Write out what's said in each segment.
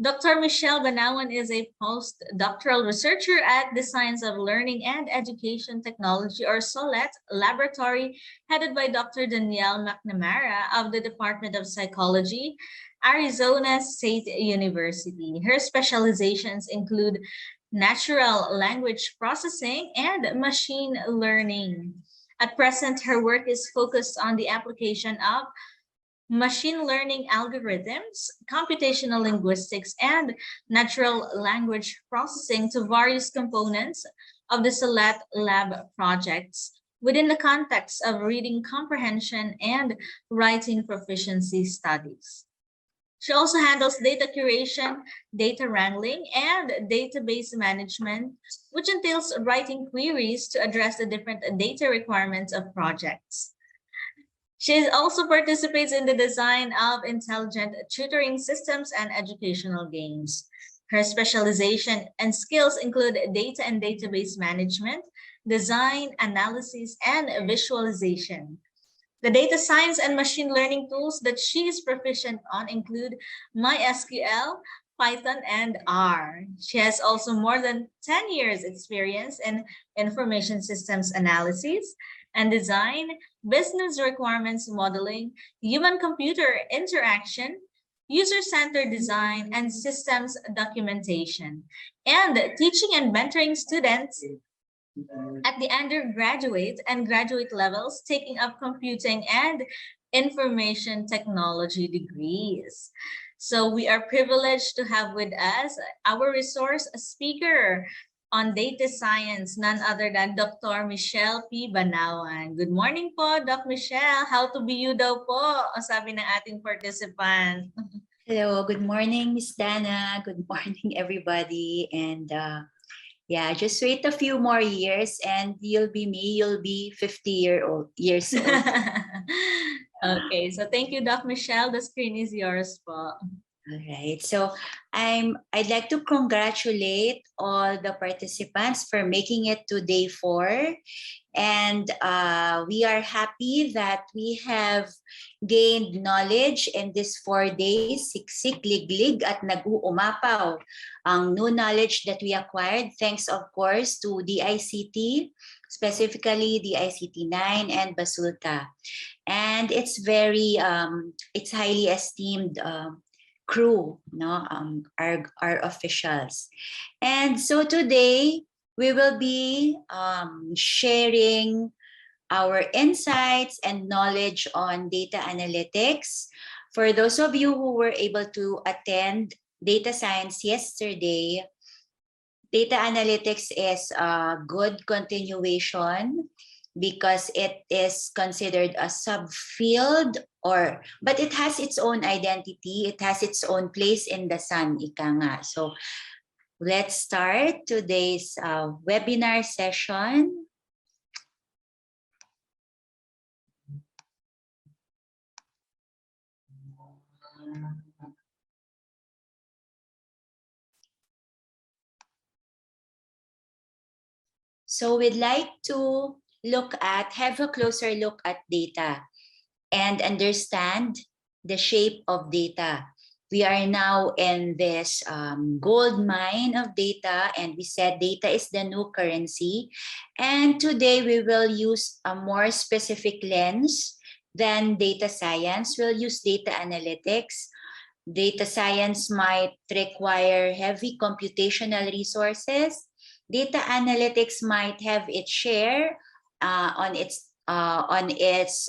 Dr. Michelle Banawan is a postdoctoral researcher at the Science of Learning and Education Technology, or SOLET, laboratory headed by Dr. Danielle McNamara of the Department of Psychology, Arizona State University. Her specializations include natural language processing and machine learning. At present, her work is focused on the application of machine learning algorithms, computational linguistics, and natural language processing to various components of the SELECT lab projects within the context of reading comprehension and writing proficiency studies. She also handles data curation, data wrangling, and database management, which entails writing queries to address the different data requirements of projects. She also participates in the design of intelligent tutoring systems and educational games. Her specialization and skills include data and database management, design, analysis, and visualization. The data science and machine learning tools that she is proficient on include MySQL, Python, and R. She has also more than 10 years experience in information systems analysis and design, business requirements modeling, human-computer interaction, user-centered design, and systems documentation, and teaching and mentoring students at the undergraduate and graduate levels, taking up computing and information technology degrees. So we are privileged to have with us our resource speaker on data science, none other than Dr. Michelle P. Banawan. Good morning po, Doc Michelle. How to be you daw po, sabi ng ating participant. Hello, good morning, Miss Dana. Good morning, everybody. And yeah, just wait a few more years and you'll be me. You'll be 50 years old. Okay, so thank you, Doc Michelle. The screen is yours po. All right. So I'd like to congratulate all the participants for making it to day 4. And we are happy that we have gained knowledge in these 4 days. Siksik, liglig, at nag-uumapaw ang new knowledge that we acquired, thanks of course to DICT, specifically DICT 9 and BASULTA. And it's very, it's highly esteemed crew, no, our officials. And so today we will be sharing our insights and knowledge on data analytics. For those of you who were able to attend data science yesterday, data analytics is a good continuation because it is considered a subfield, but it has its own identity. It has its own place in the sun, ika nga. So let's start today's webinar session. So we'd like to have a closer look at data and understand the shape of data. We are now in this gold mine of data, and we said data is the new currency. And today we will use a more specific lens than data science. We'll use data analytics. Data science might require heavy computational resources. Data analytics might have its share on its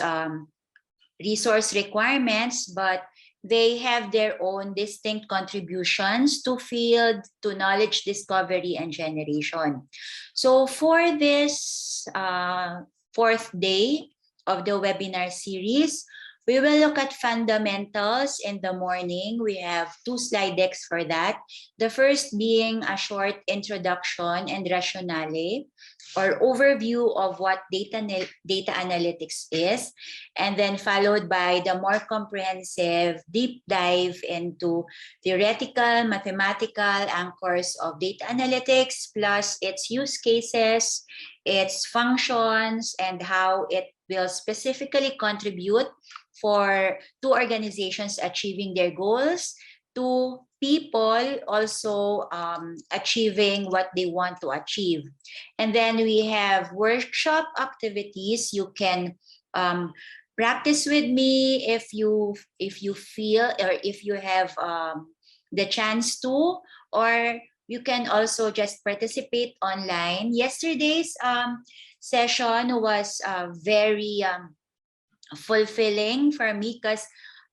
resource requirements, but they have their own distinct contributions to field, to knowledge discovery and generation. So for this 4th day of the webinar series, we will look at fundamentals in the morning. We have 2 slide decks for that. The first being a short introduction and rationale, or overview of what data analytics is, and then followed by the more comprehensive deep dive into theoretical, mathematical anchors of data analytics, plus its use cases, its functions, and how it will specifically contribute to organizations achieving their goals, to people also achieving what they want to achieve. And then we have workshop activities. You can practice with me if you feel, or if you have the chance to, or you can also just participate online. Yesterday's session was very fulfilling for me, because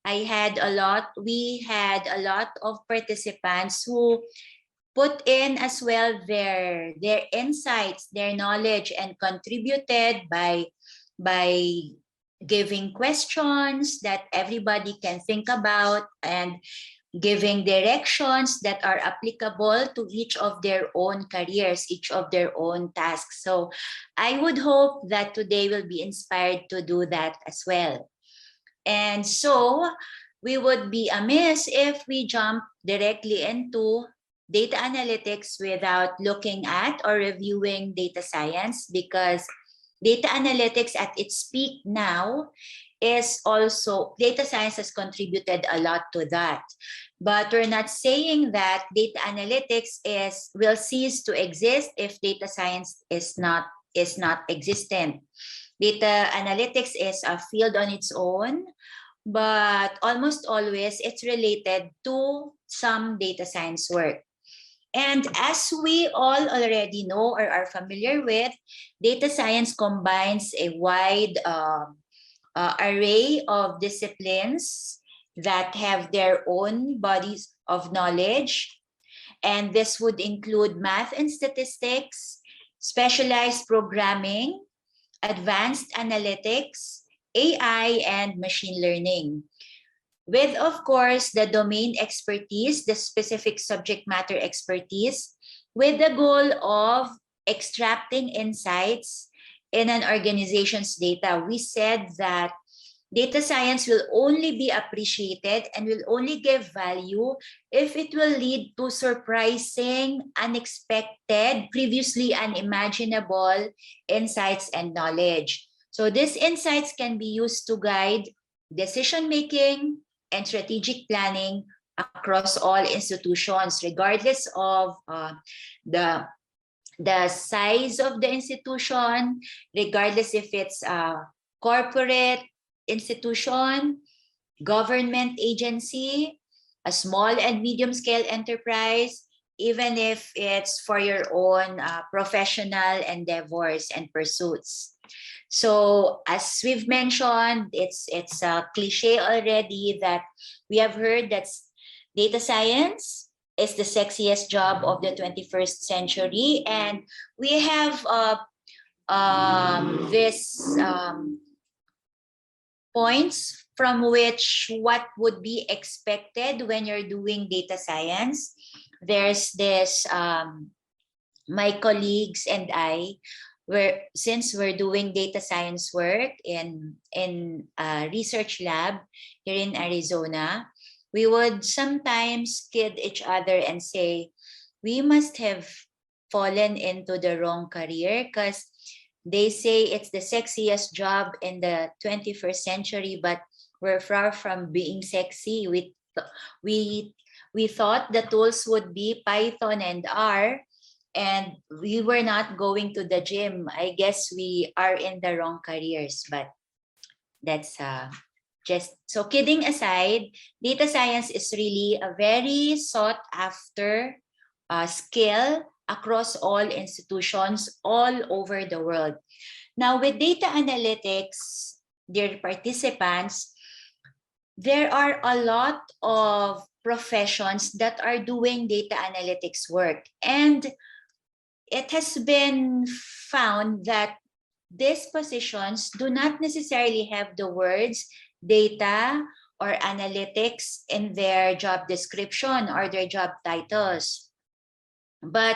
we had a lot of participants who put in as well their insights, their knowledge, and contributed by giving questions that everybody can think about, and giving directions that are applicable to each of their own careers, each of their own tasks. So I would hope that today will be inspired to do that as well. And so we would be amiss if we jump directly into data analytics without looking at or reviewing data science, because data analytics at its peak now is also, data science has contributed a lot to that. But we're not saying that data analytics will cease to exist if data science is not existent. Data analytics is a field on its own, but almost always it's related to some data science work. And as we all already know or are familiar with, data science combines a wide array of disciplines that have their own bodies of knowledge. And this would include math and statistics, specialized programming, advanced analytics, AI, and machine learning. With, of course, the domain expertise, the specific subject matter expertise, with the goal of extracting insights in an organization's data. We said that data science will only be appreciated and will only give value if it will lead to surprising, unexpected, previously unimaginable insights and knowledge. So these insights can be used to guide decision-making and strategic planning across all institutions, regardless of the size of the institution, regardless if it's a corporate institution, government agency, a small and medium scale enterprise, even if it's for your own professional endeavors and pursuits. So as we've mentioned, it's a cliche already that we have heard that data science is the sexiest job of the 21st century. And we have this points from which what would be expected when you're doing data science. There's this, my colleagues and I, since we're doing data science work in a research lab here in Arizona, we would sometimes kid each other and say, we must have fallen into the wrong career, because they say it's the sexiest job in the 21st century, but we're far from being sexy. We thought the tools would be Python and R, and we were not going to the gym. I guess we are in the wrong careers, but that's just, so kidding aside, data science is really a very sought after skill across all institutions all over the world. Now with data analytics, dear participants, there are a lot of professions that are doing data analytics work. And it has been found that these positions do not necessarily have the words data or analytics in their job description or their job titles. But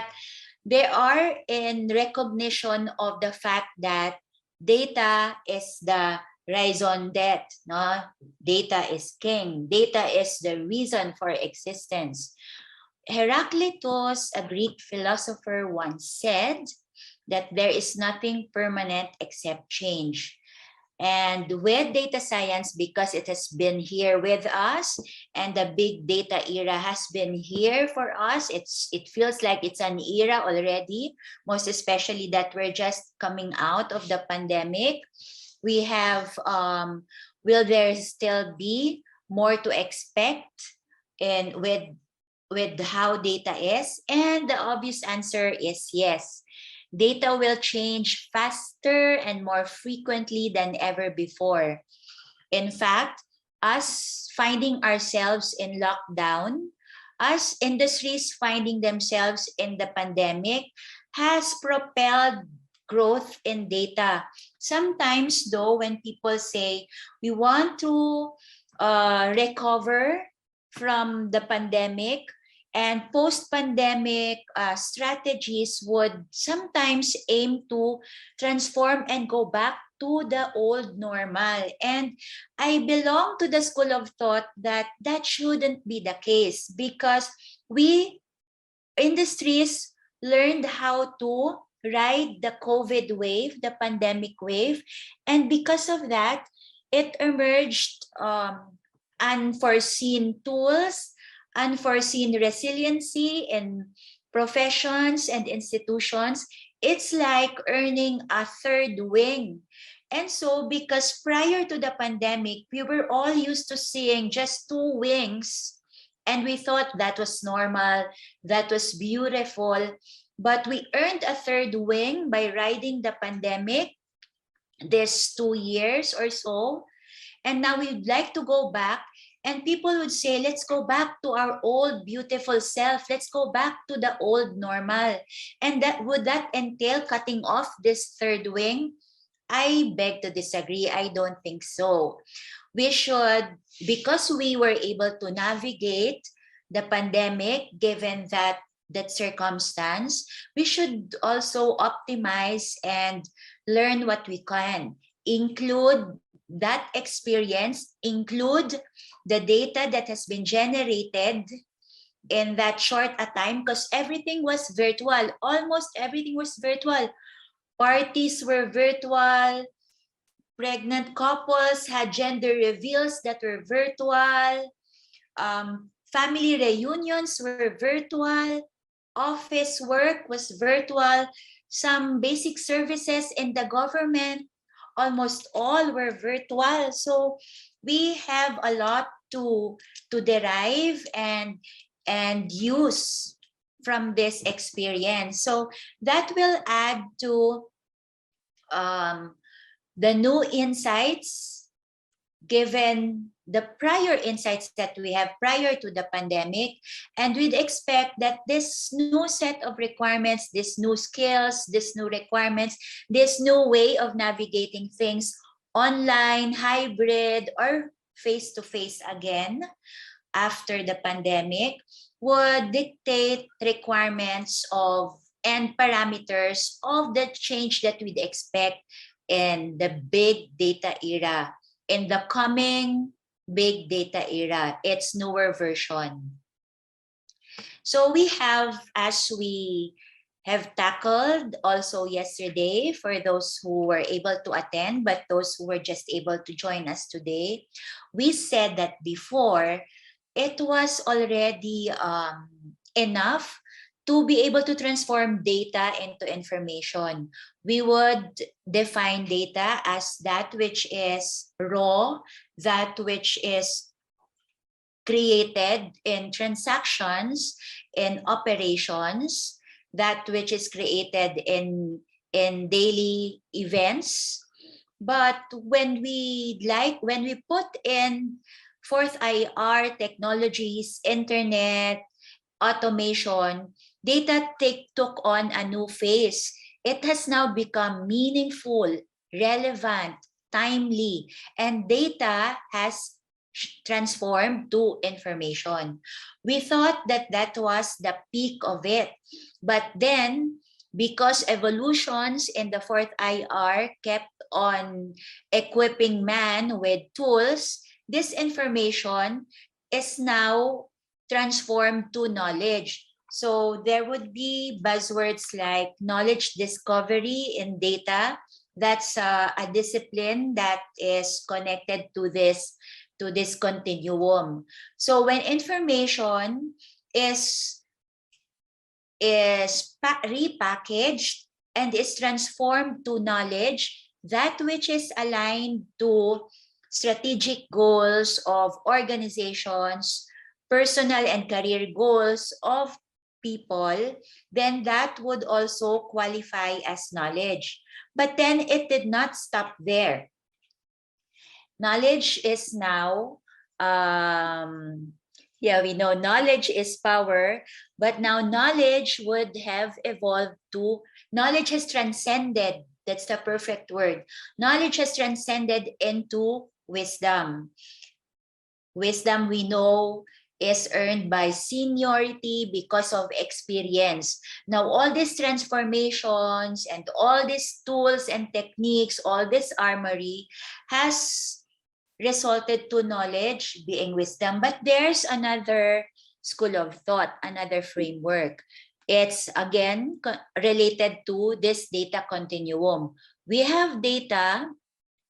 they are in recognition of the fact that data is the raison d'etre, no? Data is king. Data is the reason for existence. Heraclitus, a Greek philosopher, once said that there is nothing permanent except change. And with data science, because it has been here with us and the big data era has been here for us, it feels like it's an era already, most especially that we're just coming out of the pandemic. We have, will there still be more to expect and with how data is? And the obvious answer is yes. Data will change faster and more frequently than ever before. In fact, us finding ourselves in lockdown, us industries finding themselves in the pandemic has propelled growth in data. Sometimes, though, when people say we want to recover from the pandemic, and post-pandemic strategies would sometimes aim to transform and go back to the old normal. And I belong to the school of thought that that shouldn't be the case, because we industries learned how to ride the COVID wave, the pandemic wave. And because of that, it emerged unforeseen tools, unforeseen resiliency in professions and institutions. It's like earning a third wing. And so, because prior to the pandemic, we were all used to seeing just two wings, and we thought that was normal, that was beautiful. But we earned a third wing by riding the pandemic this 2 years or so. And now we'd like to go back, and people would say, let's go back to our old beautiful self. Let's go back to the old normal. And that would that entail cutting off this third wing? I beg to disagree. I don't think so. We should, because we were able to navigate the pandemic, given that circumstance, we should also optimize and learn what we can, include that experience, include the data that has been generated in that short a time, because everything was virtual. Almost everything was virtual. Parties were virtual. Pregnant couples had gender reveals that were virtual. Family reunions were virtual. Office work was virtual. Some basic services in the government, almost all were virtual. So we have a lot to derive and use from this experience. So that will add to the new insights, given the prior insights that we have prior to the pandemic. And we'd expect that this new set of requirements, these new skills, these new requirements, this new way of navigating things online, hybrid, or face-to-face again after the pandemic would dictate requirements of and parameters of the change that we'd expect in the big data era, in the coming big data era, its newer version. So we have, as we have tackled also yesterday, for those who were able to attend, but those who were just able to join us today, we said that before, it was already enough to be able to transform data into information. We would define data as that which is raw, that which is created in transactions, in operations, that which is created in daily events. But when we put in fourth IR technologies, internet, automation, data took on a new phase. It has now become meaningful, relevant, timely, and data has transformed to information. We thought that that was the peak of it. But then, because evolutions in the fourth IR kept on equipping man with tools, this information is now transformed to knowledge. So there would be buzzwords like knowledge discovery in data, That's a discipline that is connected to this continuum. So when information is repackaged and is transformed to knowledge, that which is aligned to strategic goals of organizations, personal and career goals of people, then that would also qualify as knowledge. But then it did not stop there. Knowledge is now, yeah, we know knowledge is power, but now knowledge would have evolved to, knowledge has transcended, that's the perfect word. Knowledge has transcended into wisdom. Wisdom, we know, is earned by seniority because of experience. Now, all these transformations and all these tools and techniques, all this armory has resulted to knowledge being wisdom. But there's another school of thought, another framework. It's again related to this data continuum. We have data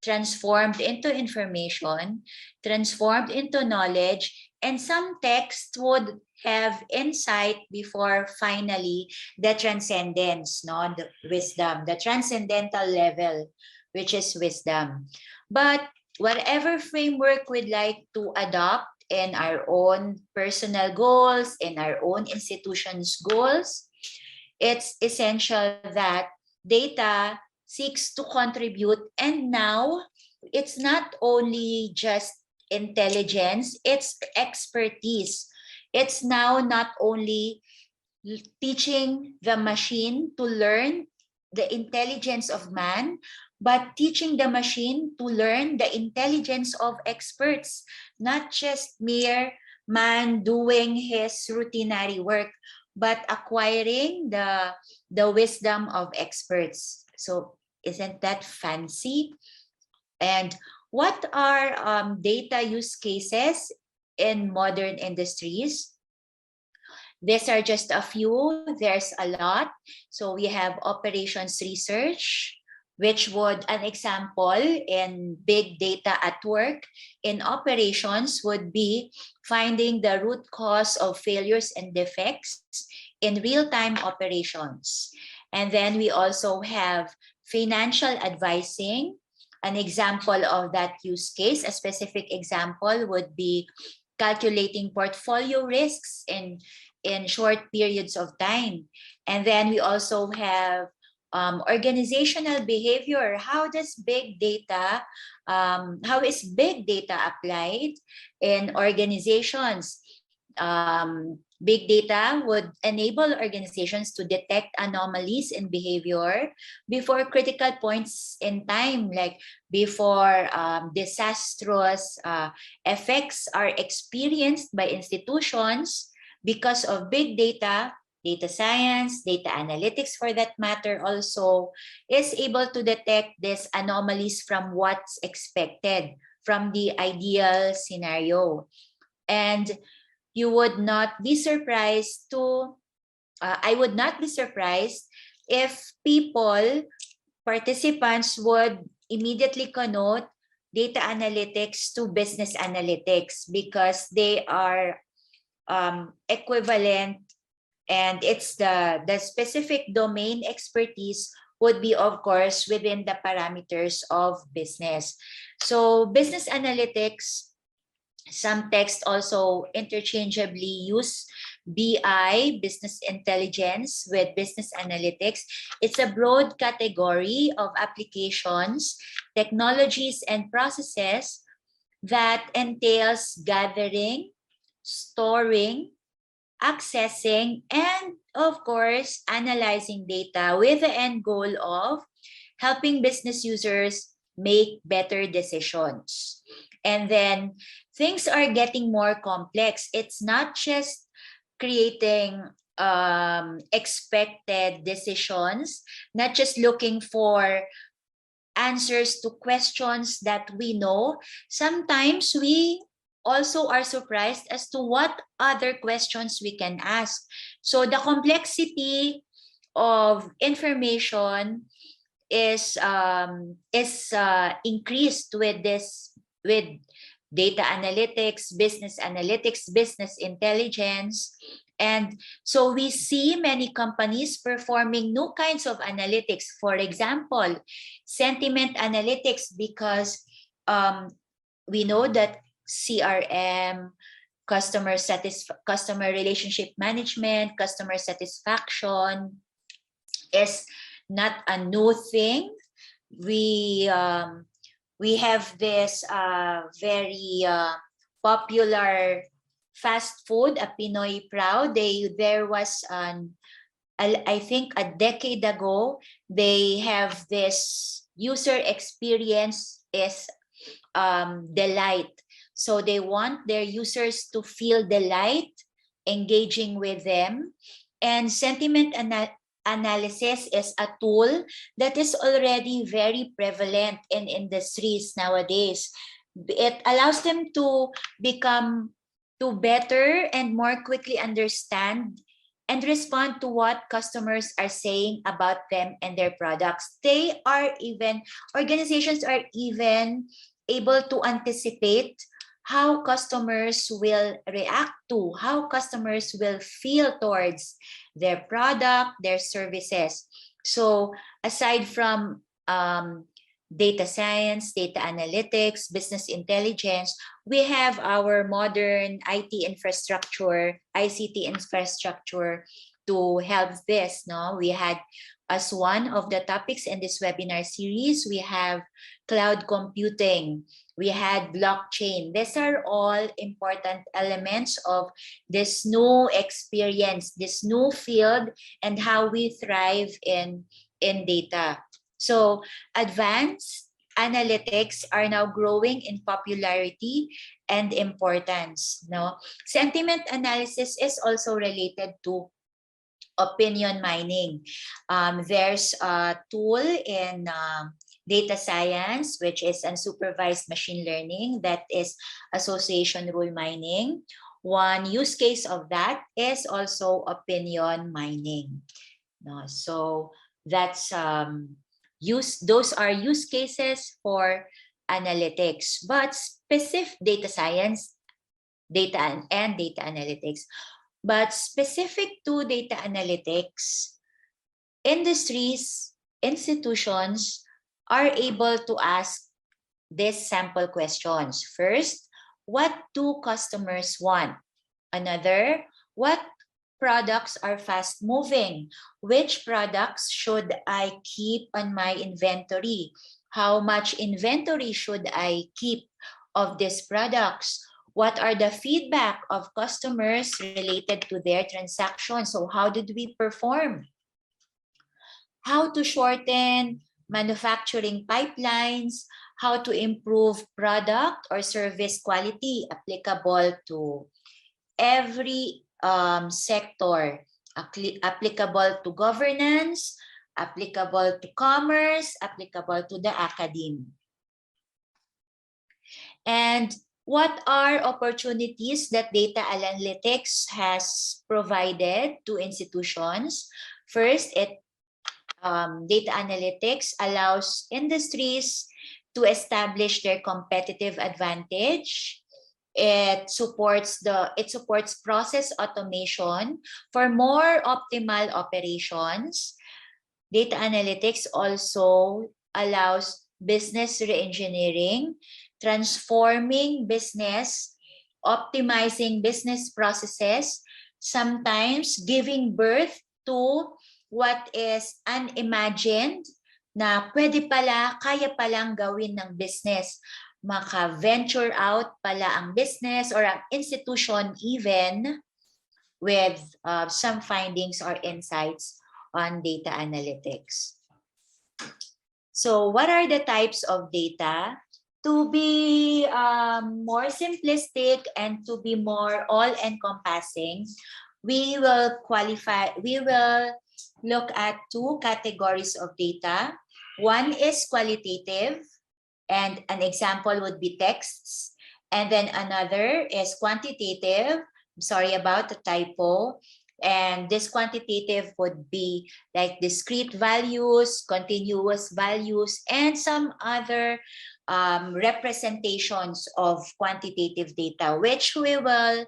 transformed into information, transformed into knowledge, and some text would have insight before finally the transcendence, no, the wisdom, the transcendental level, which is wisdom. But whatever framework we'd like to adopt in our own personal goals, in our own institution's goals, it's essential that data seeks to contribute. And now it's not only just intelligence, it's expertise. It's now not only teaching the machine to learn the intelligence of man, but teaching the machine to learn the intelligence of experts, not just mere man doing his routinary work, but acquiring the wisdom of experts. So isn't that fancy? And what are data use cases in modern industries? These are just a few. There's a lot. So we have operations research, which would, an example in big data at work in operations would be finding the root cause of failures and defects in real-time operations. And then we also have financial advising. An example of that use case, a specific example would be calculating portfolio risks in short periods of time. And then we also have organizational behavior. How is big data applied in organizations? Big data would enable organizations to detect anomalies in behavior before critical points in time, like before disastrous effects are experienced by institutions because of big data. Data science, data analytics for that matter also is able to detect these anomalies from what's expected, from the ideal scenario. And you would not be surprised I would not be surprised if participants would immediately connote data analytics to business analytics because they are equivalent, and it's the specific domain expertise would be, of course, within the parameters of business. So business analytics, some texts also interchangeably use BI, business intelligence, with business analytics. It's a broad category of applications, technologies, and processes that entails gathering, storing, accessing, and of course, analyzing data with the end goal of helping business users make better decisions. And then things are getting more complex. It's not just creating expected decisions, not just looking for answers to questions that we know. Sometimes we also are surprised as to what other questions we can ask. So the complexity of information is increased with data analytics, business intelligence. And so we see many companies performing new kinds of analytics. For example, sentiment analytics, because we know that CRM, customer relationship management, customer satisfaction is not a new thing. We have this very popular fast food, a Pinoy Proud. There was I think a decade ago, they have this user experience is delight. So they want their users to feel delight engaging with them. And sentiment analysis is a tool that is already very prevalent in industries nowadays. It allows them to better and more quickly understand and respond to what customers are saying about them and their products. Organizations are even able to anticipate how customers will react to, how customers will feel towards their product, their services. So aside from data science, data analytics, business intelligence, we have our modern ICT infrastructure to help this. No, we had, as one of the topics in this webinar series, we have cloud computing, we had blockchain. These are all important elements of this new experience, this new field, and how we thrive in data. So advanced analytics are now growing in popularity and importance. No? Sentiment analysis is also related to opinion mining. There's a tool in data science, which is unsupervised machine learning, that is association rule mining. One use case of that is also opinion mining. No? So that's those are use cases for analytics, but specific data science, data and data analytics. But specific to data analytics, industries, institutions are able to ask these sample questions. First, what do customers want? Another, what products are fast moving? Which products should I keep on my inventory? How much inventory should I keep of these products? What are the feedback of customers related to their transactions? So how did we perform? How to shorten manufacturing pipelines, how to improve product or service quality applicable to every sector, applicable to governance, applicable to commerce, applicable to the academe. And what are opportunities that data analytics has provided to institutions? First, data analytics allows industries to establish their competitive advantage. It supports process automation for more optimal operations. Data analytics also allows business reengineering, transforming business, optimizing business processes, sometimes giving birth to what is unimagined na kaya palang gawin ng business. Maka-venture out pala ang business or ang institution even with some findings or insights on data analytics. So what are the types of data? To be more simplistic and to be more all-encompassing, we will look at two categories of data. One is qualitative, and an example would be texts. And then another is quantitative. I'm sorry about the typo. And this quantitative would be like discrete values, continuous values, and some other representations of quantitative data, which we will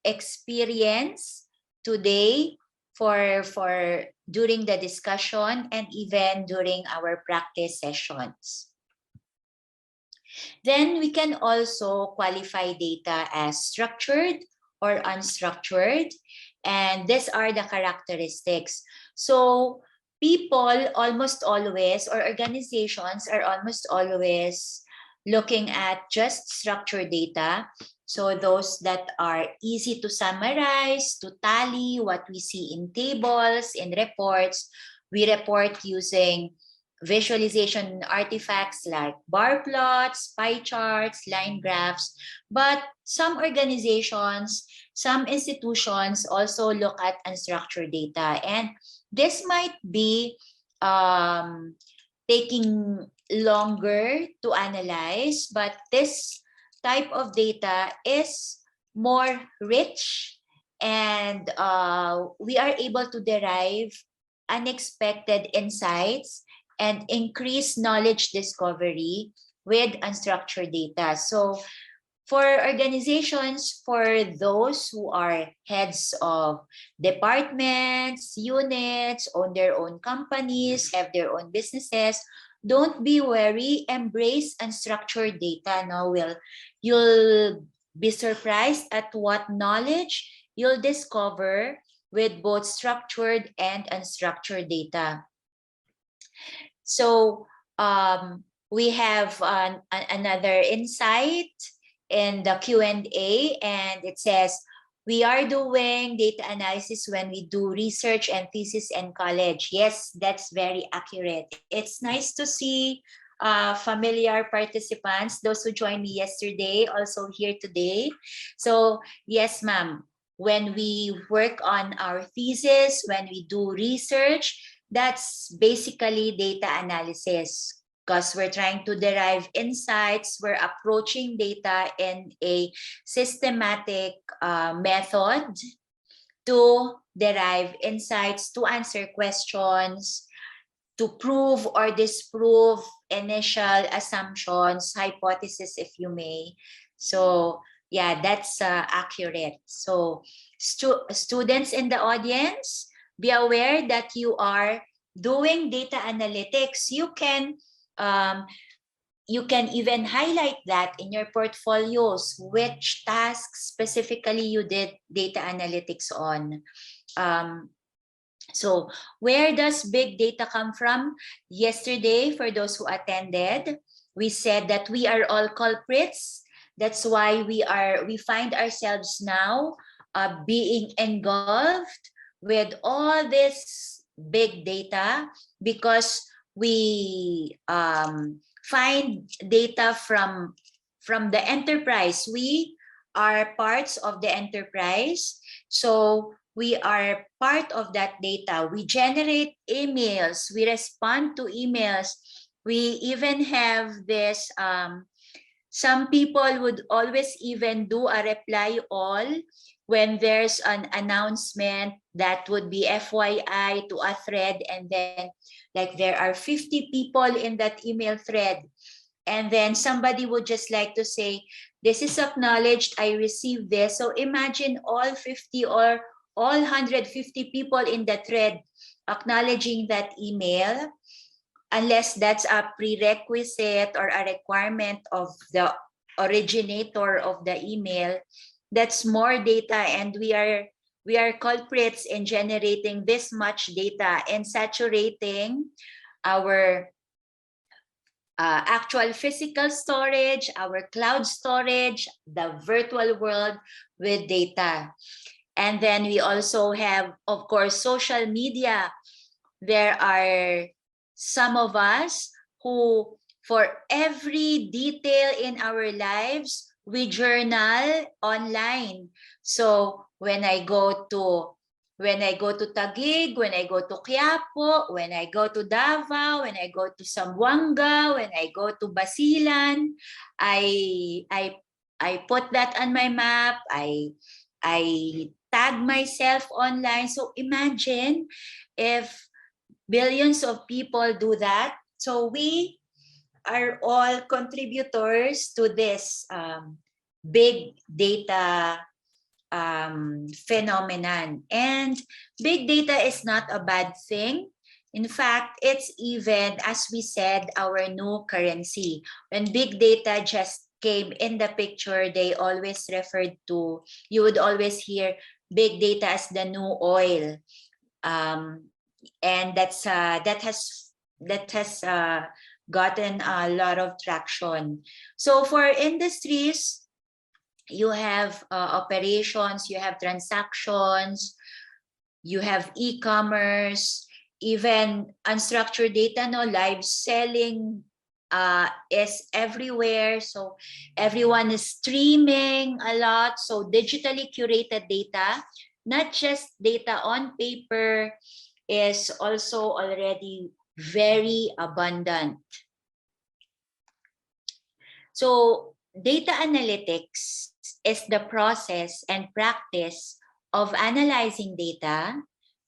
experience today for during the discussion and even during our practice sessions. Then we can also qualify data as structured or unstructured. And these are the characteristics. So people almost always, or organizations are almost always looking at just structured data. So those that are easy to summarize, to tally what we see in tables, in reports. We report using visualization artifacts like bar plots, pie charts, line graphs. But some organizations, some institutions also look at unstructured data. And this might be taking longer to analyze, but this type of data is more rich, and we are able to derive unexpected insights and increase knowledge discovery with unstructured data. So for organizations, for those who are heads of departments, units, own their own companies, have their own businesses, don't be wary, embrace unstructured data. No, you'll be surprised at what knowledge you'll discover with both structured and unstructured data. So we have another insight in the Q&A, and it says, we are doing data analysis when we do research and thesis in college. Yes, that's very accurate. It's nice to see familiar participants, those who joined me yesterday, also here today. So yes, ma'am, when we work on our thesis, when we do research, that's basically data analysis, because we're trying to derive insights. We're approaching data in a systematic method to derive insights, to answer questions, to prove or disprove initial assumptions, hypothesis, if you may. So yeah, that's accurate. So students in the audience, be aware that you are doing data analytics. You can even highlight that in your portfolios, which tasks specifically you did data analytics on. So where does big data come from? Yesterday, for those who attended, we said that we are all culprits. That's why we find ourselves now being engulfed with all this big data, because we find data from the enterprise. We are parts of the enterprise. So we are part of that data. We generate emails. We respond to emails. We even have this, some people would always even do a reply all when there's an announcement that would be FYI to a thread, and then like there are 50 people in that email thread. And then somebody would just like to say, this is acknowledged, I received this. So imagine all 50 or all 150 people in the thread acknowledging that email, unless that's a prerequisite or a requirement of the originator of the email. That's more data, and we are culprits in generating this much data and saturating our actual physical storage, our cloud storage, the virtual world with data. And then we also have, of course, social media. There are some of us who, for every detail in our lives, we journal online. So when I go to Taguig, when I go to Quiapo, when I go to Davao, when I go to Zamboanga, when I go to Basilan, I put that on my map. I tag myself online. So imagine if billions of people do that. So we are all contributors to this big data phenomenon. And big data is not a bad thing. In fact, it's even, as we said, our new currency. When big data just came in the picture, they always referred to, you would always hear big data as the new oil. And that has gotten a lot of traction. So for industries, you have operations, you have transactions, you have e-commerce, even unstructured data, no, live selling is everywhere. So everyone is streaming a lot. So digitally curated data, not just data on paper, is also already very abundant. So data analytics is the process and practice of analyzing data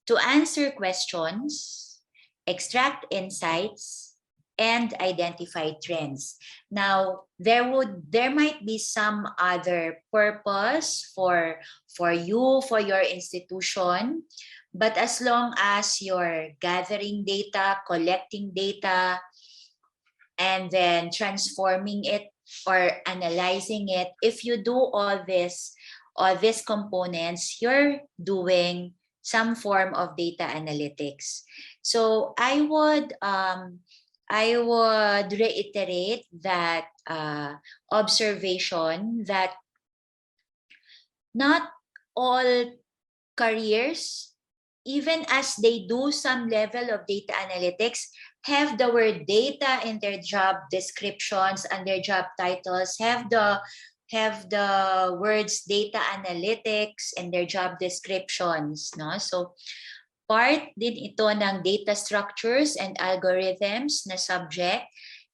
to answer questions, extract insights, and identify trends. Now, there might be some other purpose for you, for your institution, but as long as you're gathering data, collecting data, and then transforming it or analyzing it, if you do all these components, you're doing some form of data analytics. So I would reiterate that observation that not all careers, even as they do some level of data analytics, have the word data in their job descriptions and their job titles, have the words data analytics in their job descriptions, no? So part din ito ng data structures and algorithms na subject.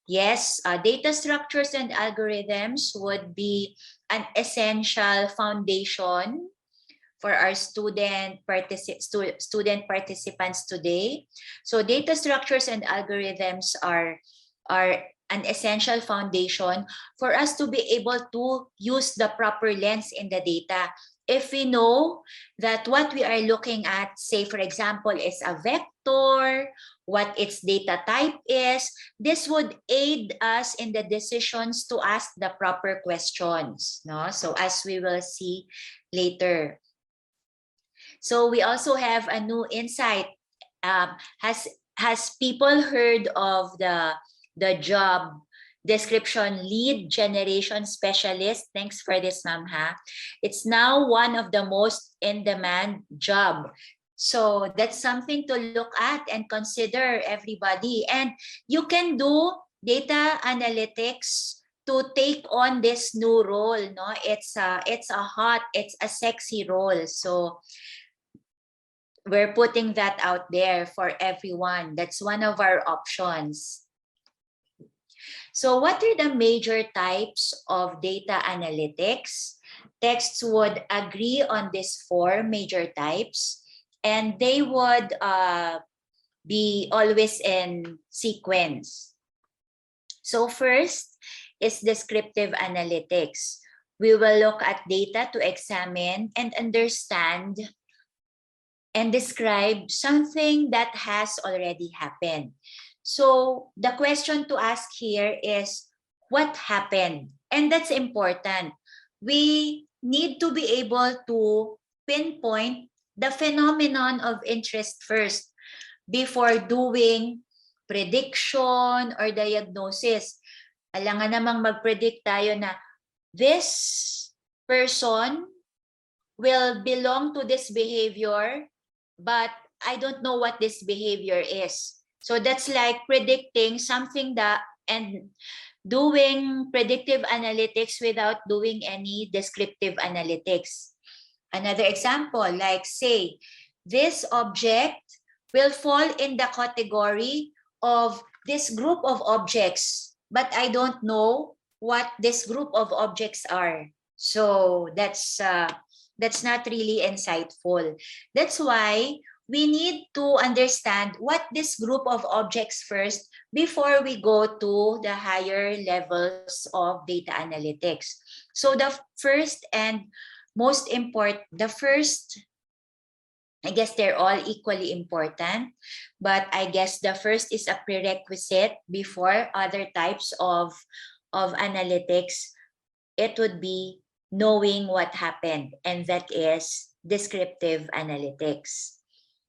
Yes, data structures and algorithms would be an essential foundation for our student participants today. So data structures and algorithms are an essential foundation for us to be able to use the proper lens in the data. If we know that what we are looking at, say for example, is a vector, what its data type is, this would aid us in the decisions to ask the proper questions, no? So as we will see later. So we also have a new insight. Has people heard of the job description lead generation specialist? Thanks for this, Ma'am Ha. It's now one of the most in-demand job. So that's something to look at and consider, everybody. And you can do data analytics to take on this new role, no? It's a sexy role. So we're putting that out there for everyone. That's one of our options. So what are the major types of data analytics? Texts would agree on these 4 major types, and they would be always in sequence. So first is descriptive analytics. We will look at data to examine and understand and describe something that has already happened. So the question to ask here is, what happened? And that's important. We need to be able to pinpoint the phenomenon of interest first before doing prediction or diagnosis. Alangan namang mag-predict tayo na this person will belong to this behavior, but I don't know what this behavior is. So that's like predicting something that and doing predictive analytics without doing any descriptive analytics. Another example, like say, this object will fall in the category of this group of objects, but I don't know what this group of objects are. So that's that's not really insightful. That's why we need to understand what this group of objects first before we go to the higher levels of data analytics. So the first and most important, the first, I guess they're all equally important, but I guess the first is a prerequisite before other types of analytics. It would be knowing what happened, and that is descriptive analytics.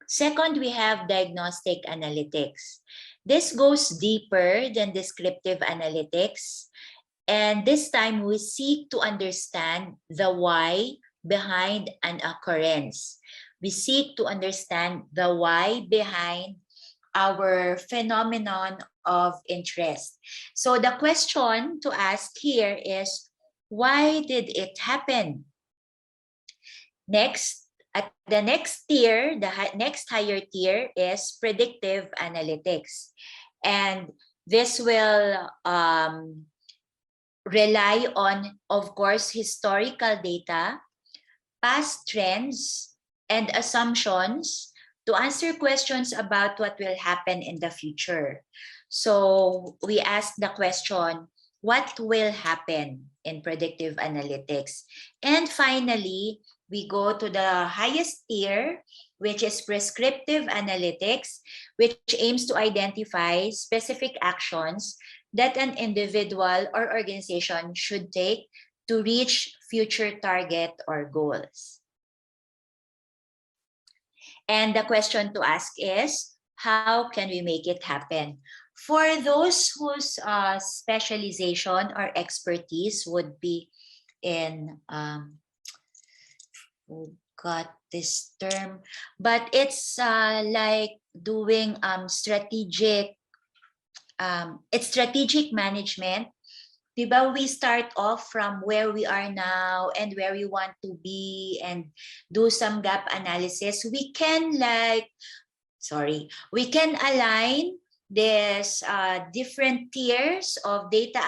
Second, we have diagnostic analytics. This goes deeper than descriptive analytics, and this time we seek to understand the why behind an occurrence. We seek to understand the why behind our phenomenon of interest. So the question to ask here is, why did it happen? Next, at the next tier, the next higher tier is predictive analytics. And this will rely on, of course, historical data, past trends, and assumptions to answer questions about what will happen in the future. So we ask the question, what will happen in predictive analytics? And finally, we go to the highest tier, which is prescriptive analytics, which aims to identify specific actions that an individual or organization should take to reach future target or goals. And the question to ask is, how can we make it happen? For those whose specialization or expertise would be in, got this term, but it's like doing strategic, it's strategic management. Diba, we start off from where we are now and where we want to be and do some gap analysis. We can we can align this different tiers of data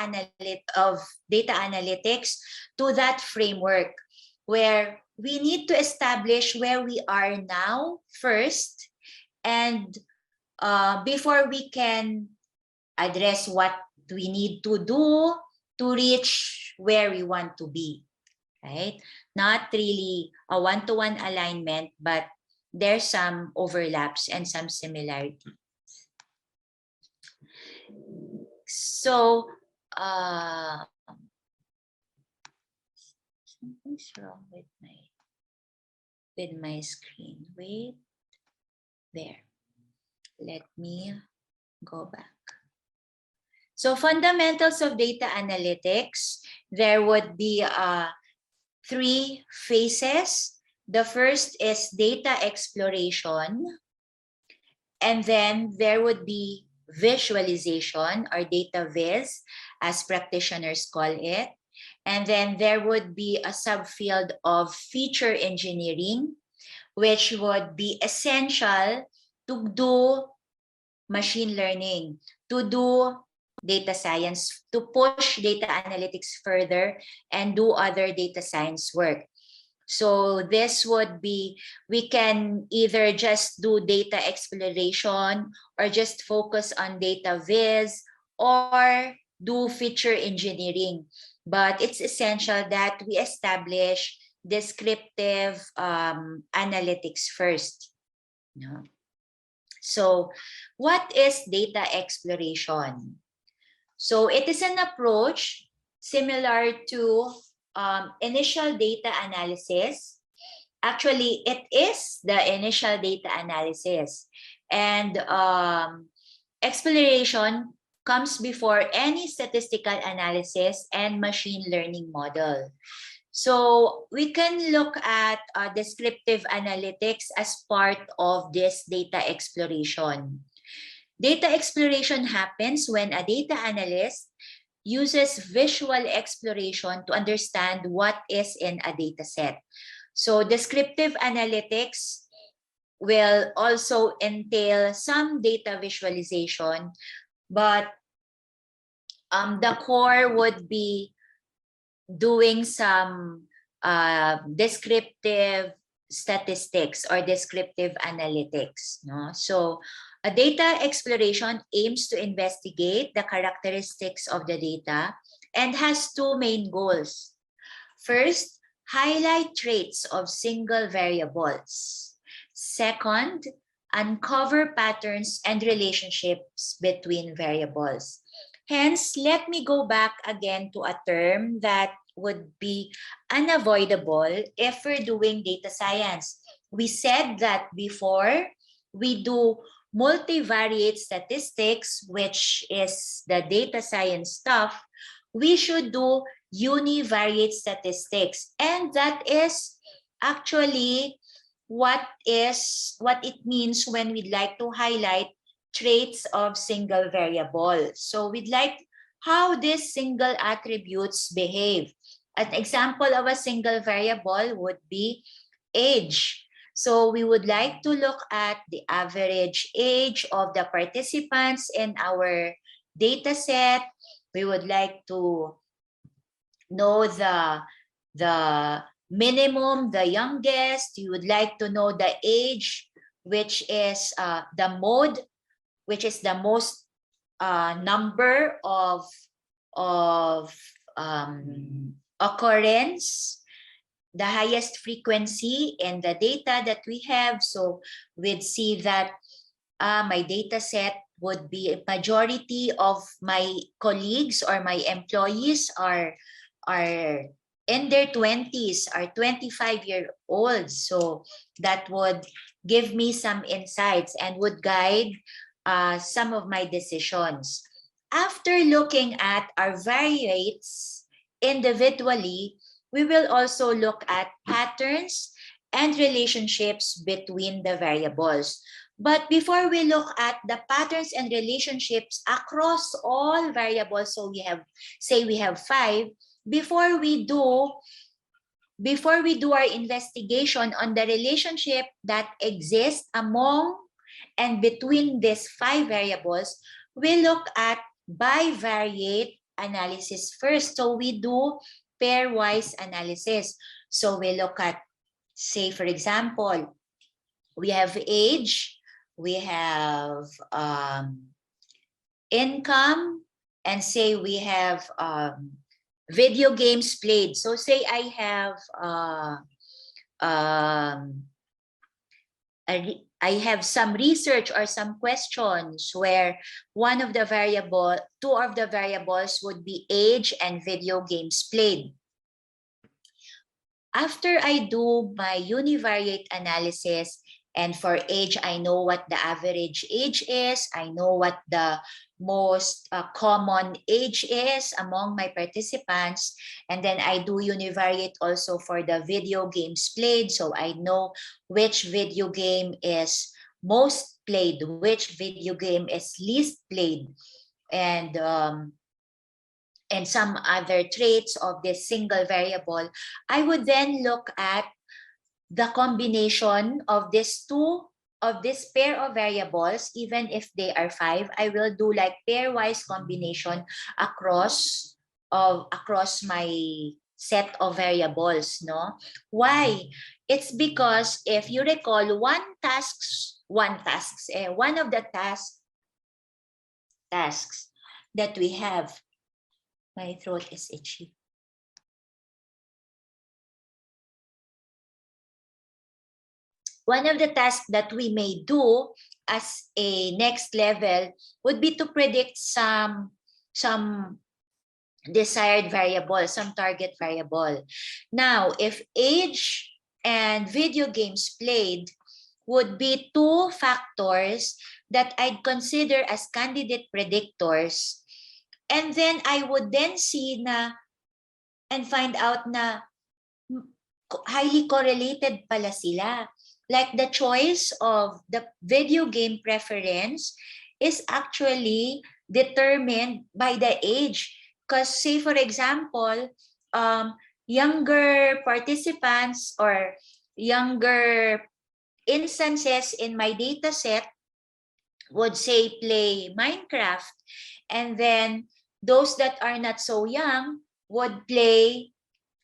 analytics to that framework, where we need to establish where we are now first, and before we can address what we need to do to reach where we want to be, right? Not really a one-to-one alignment, but there's some overlaps and some similarities. So, something's wrong with my screen. Wait, there. Let me go back. So fundamentals of data analytics, there would be 3 phases. The first is data exploration, and then there would be visualization, or data viz, as practitioners call it. And then there would be a subfield of feature engineering, which would be essential to do machine learning, to do data science, to push data analytics further and do other data science work. So this would be, we can either just do data exploration or just focus on data viz or do feature engineering. But it's essential that we establish descriptive analytics first. No? So what is data exploration? So it is an approach similar to initial data analysis. Actually, it is the initial data analysis. And exploration comes before any statistical analysis and machine learning model. So we can look at descriptive analytics as part of this data exploration. Data exploration happens when a data analyst uses visual exploration to understand what is in a data set. So descriptive analytics will also entail some data visualization, but the core would be doing some descriptive statistics or descriptive analytics. No? So data exploration aims to investigate the characteristics of the data and has two main goals. First, highlight traits of single variables. Second, uncover patterns and relationships between variables. Hence, let me go back again to a term that would be unavoidable if we're doing data science. We said that before we do multivariate statistics, which is the data science stuff, we should do univariate statistics. And that is actually what it means when we'd like to highlight traits of single variable. So we'd like how these single attributes behave. An example of a single variable would be age. So we would like to look at the average age of the participants in our data set. We would like to know the minimum, the youngest. You would like to know the age, which is the mode, which is the most number of occurrence, the highest frequency in the data that we have. So we'd see that my data set would be a majority of my colleagues or my employees are in their 20s, are 25-year-olds. So that would give me some insights and would guide some of my decisions. After looking at our variates individually, we will also look at patterns and relationships between the variables. But before we look at the patterns and relationships across all variables, so we have 5, before we do our investigation on the relationship that exists among and between these 5 variables, we look at bivariate analysis first. So we do pairwise analysis. So we look at, say, for example, we have age, we have income, and say we have video games played. So say I have some research or some questions where two of the variables would be age and video games played. After I do my univariate analysis, and for age, I know what the average age is. I know what the most common age is among my participants. And then I do univariate also for the video games played. So I know which video game is most played, which video game is least played, and some other traits of this single variable. I would then look at the combination of this pair of variables. Even if they are 5, I will do like pairwise combination across my set of variables. No, why? It's because if you recall, one of the tasks that we have. My throat is itchy. One of the tasks that we may do as a next level would be to predict some desired variable, some target variable. Now, if age and video games played would be 2 factors that I'd consider as candidate predictors, and then I would then see and find out na highly correlated pala sila. Like the choice of the video game preference is actually determined by the age. Because say, for example, younger participants or younger instances in my data set would say play Minecraft, and then those that are not so young would play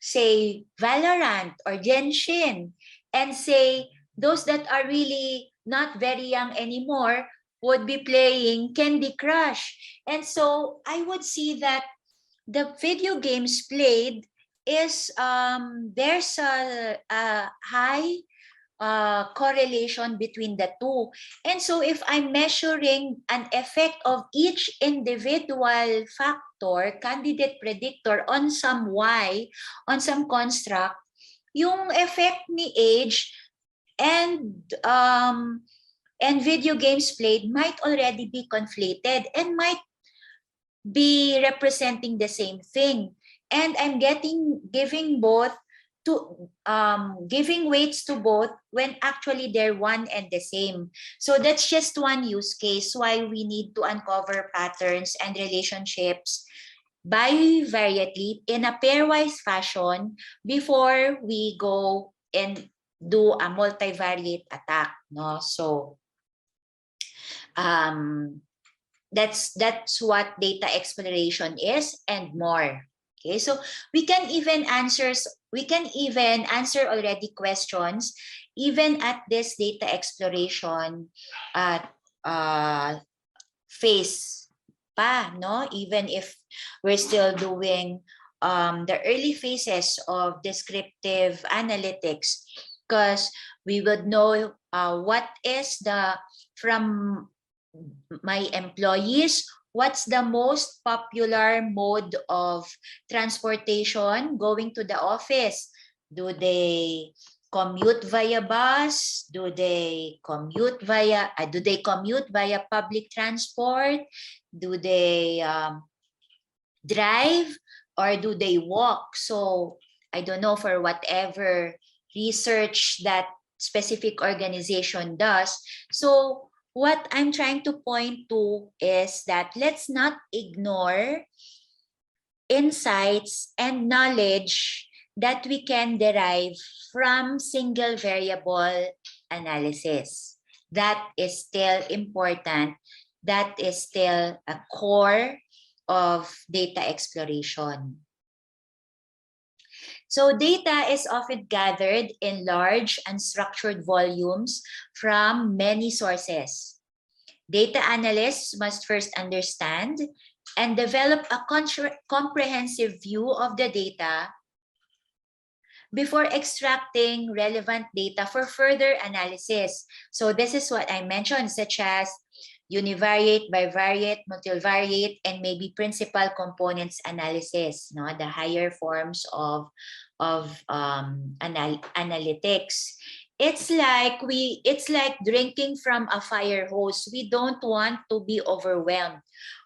say Valorant or Genshin, and say those that are really not very young anymore would be playing Candy Crush. And so I would see that the video games played is there's a high correlation between the two. And so if I'm measuring an effect of each individual factor, candidate predictor on some Y, on some construct, yung effect ni age and video games played might already be conflated and might be representing the same thing. And I'm giving both to giving weights to both when actually they're one and the same. So that's just one use case why we need to uncover patterns and relationships bivariately in a pairwise fashion before we go and do a multivariate attack. No, so that's what data exploration is and more. Okay, so we can even answer already questions even at this data exploration phase pa, no? Even if we're still doing the early phases of descriptive analytics, because we would know what is from my employees, what's the most popular mode of transportation going to the office? Do they commute via bus? Do they commute via public transport? Do they drive or do they walk? So I don't know, for whatever research that specific organization does. So what I'm trying to point to is that let's not ignore insights and knowledge that we can derive from single variable analysis. That is still important. That is still a core of data exploration. So data is often gathered in large unstructured volumes from many sources. Data analysts must first understand and develop a comprehensive view of the data before extracting relevant data for further analysis. So this is what I mentioned, such as univariate, bivariate, multivariate, and maybe principal components analysis, no? The higher forms of analytics. It's like drinking from a fire hose. We don't want to be overwhelmed.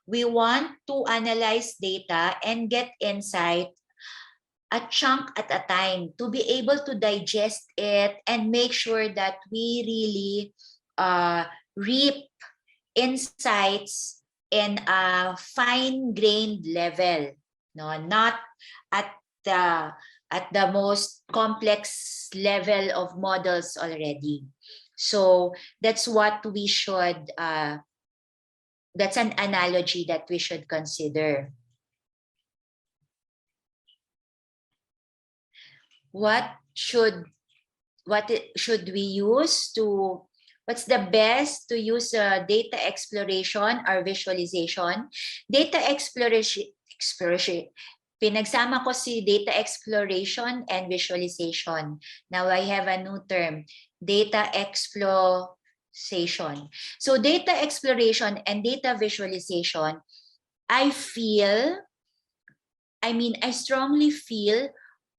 We want to analyze data and get insight a chunk at a time to be able to digest it and make sure that we really reap insights in a fine-grained level, no, not at the most complex level of models already. So that's what we should. That's an analogy that we should consider. What should we use to? What's the best to use data exploration or visualization? Data exploration. Pinagsama ko si data exploration and visualization. Now I have a new term, data exploration. So data exploration and data visualization, I strongly feel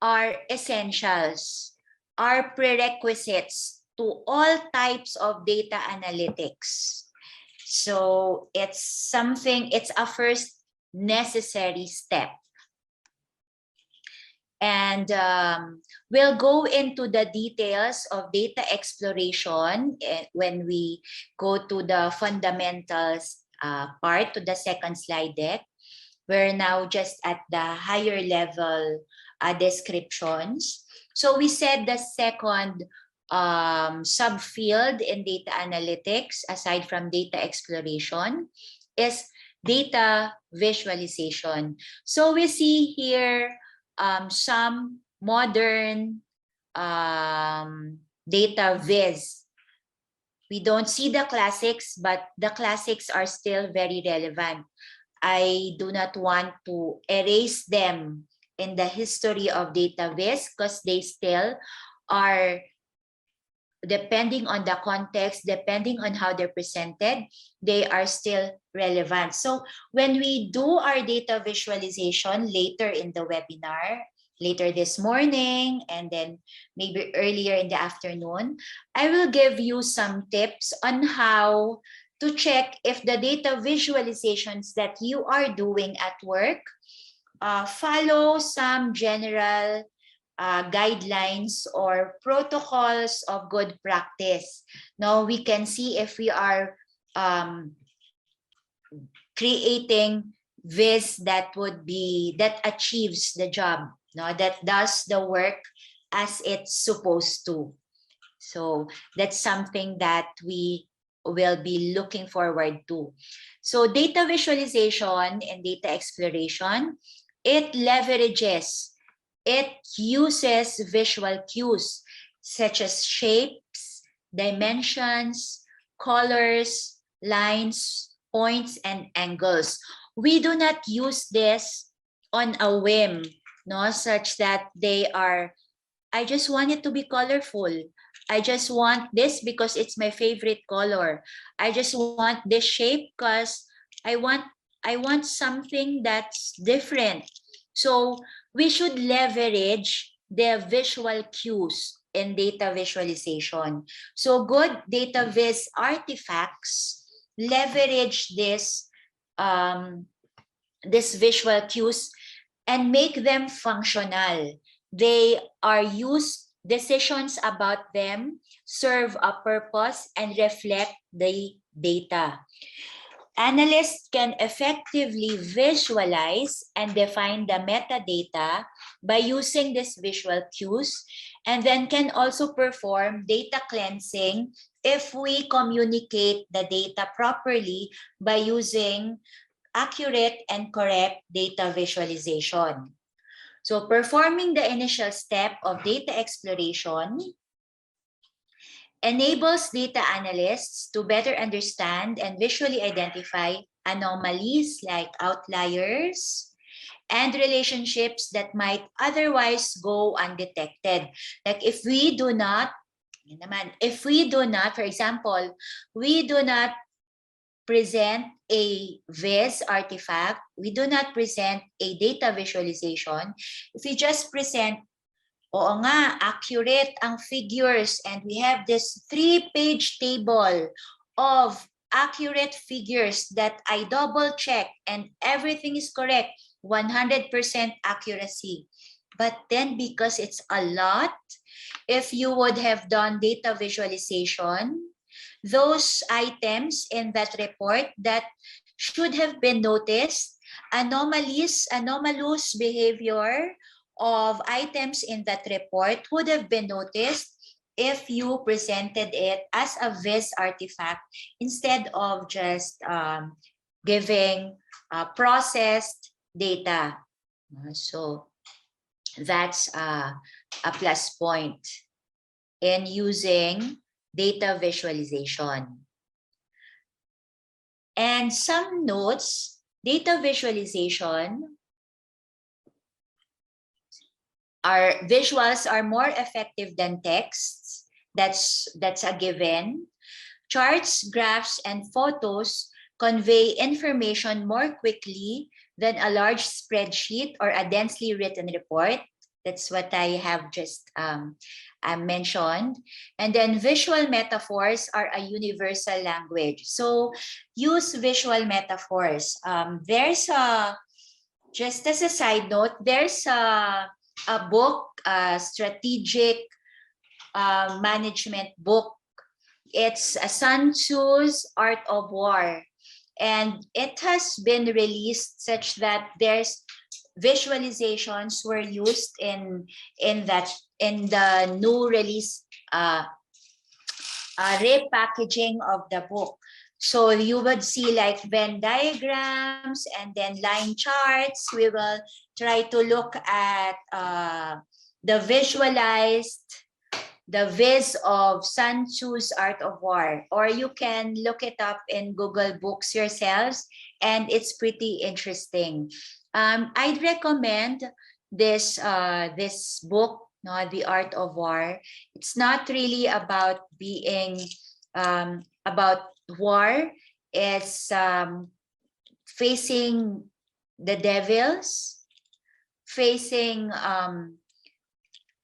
are essentials, are prerequisites to all types of data analytics. So it's a first necessary step. And we'll go into the details of data exploration when we go to the fundamentals part, to the second slide deck. We're now just at the higher level descriptions. So we said the second subfield in data analytics, aside from data exploration, is data visualization. So we see here some modern data viz. We don't see the classics, but the classics are still very relevant. I do not want to erase them in the history of data viz because they still are, depending on the context, depending on how they're presented, they are still relevant. So when we do our data visualization later in the webinar, later this morning, and then maybe earlier in the afternoon, I will give you some tips on how to check if the data visualizations that you are doing at work follow some general guidelines or protocols of good practice. Now we can see if we are creating this that achieves the job, no, that does the work as it's supposed to. So that's something that we will be looking forward to. So data visualization and data exploration, it leverages, it uses visual cues such as shapes, dimensions, colors, lines, points, and angles. We do not use this on a whim, no, such that they are, I just want it to be colorful. I just want this because it's my favorite color. I just want this shape because I want something that's different. So we should leverage the visual cues in data visualization. So good data viz artifacts leverage this visual cues and make them functional. They are used, decisions about them serve a purpose and reflect the data. Analysts can effectively visualize and define the metadata by using these visual cues, and then can also perform data cleansing if we communicate the data properly by using accurate and correct data visualization. So performing the initial step of data exploration enables data analysts to better understand and visually identify anomalies like outliers and relationships that might otherwise go undetected. Like if we do not, for example, we do not present a viz artifact, we do not present a data visualization, if we just present, oo nga, accurate ang figures, and we have this 3-page table of accurate figures that I double check and everything is correct, 100% accuracy. But then because it's a lot, if you would have done data visualization, those items in that report that should have been noticed, anomalous behavior of items in that report would have been noticed if you presented it as a viz artifact instead of just giving processed data. So that's a plus point in using data visualization. And some notes, data visualization, our visuals are more effective than texts. That's a given. Charts, graphs, and photos convey information more quickly than a large spreadsheet or a densely written report. That's what I have just mentioned. And then visual metaphors are a universal language. So use visual metaphors. There's just as a side note, there's a book, a strategic management book. It's Sun Tzu's Art of War. And it has been released such that there's visualizations were used in the new release repackaging of the book. So you would see like Venn diagrams and then line charts. We will try to look at the visualized, the viz of Sun Tzu's Art of War, or you can look it up in Google Books yourselves, and it's pretty interesting. I'd recommend this this book, no, The Art of War. It's not really about being about war. It's facing the devils, facing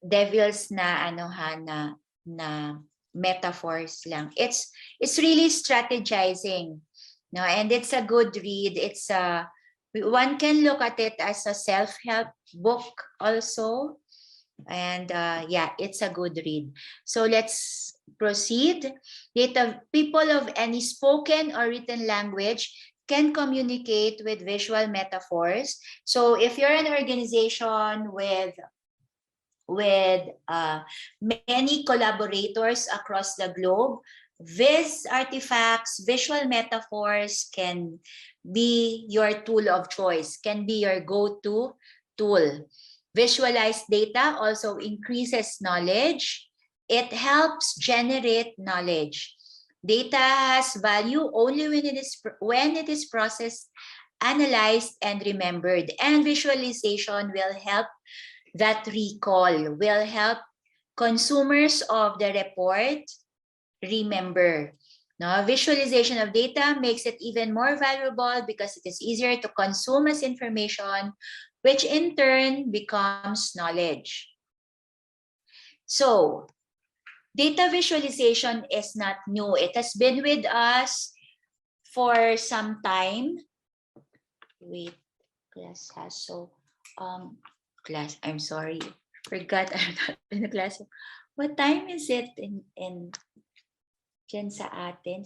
devils na ano ha na metaphors lang. It's really strategizing, no, and it's a good read. It's a one can look at it as a self-help book also, and yeah, it's a good read. So let's proceed. Data people of any spoken or written language can communicate with visual metaphors. So if you're an organization with many collaborators across the globe, these artifacts, visual metaphors can be your tool of choice, can be your go-to tool. Visualized data also increases knowledge. It helps generate knowledge. Data has value only when it is processed, analyzed, and remembered. And visualization will help that recall, will help consumers of the report remember. Now, visualization of data makes it even more valuable because it is easier to consume as information, which in turn becomes knowledge. So, data visualization is not new. It has been with us for some time. Wait, class has class, I'm sorry, forgot I'm not in the class. What time is it in dyan sa atin?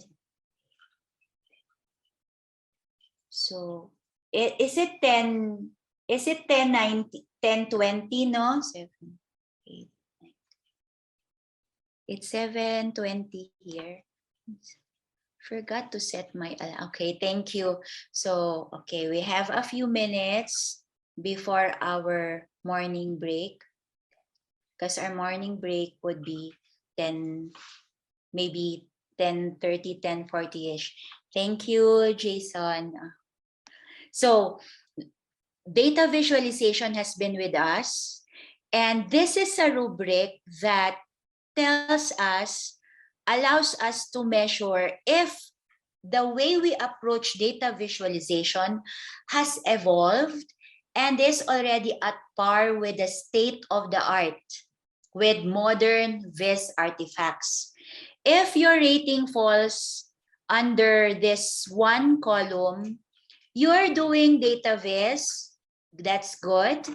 So, is it 10, is it 10:90, 10:20, no? 7, 8, 9. It's 7:20 here. Forgot to set my alarm. Okay, thank you. So, okay, we have a few minutes before our morning break, because our morning break would be 10, maybe 10:30, 10:40-ish. Thank you, Jason. So, data visualization has been with us, and this is a rubric that tells us, allows us to measure if the way we approach data visualization has evolved and is already at par with the state of the art with modern viz artifacts. If your rating falls under this one column, you're doing data viz, that's good,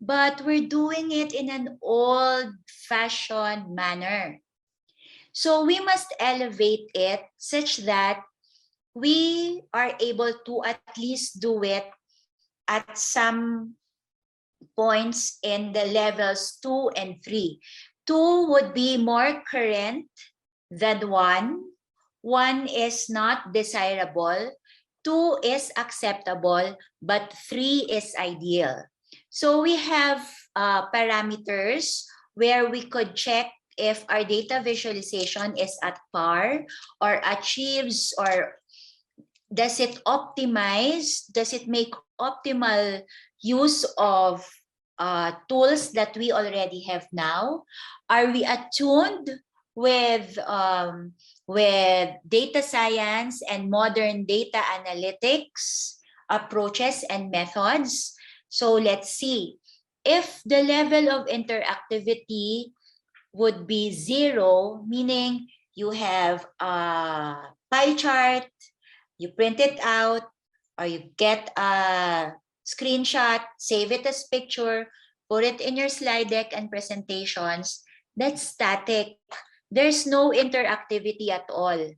but we're doing it in an old-fashioned manner. So we must elevate it such that we are able to at least do it at some points in the levels 2 and 3. 2 would be more current than 1. 1 is not desirable. 2 is acceptable, but 3 is ideal. So we have parameters where we could check if our data visualization is at par or achieves, or does it optimize, does it make optimal use of tools that we already have now? Are we attuned with data science and modern data analytics approaches and methods? So let's see. If the level of interactivity would be 0, meaning you have a pie chart, you print it out, or you get a screenshot, save it as picture, put it in your slide deck and presentations, that's static. There's no interactivity at all.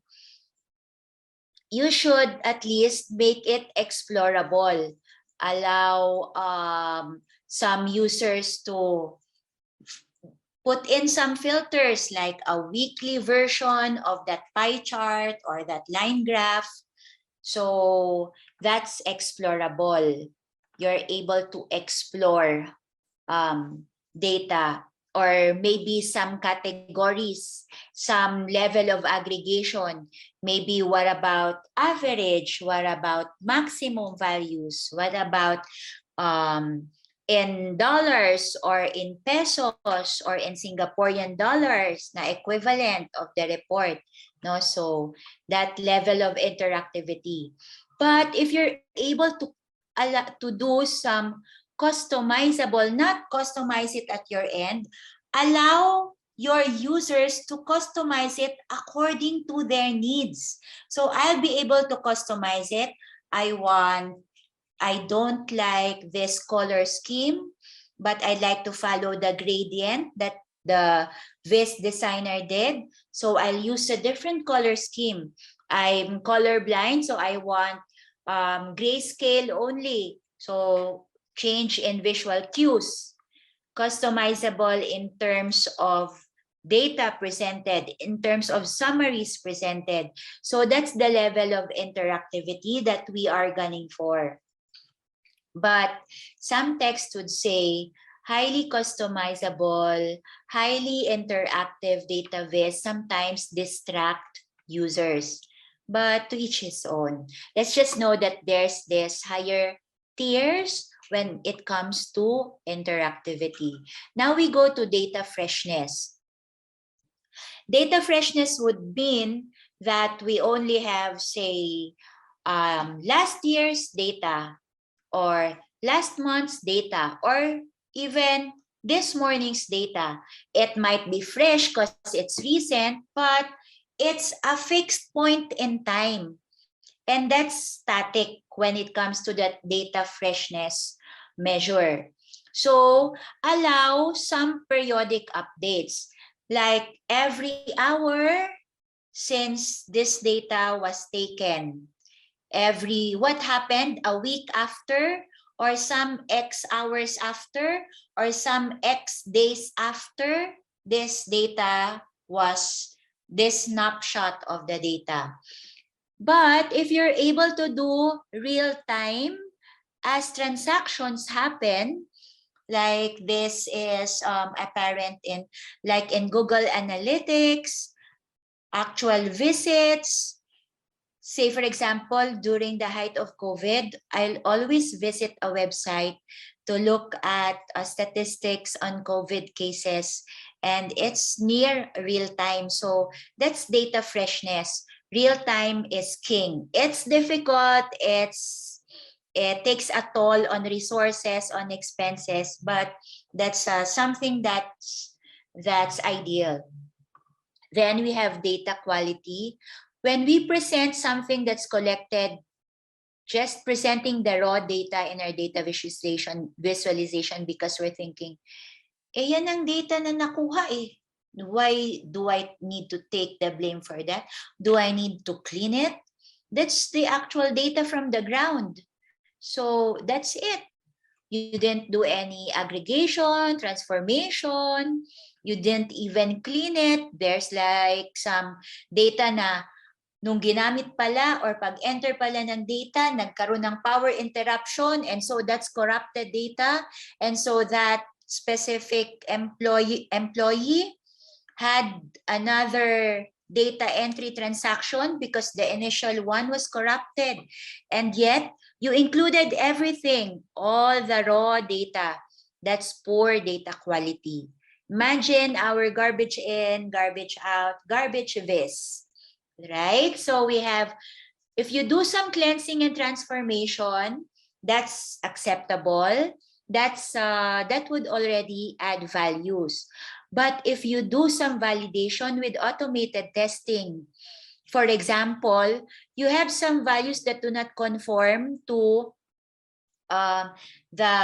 You should at least make it explorable. Allow some users to put in some filters like a weekly version of that pie chart or that line graph. So that's explorable. You're able to explore data or maybe some categories, some level of aggregation. Maybe what about average? What about maximum values? What about in dollars or in pesos or in Singaporean dollars na equivalent of the report? No, so that level of interactivity. But if you're able to do some customizable, not customize it at your end, allow your users to customize it according to their needs. So I'll be able to customize it. I don't like this color scheme, but I'd like to follow the gradient that the Viz designer did. So I'll use a different color scheme. I'm colorblind, so I want grayscale only. So change in visual cues, customizable in terms of data presented, in terms of summaries presented. So that's the level of interactivity that we are gunning for. But some text would say highly customizable, highly interactive data viz sometimes distract users. But to each his own. Let's just know that there's this higher tiers when it comes to interactivity. Now we go to data freshness. Data freshness would mean that we only have, say, last year's data or last month's data or even this morning's data. It might be fresh because it's recent, but it's a fixed point in time. And that's static when it comes to that data freshness measure. So allow some periodic updates, like every hour since this data was taken, what happened a week after, or some X hours after, or some X days after this data was, this snapshot of the data. But if you're able to do real time as transactions happen, like this is apparent in, like in Google Analytics, actual visits. Say, for example, during the height of COVID, I'll always visit a website to look at statistics on COVID cases, and it's near real time. So that's data freshness. Real time is king. It's difficult. It takes a toll on resources, on expenses, but that's something that's ideal. Then we have data quality. When we present something that's collected, just presenting the raw data in our data visualization because we're thinking, yan ang data na nakuha eh. Why do I need to take the blame for that? Do I need to clean it? That's the actual data from the ground. So that's it. You didn't do any aggregation, transformation. You didn't even clean it. There's like some data na nung ginamit pala or pag-enter pala ng data, nagkaroon ng power interruption, and so that's corrupted data. And so that specific employee had another data entry transaction because the initial one was corrupted. And yet, you included everything, all the raw data. That's poor data quality. Imagine our garbage in, garbage out, garbage viz. Right? So we have, if you do some cleansing and transformation, that's acceptable. That would already add values. But if you do some validation with automated testing, for example, you have some values that do not conform to the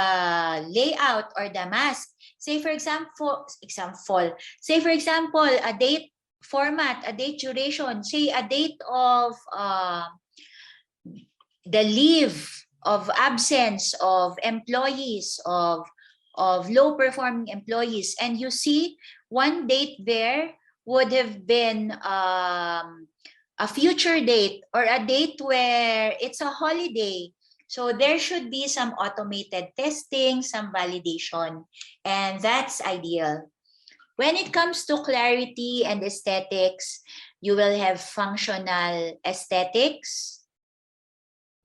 layout or the mask. Say for example, a date format, a date duration, say a date of the leave of absence of employees, of low performing employees, and you see one date there would have been a future date or a date where it's a holiday. So there should be some automated testing, some validation, and that's ideal. When it comes to clarity and aesthetics, you will have functional aesthetics,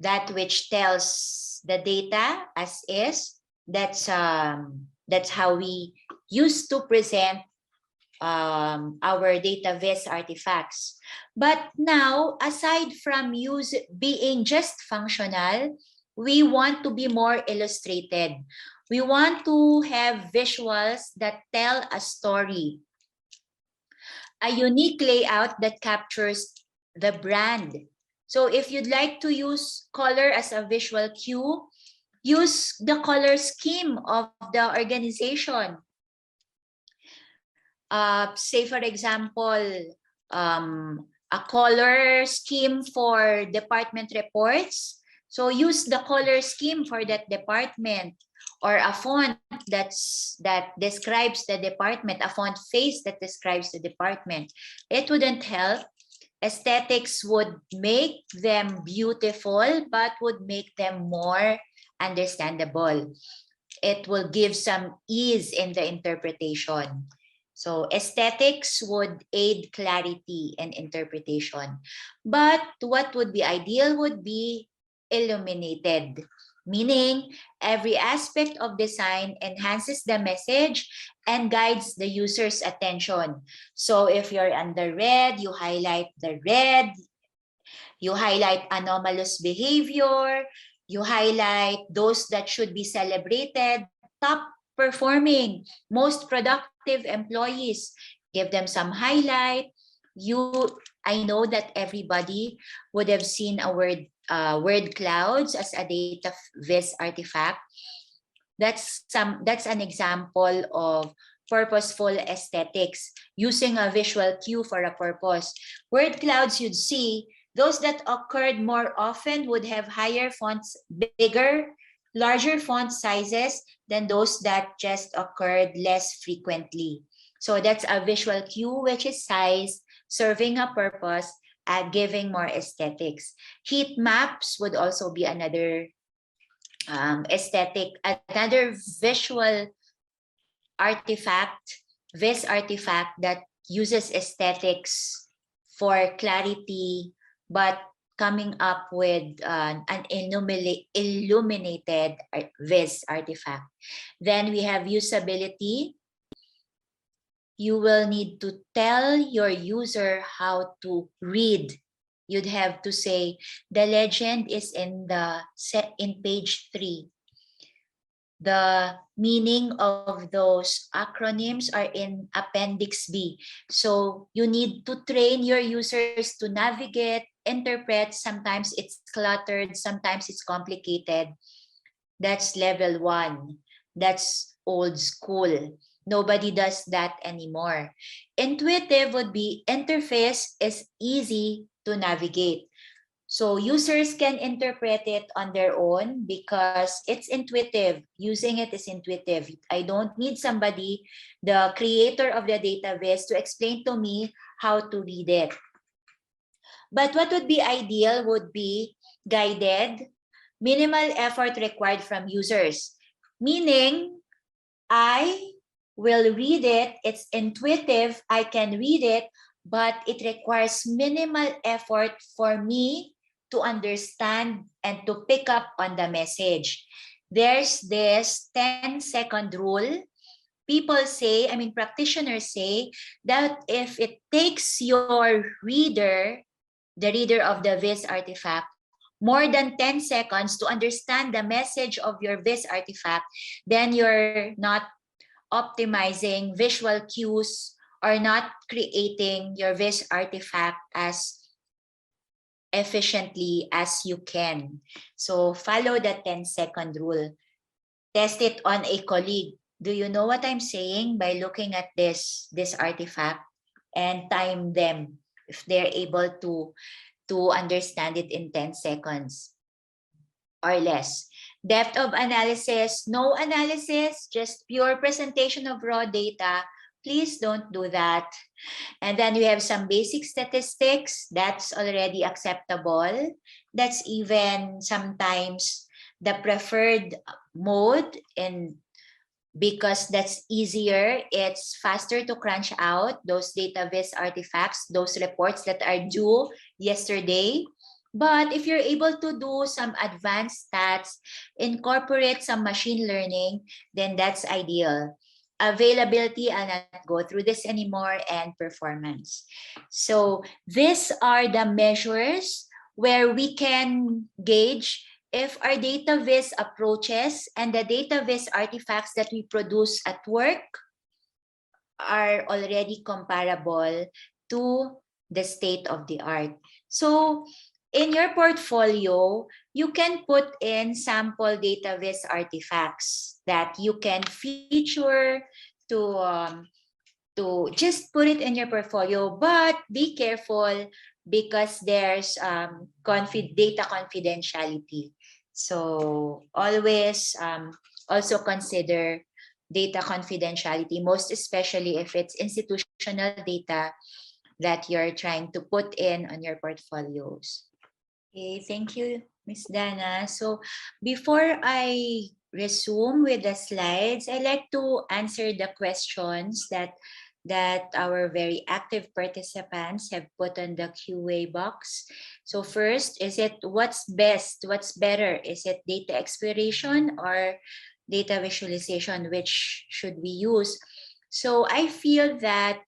that which tells the data as is. That's how we used to present our data viz artifacts. But now, aside from being just functional, we want to be more illustrated. We want to have visuals that tell a story, a unique layout that captures the brand. So if you'd like to use color as a visual cue, use the color scheme of the organization. Say for example, a color scheme for department reports. So use the color scheme for that department, or a font that describes the department, a font face that describes the department. It wouldn't help. Aesthetics would make them beautiful, but would make them more understandable. It will give some ease in the interpretation. So aesthetics would aid clarity and interpretation. But what would be ideal would be illuminated, meaning every aspect of design enhances the message and guides the user's attention. So if you're under red, you highlight the red, you highlight anomalous behavior, you highlight those that should be celebrated, top performing, most productive employees, give them some highlight. I know that everybody would have seen a word clouds as a data viz artifact. That's an example of purposeful aesthetics, using a visual cue for a purpose. Word clouds, you'd see those that occurred more often would have higher fonts, bigger, larger font sizes than those that just occurred less frequently. So that's a visual cue, which is size, serving a purpose, giving more aesthetics. Heat maps would also be another another visual artifact, viz artifact that uses aesthetics for clarity, but coming up with an illuminated viz artifact. Then we have usability. You will need to tell your user how to read. You'd have to say, the legend is in page 3. The meaning of those acronyms are in Appendix B. So you need to train your users to navigate, interpret. Sometimes it's cluttered, sometimes it's complicated. That's level 1. That's old school. Nobody does that anymore. Intuitive would be interface is easy to navigate. So users can interpret it on their own because it's intuitive. Using it is intuitive. I don't need somebody, the creator of the database, to explain to me how to read it. But what would be ideal would be guided, minimal effort required from users. Meaning, I will read it, it's intuitive, I can read it, but it requires minimal effort for me to understand and to pick up on the message. There's this 10-second rule. People say, practitioners say that if it takes your reader, the reader of the viz artifact, more than 10 seconds to understand the message of your viz artifact, then you're not optimizing visual cues or not creating your viz artifact as efficiently as you can. So follow the 10-second rule. Test it on a colleague. Do you know what I'm saying? By looking at this artifact and time them if they're able to understand it in 10 seconds or less. Depth of analysis, no analysis, just pure presentation of raw data. Please don't do that. And then we have some basic statistics. That's already acceptable. That's even sometimes the preferred mode in because that's easier. It's faster to crunch out those database artifacts, those reports that are due yesterday. But if you're able to do some advanced stats, incorporate some machine learning, then that's ideal. Availability, I'll not go through this anymore, and performance. So these are the measures where we can gauge if our data viz approaches and the data viz artifacts that we produce at work are already comparable to the state of the art. So in your portfolio, you can put in sample data viz artifacts that you can feature to just put it in your portfolio, but be careful because there's data confidentiality. So always also consider data confidentiality, most especially if it's institutional data that you're trying to put in on your portfolios. Okay, thank you, Ms. Dana. So before I resume with the slides, I'd like to answer the questions that our very active participants have put on the QA box. So first, is it what's best, what's better? Is it data exploration or data visualization? Which should we use? So I feel that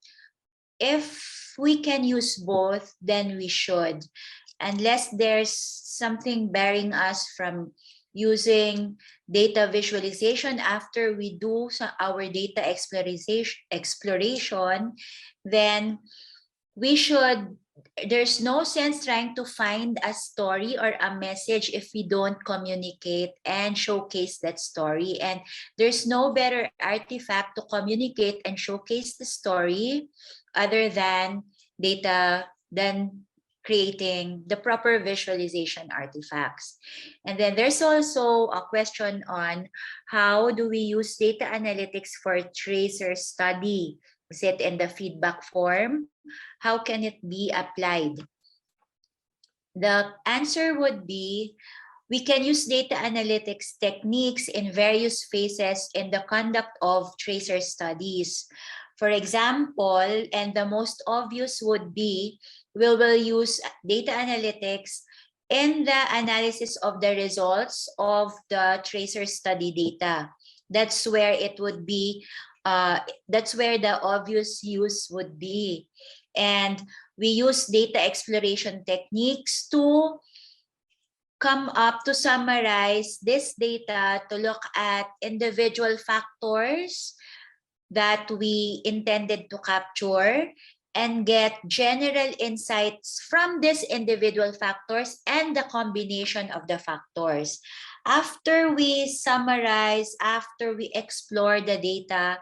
if we can use both, then we should, unless there's something barring us from using data visualization after we do our data exploration, then we should, there's no sense trying to find a story or a message if we don't communicate and showcase that story. And there's no better artifact to communicate and showcase the story other than data, than creating the proper visualization artifacts. And then there's also a question on how do we use data analytics for tracer study? Is it in the feedback form? How can it be applied? The answer would be, we can use data analytics techniques in various phases in the conduct of tracer studies. For example, and the most obvious would be, we will use data analytics in the analysis of the results of the tracer study data. That's where it would be, that's where the obvious use would be. And we use data exploration techniques to come up, to summarize this data, to look at individual factors that we intended to capture and get general insights from these individual factors and the combination of the factors. After we summarize, after we explore the data,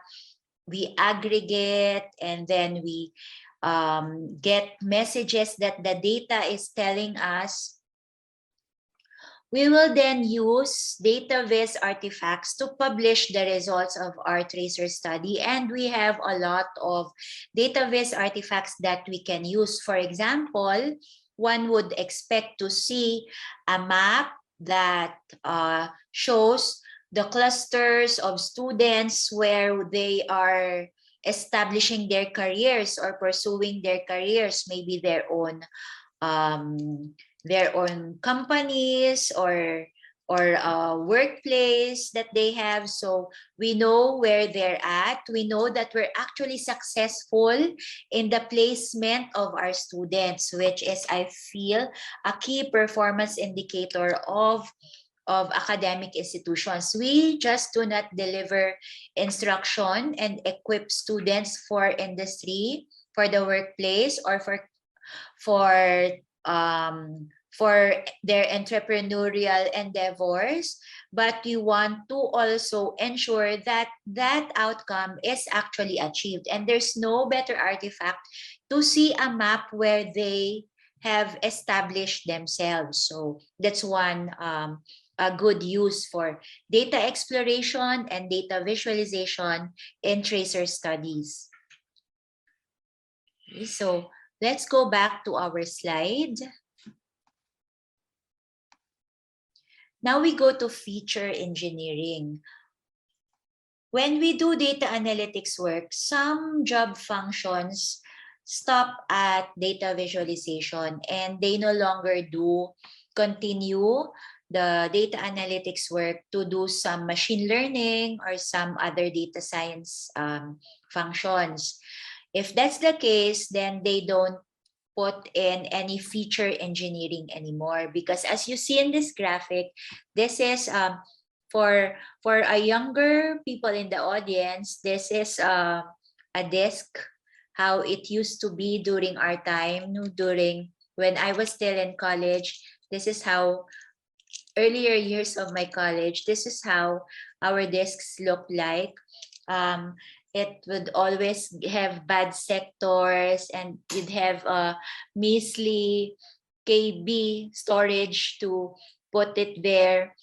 we aggregate, and then we get messages that the data is telling us. We will then use data viz artifacts to publish the results of our tracer study. And we have a lot of data viz artifacts that we can use. For example, one would expect to see a map that shows the clusters of students where they are establishing their careers or pursuing their careers, maybe their own companies or workplace that they have. So we know where they're at. We know that we're actually successful in the placement of our students, which is, I feel, a key performance indicator of academic institutions. We just do not deliver instruction and equip students for industry, for the workplace, or for their entrepreneurial endeavors, but you want to also ensure that that outcome is actually achieved. And there's no better artifact to see a map where they have established themselves. So that's one a good use for data exploration and data visualization in tracer studies. Okay, so let's go back to our slide. Now we go to feature engineering. when we do data analytics work, some job functions stop at data visualization and they no longer do continue the data analytics work to do some machine learning or some other data science functions. If that's the case, then they don't put in any feature engineering anymore, because as you see in this graphic, this is for a younger people in the audience, this is a disk, how it used to be during our time, during when I was still in college. This is how earlier years of my college, this is how our discs look like. Um, it would always have bad sectors and you'd have a measly KB storage to put it there.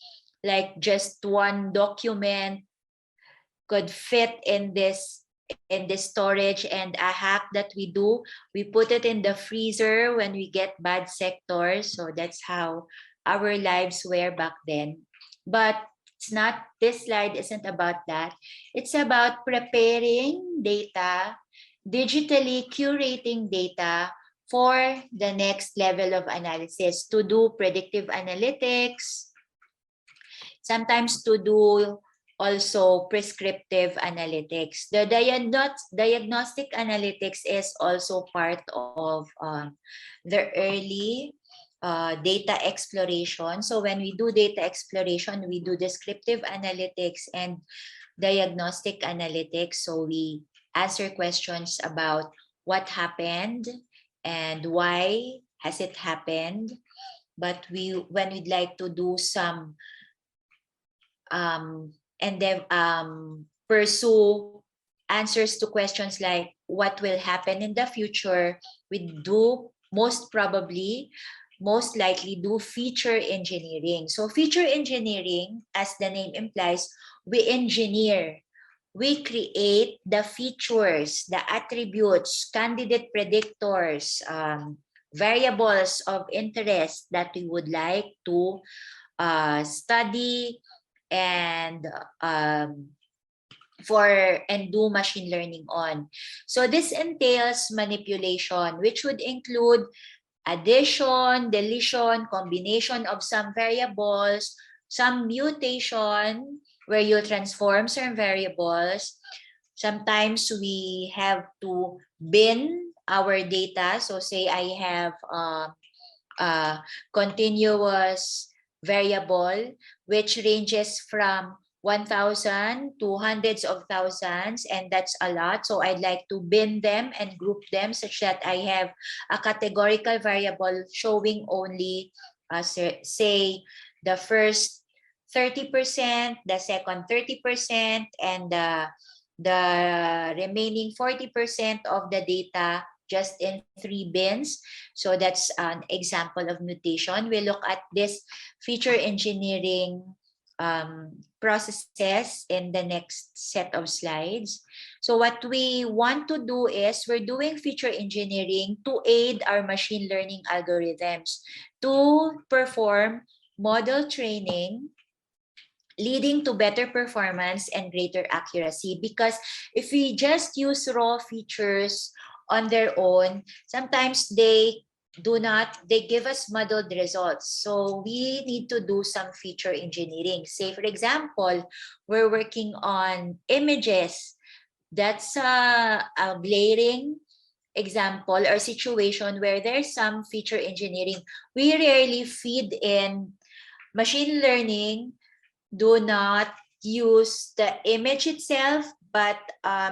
Like just one document could fit in this storage, and a hack that we do, we put it in the freezer when we get bad sectors. So that's how our lives were back then. But it's not, this slide isn't about that. It's about preparing data, digitally curating data for the next level of analysis, to do predictive analytics, sometimes to do also prescriptive analytics. The diagnostic analytics is also part of the early data exploration. So when we do data exploration, we do descriptive analytics and diagnostic analytics. So we answer questions about what happened and why has it happened. But when we'd like to do some and then pursue answers to questions like what will happen in the future, we do most likely do feature engineering. So feature engineering, as the name implies, we engineer, we create the features, the attributes, candidate predictors, variables of interest that we would like to study and do machine learning on. So this entails manipulation, which would include addition, deletion, combination of some variables, some mutation where you transform certain variables. Sometimes we have to bin our data. So say I have a continuous variable which ranges from 1,000 to hundreds of thousands, and that's a lot. So I'd like to bin them and group them such that I have a categorical variable showing only, say, the first 30%, the second 30%, and the remaining 40% of the data just in 3 bins. So that's an example of mutation. We look at this feature engineering processes in the next set of slides. So what we want to do is we're doing feature engineering to aid our machine learning algorithms to perform model training, leading to better performance and greater accuracy. Because if we just use raw features on their own, sometimes they give us muddled results. So we need to do some feature engineering. Say, for example, we're working on images. That's a glaring example or situation where there's some feature engineering. We rarely feed in machine learning, do not use the image itself, but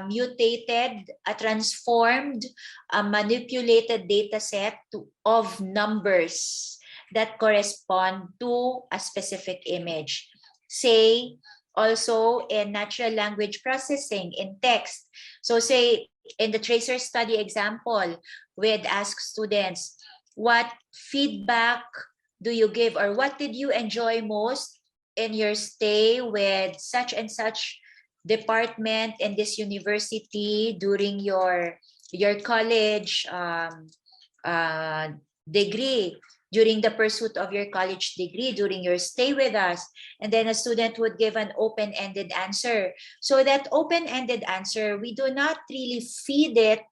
mutated, transformed, manipulated data set of numbers that correspond to a specific image. Say, also in natural language processing, in text. So say, in the tracer study example, we'd ask students, what feedback do you give, or what did you enjoy most in your stay with such and such department in this university during your college degree? during the pursuit of your college degree, during your stay with us. And then a student would give an open-ended answer. So that open-ended answer, we do not really feed it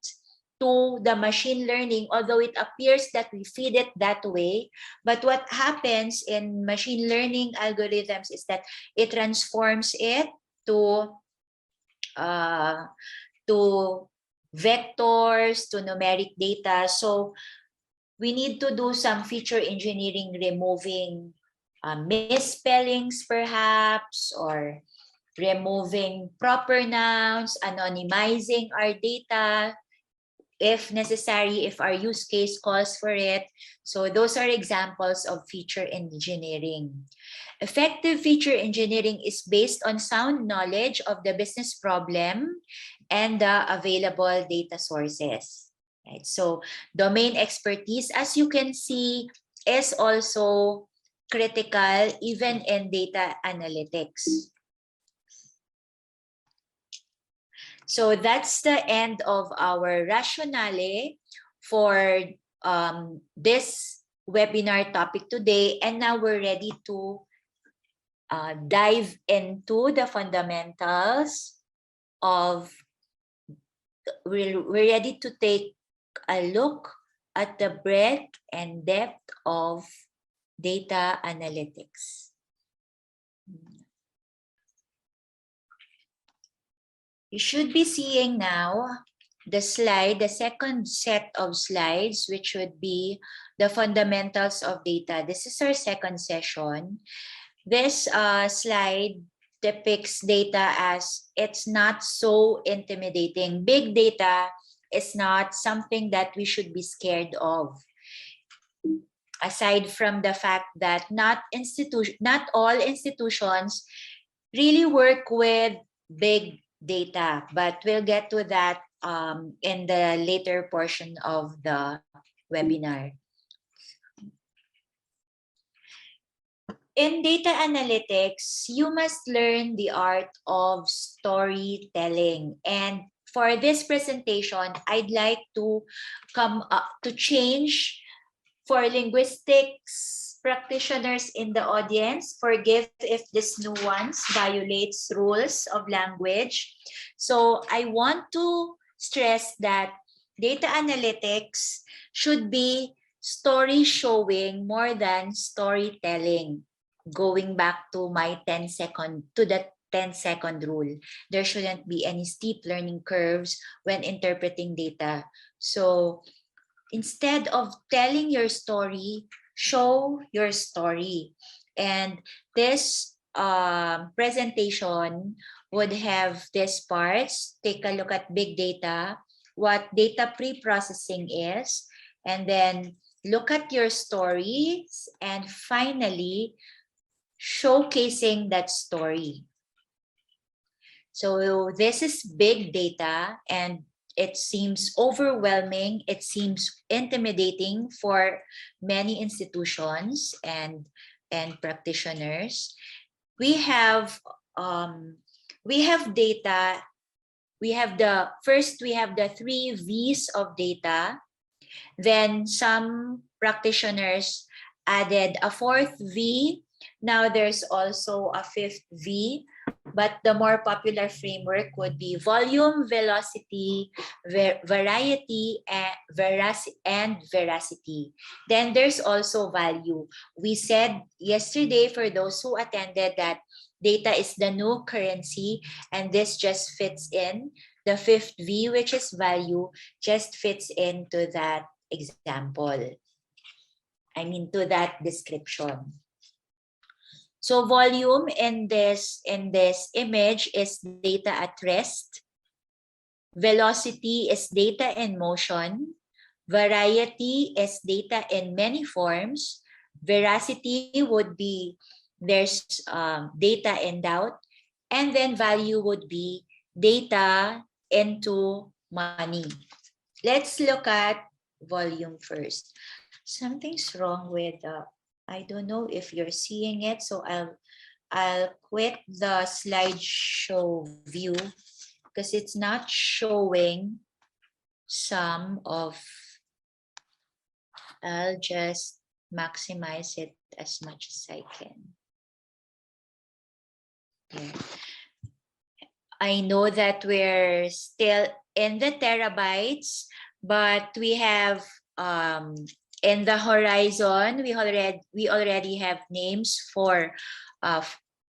to the machine learning, although it appears that we feed it that way. But what happens in machine learning algorithms is that it transforms it to uh, to vectors, to numeric data. So we need to do some feature engineering, removing misspellings perhaps, or removing proper nouns, anonymizing our data if necessary, if our use case calls for it. So those are examples of feature engineering. Effective feature engineering is based on sound knowledge of the business problem and the available data sources. Right? So domain expertise, as you can see, is also critical even in data analytics. So that's the end of our rationale for this webinar topic today. And now we're ready to dive into the fundamentals of, we're ready to take a look at the breadth and depth of data analytics. You should be seeing now the slide, the second set of slides, which would be the fundamentals of data. This is our second session. This slide depicts data as it's not so intimidating. Big data is not something that we should be scared of. Aside from the fact that not all institutions really work with big data, but we'll get to that in the later portion of the webinar. In data analytics, you must learn the art of storytelling. And for this presentation, I'd like to change, for linguistics practitioners in the audience, forgive if this nuance violates rules of language. So I want to stress that data analytics should be story showing more than storytelling. Going back to my 10-second rule, there shouldn't be any steep learning curves when interpreting data. So instead of telling your story, show your story. And this presentation would have these parts. Take a look at big data, what data pre-processing is, and then look at your stories, and finally, showcasing that story. So this is big data, and it seems overwhelming. It seems intimidating for many institutions and practitioners. We have data. We have the 3 V's of data. Then some practitioners added a 4th V. Now there's also a 5th V, but the more popular framework would be volume, velocity, variety, and veracity. Then there's also value. We said yesterday, for those who attended, that data is the new currency, and this just fits in. The 5th V, which is value, just fits into that example. To that description. So volume in this image is data at rest. Velocity is data in motion. Variety is data in many forms. Veracity would be there's data in doubt. And then value would be data into money. Let's look at volume first. Something's wrong with I don't know if you're seeing it, so I'll quit the slideshow view because it's not showing some of. I'll just maximize it as much as I can. Yeah. I know that we're still in the terabytes, but we have in the horizon, we already have names for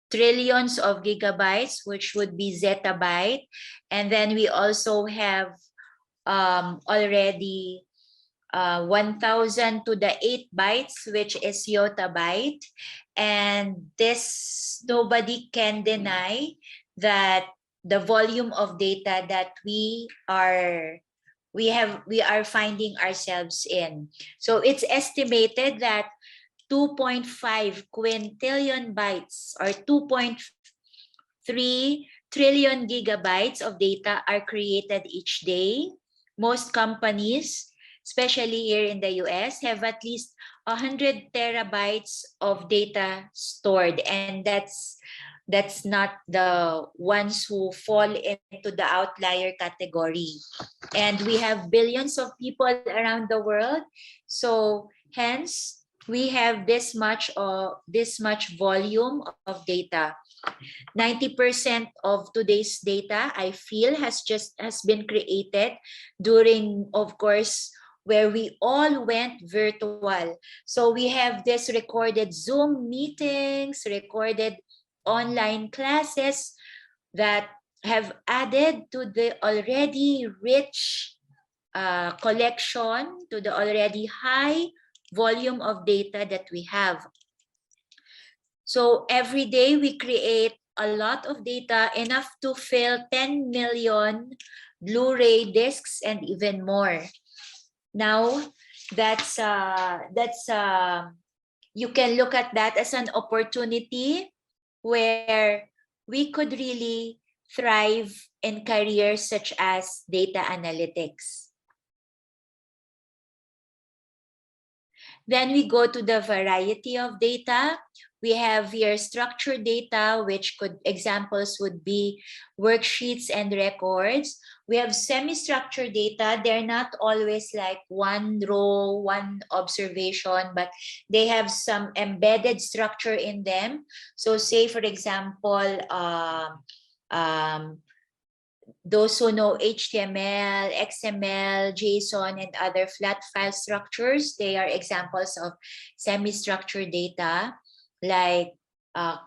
trillions of gigabytes, which would be zettabyte. And then we also have already 1000 to the 8 bytes, which is yottabyte. And this, nobody can deny that the volume of data that we are finding ourselves in. So it's estimated that 2.5 quintillion bytes or 2.3 trillion gigabytes of data are created each day. Most companies, especially here in the US, have at least 100 terabytes of data stored, and that's not the ones who fall into the outlier category. And we have billions of people around the world, so hence we have this much volume of data. 90% of today's data, I feel, has been created during, of course, where we all went virtual. So we have this recorded Zoom meetings, recorded online classes that have added to the already rich collection, to the already high volume of data that we have. So every day we create a lot of data, enough to fill 10 million Blu-ray discs and even more. Now, that's you can look at that as an opportunity where we could really thrive in careers such as data analytics. Then we go to the variety of data. We have here structured data, which examples would be worksheets and records. We have semi-structured data. They're not always like one row, one observation, but they have some embedded structure in them. So say, for example, those who know HTML, XML, JSON, and other flat file structures, they are examples of semi-structured data, like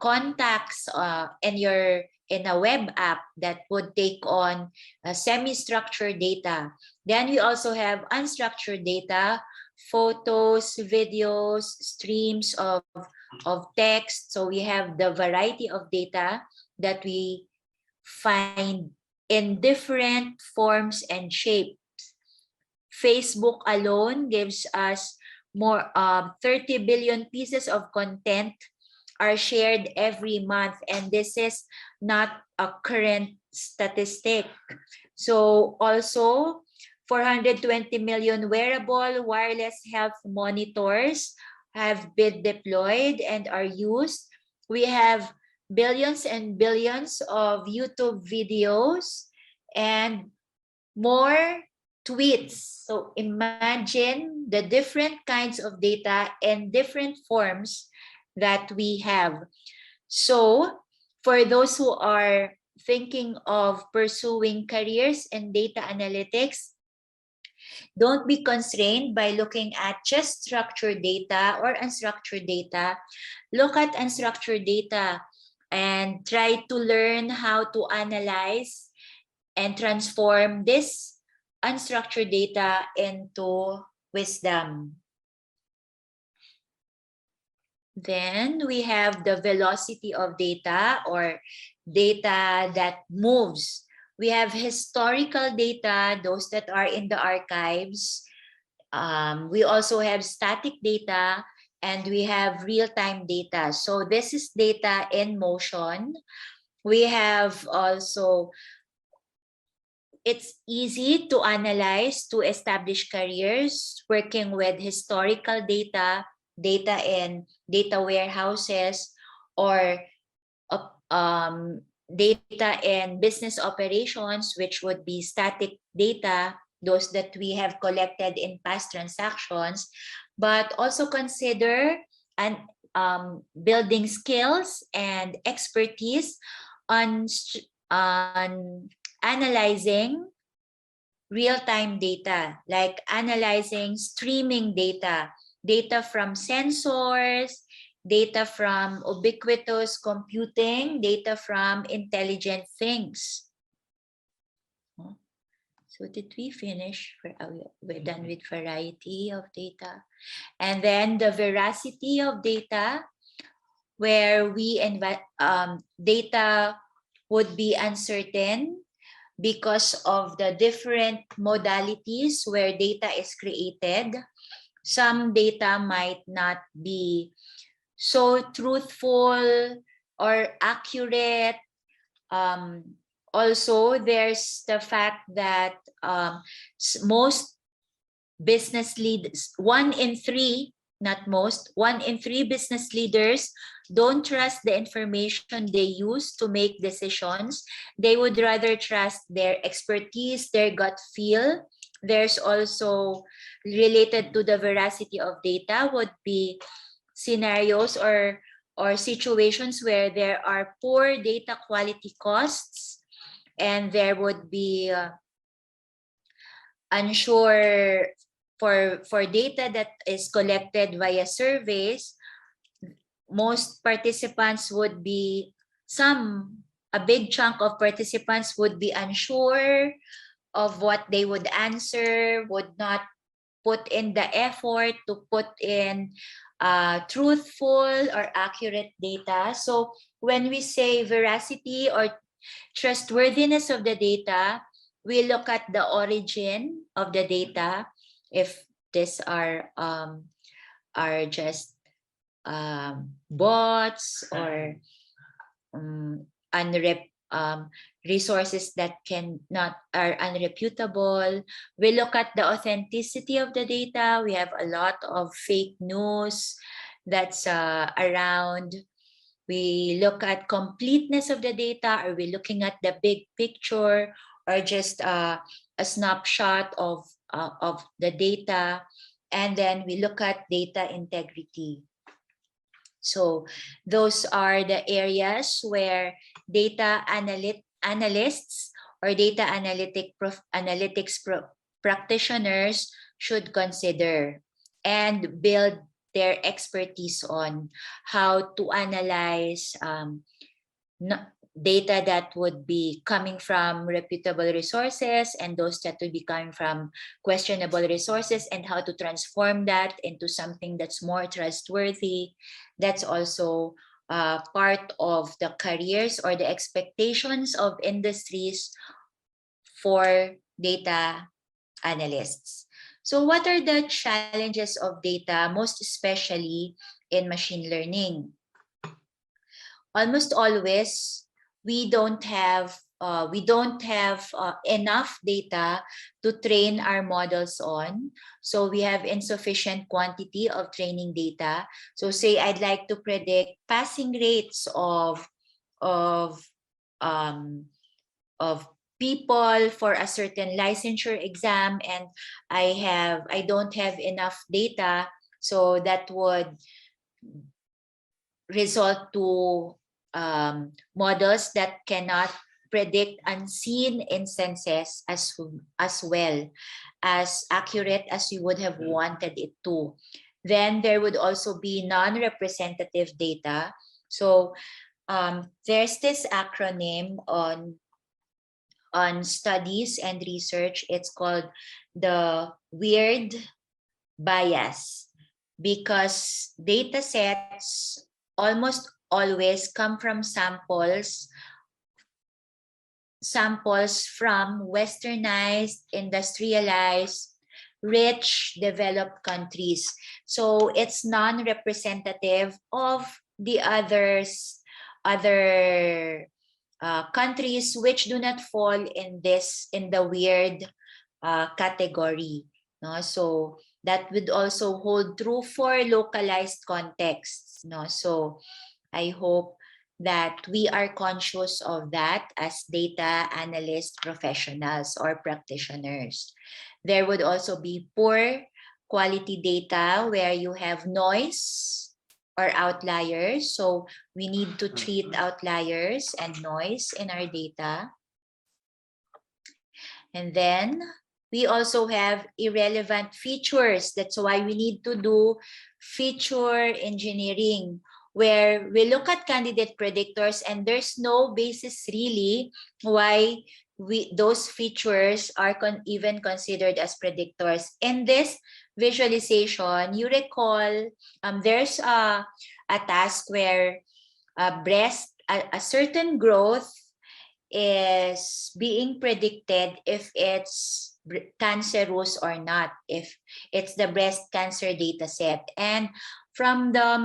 contacts in a web app that would take on semi-structured data. Then we also have unstructured data, photos, videos, streams of text. So we have the variety of data that we find in different forms and shapes. Facebook alone gives us more 30 billion pieces of content are shared every month, and this is not a current statistic. So also 420 million wearable wireless health monitors have been deployed and are used. We have billions and billions of YouTube videos and more tweets. So imagine the different kinds of data and different forms that we have. So for those who are thinking of pursuing careers in data analytics, don't be constrained by looking at just structured data or unstructured data. Look at unstructured data and try to learn how to analyze and transform this unstructured data into wisdom. Then we have the velocity of data, or data that moves. We have historical data, those that are in the archives. We also have static data, and we have real-time data. So this is data in motion. We have also, it's easy to analyze, to establish careers working with historical data, data in data warehouses, or data in business operations, which would be static data, those that we have collected in past transactions. but also consider and building skills and expertise on analyzing real-time data, like analyzing streaming data, data from sensors, data from ubiquitous computing, data from intelligent things. So did we finish? We're done with variety of data. And then the veracity of data, where data would be uncertain because of the different modalities where data is created. Some data might not be so truthful or accurate. Also, there's the fact that most business leaders, 1 in 3, not most, 1 in 3 business leaders don't trust the information they use to make decisions. They would rather trust their expertise, their gut feel. There's also, related to the veracity of data, would be scenarios or situations where there are poor data quality costs, and there would be unsure for data that is collected via surveys. Most participants would be, a big chunk of participants would be unsure of what they would answer, would not put in the effort to put in truthful or accurate data. So when we say veracity or trustworthiness of the data, we look at the origin of the data. If these are just bots or resources that are unreputable. We look at the authenticity of the data. We have a lot of fake news that's around. We look at completeness of the data. Are we looking at the big picture or just a snapshot of the data? And then we look at data integrity. So those are the areas where data analysts or data analytics practitioners should consider and build their expertise on how to analyze data that would be coming from reputable resources and those that would be coming from questionable resources, and how to transform that into something that's more trustworthy. That's also part of the careers or the expectations of industries for data analysts. So what are the challenges of data, most especially in machine learning? Almost always, we don't have enough data to train our models on. So we have insufficient quantity of training data. So say I'd like to predict passing rates of people for a certain licensure exam, and I don't have enough data, so that would result to models that cannot predict unseen instances as well as accurate as we would have wanted it to. Then there would also be non-representative data. So there's this acronym on studies and research. It's called the weird bias, because data sets almost always come from samples from westernized, industrialized, rich, developed countries. So it's non-representative of the other countries which do not fall in the weird category. No? So that would also hold true for localized contexts. No? So I hope that we are conscious of that as data analyst professionals or practitioners. There would also be poor quality data where you have noise or outliers. So we need to treat outliers and noise in our data. And then we also have irrelevant features. That's why we need to do feature engineering, where we look at candidate predictors and there's no basis really why those features are even considered as predictors. In this visualization, you recall there's a task where a certain growth is being predicted if it's cancerous or not, if it's the breast cancer data set. And from a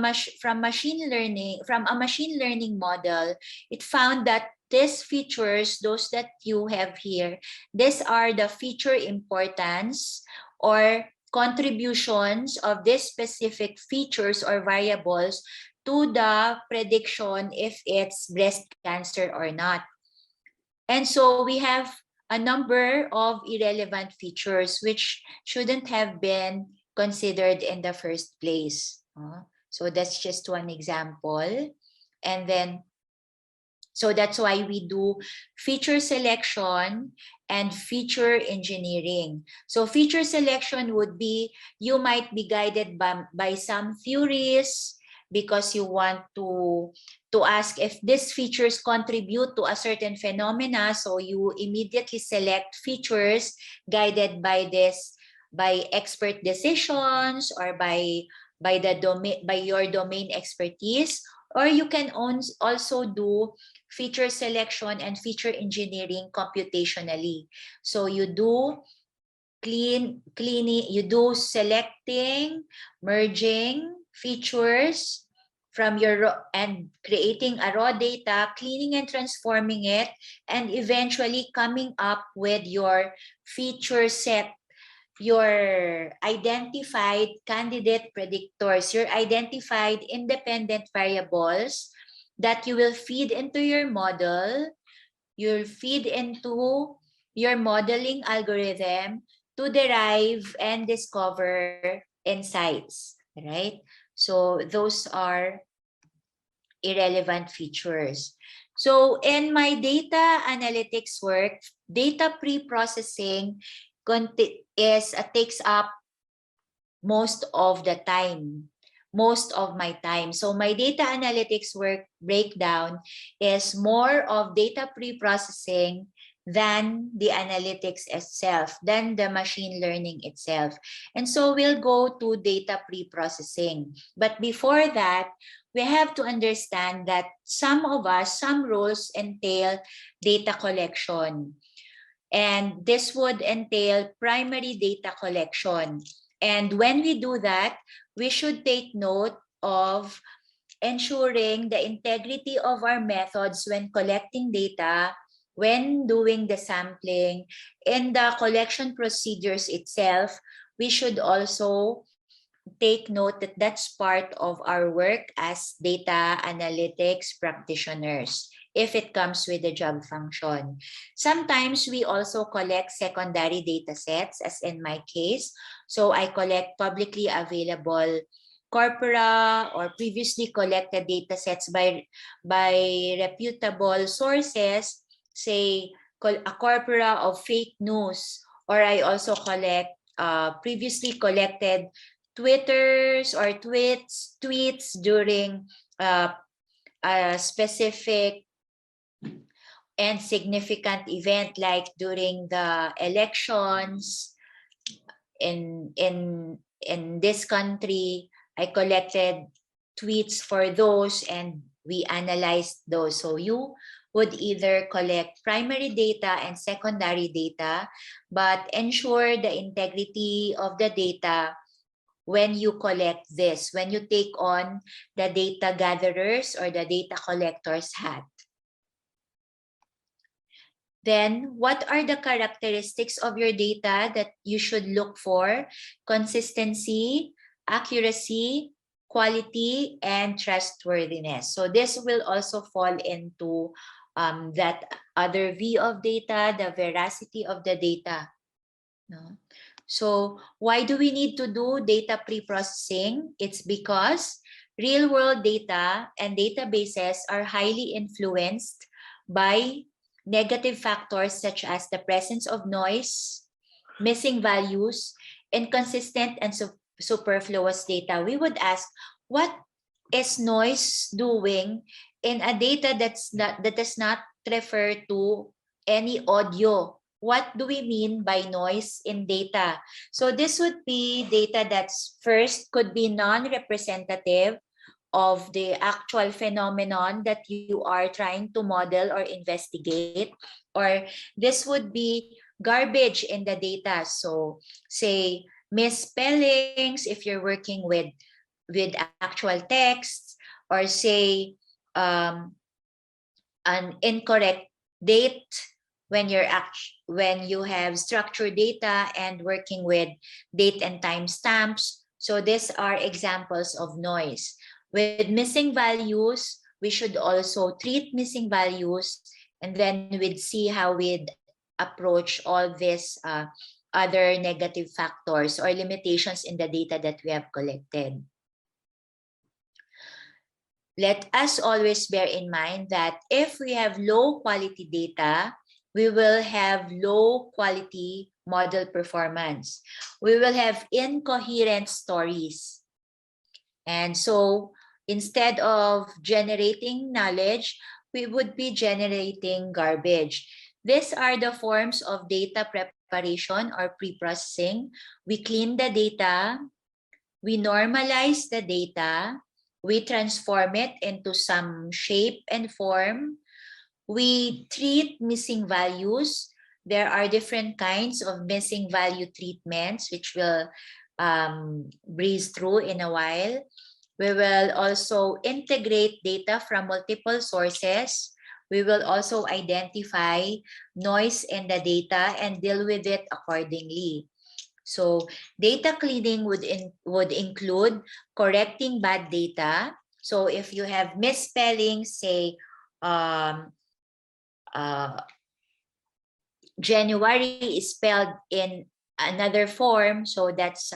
machine learning model, it found that these features, those that you have here, these are the feature importance or contributions of these specific features or variables to the prediction if it's breast cancer or not. And so we have a number of irrelevant features which shouldn't have been considered in the first place. So that's just one example. And then, so that's why we do feature selection and feature engineering. So feature selection would be, you might be guided by some theories because you want to ask if these features contribute to a certain phenomena. So you immediately select features guided by expert decisions or by your domain expertise. Or you can also do feature selection and feature engineering computationally. So you do cleaning, you do selecting, merging features from and creating a raw data, cleaning and transforming it, and eventually coming up with your feature set, your identified candidate predictors, your identified independent variables that you will feed into your model. You'll feed into your modeling algorithm to derive and discover insights, right? So those are irrelevant features. So in my data analytics work, data pre-processing takes up most of the time, most of my time. So my data analytics work breakdown is more of data pre-processing than the analytics itself, than the machine learning itself. And so we'll go to data pre-processing. But before that, we have to understand that some roles entail data collection. And this would entail primary data collection. And when we do that, we should take note of ensuring the integrity of our methods when collecting data, when doing the sampling. In the collection procedures itself, we should also take note that that's part of our work as data analytics practitioners if it comes with the job function. Sometimes we also collect secondary data sets, as in my case. So I collect publicly available corpora or previously collected data sets by reputable sources, say a corpora of fake news, or I also collect previously collected Twitters or tweets during a specific and significant event, like during the elections in this country. I collected tweets for those and we analyzed those. So you would either collect primary data and secondary data, but ensure the integrity of the data when you collect this, when you take on the data gatherers or the data collectors hat. Then, what are the characteristics of your data that you should look for? Consistency, accuracy, quality, and trustworthiness. So this will also fall into that other V of data, the veracity of the data. No? So why do we need to do data pre-processing? It's because real-world data and databases are highly influenced by negative factors such as the presence of noise, missing values, inconsistent and superfluous data. We would ask, what is noise doing in a data that does not refer to any audio? What do we mean by noise in data? So this would be data that's first could be non-representative of the actual phenomenon that you are trying to model or investigate, or this would be garbage in the data. So say misspellings if you're working with actual texts, or say an incorrect date when when you have structured data and working with date and time stamps. So these are examples of noise. With missing values, we should also treat missing values, and then we'd see how we'd approach all these other negative factors or limitations in the data that we have collected. Let us always bear in mind that if we have low quality data, we will have low quality model performance. We will have incoherent stories. And so instead of generating knowledge, we would be generating garbage. These are the forms of data preparation or pre-processing. We clean the data, we normalize the data, we transform it into some shape and form. We treat missing values. There are different kinds of missing value treatments, which we'll breeze through in a while. We will also integrate data from multiple sources. We will also identify noise in the data and deal with it accordingly. So data cleaning would include correcting bad data. So if you have misspellings, say January is spelled in another form, so that's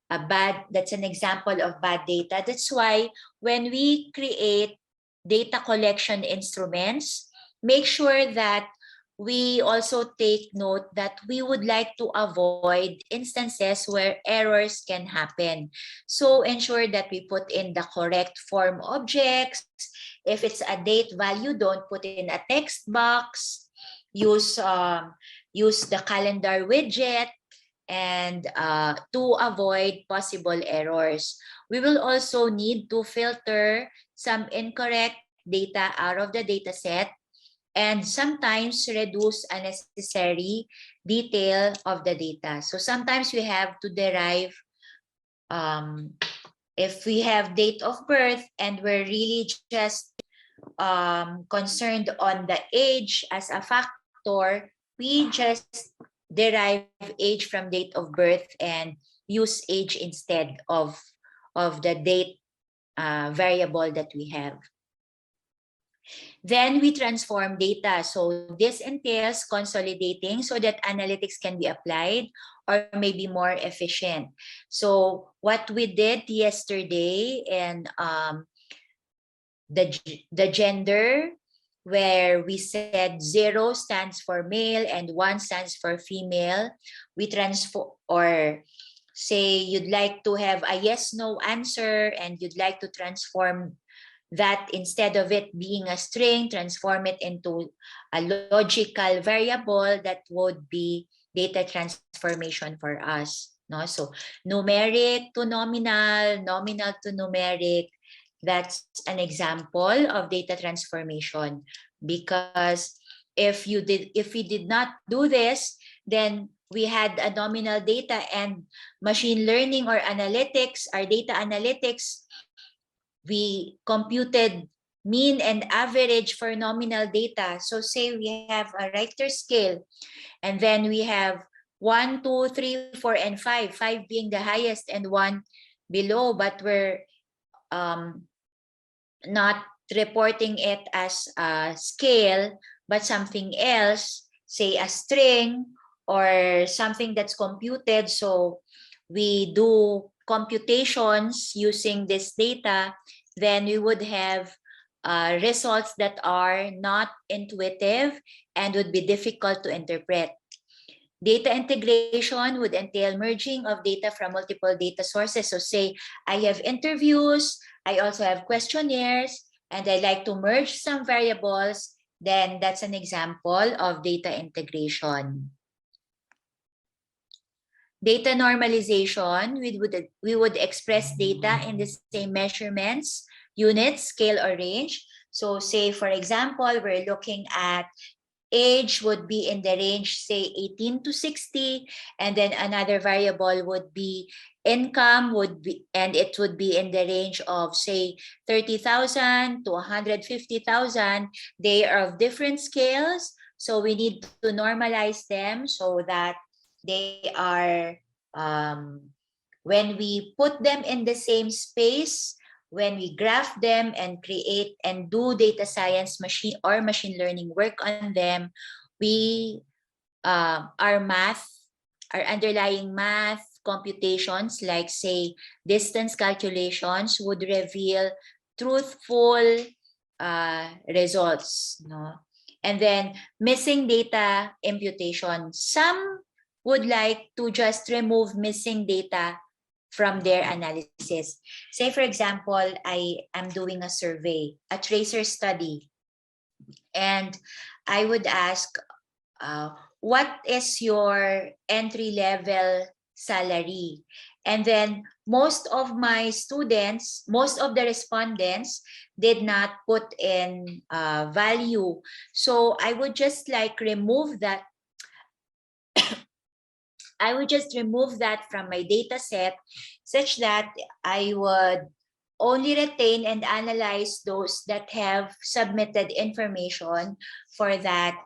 that's an example of bad data. That's why when we create data collection instruments, make sure that we also take note that we would like to avoid instances where errors can happen. So ensure that we put in the correct form objects. If it's a date value, don't put in a text box. Use the calendar widget, and to avoid possible errors. We will also need to filter some incorrect data out of the data set, and sometimes reduce unnecessary detail of the data. So sometimes we have to derive, if we have date of birth and we're really just concerned on the age as a factor, we just derive age from date of birth and use age instead of the date variable that we have. Then we transform data. So this entails consolidating so that analytics can be applied or maybe more efficient. So what we did yesterday in the gender, where we said 0 stands for male and 1 stands for female, we transform, or say you'd like to have a yes/no answer and you'd like to transform that, instead of it being a string, transform it into a logical variable. That would be data transformation for us. No? So numeric to nominal, nominal to numeric, that's an example of data transformation. Because if we did not do this, then we had a nominal data, and machine learning or analytics, our data analytics, we computed mean and average for nominal data. So say we have a Richter scale, and then we have 1, 2, 3, 4, and 5, 5 being the highest and 1 below, but we're not reporting it as a scale, but something else, say a string or something that's computed. So we do computations using this data, then we would have results that are not intuitive and would be difficult to interpret. Data integration would entail merging of data from multiple data sources. So say I have interviews, I also have questionnaires, and I like to merge some variables, then that's an example of data integration. Data normalization, we would express data in the same measurements, units, scale, or range. So say, for example, we're looking at age would be in the range, say 18 to 60, and then another variable would be income and it would be in the range of, say, 30,000 to 150,000. They are of different scales, so we need to normalize them so that they are, when we put them in the same space, when we graph them and create and do data science machine learning work on them, we our underlying math computations, like say distance calculations, would reveal truthful results, no? And then missing data imputation. Some would like to just remove missing data from their analysis. Say, for example, I am doing a survey, a tracer study, and I would ask, what is your entry-level salary? And then most of my students, most of the respondents did not put in value. So I would just like remove that. I would just remove that from my data set such that I would only retain and analyze those that have submitted information for that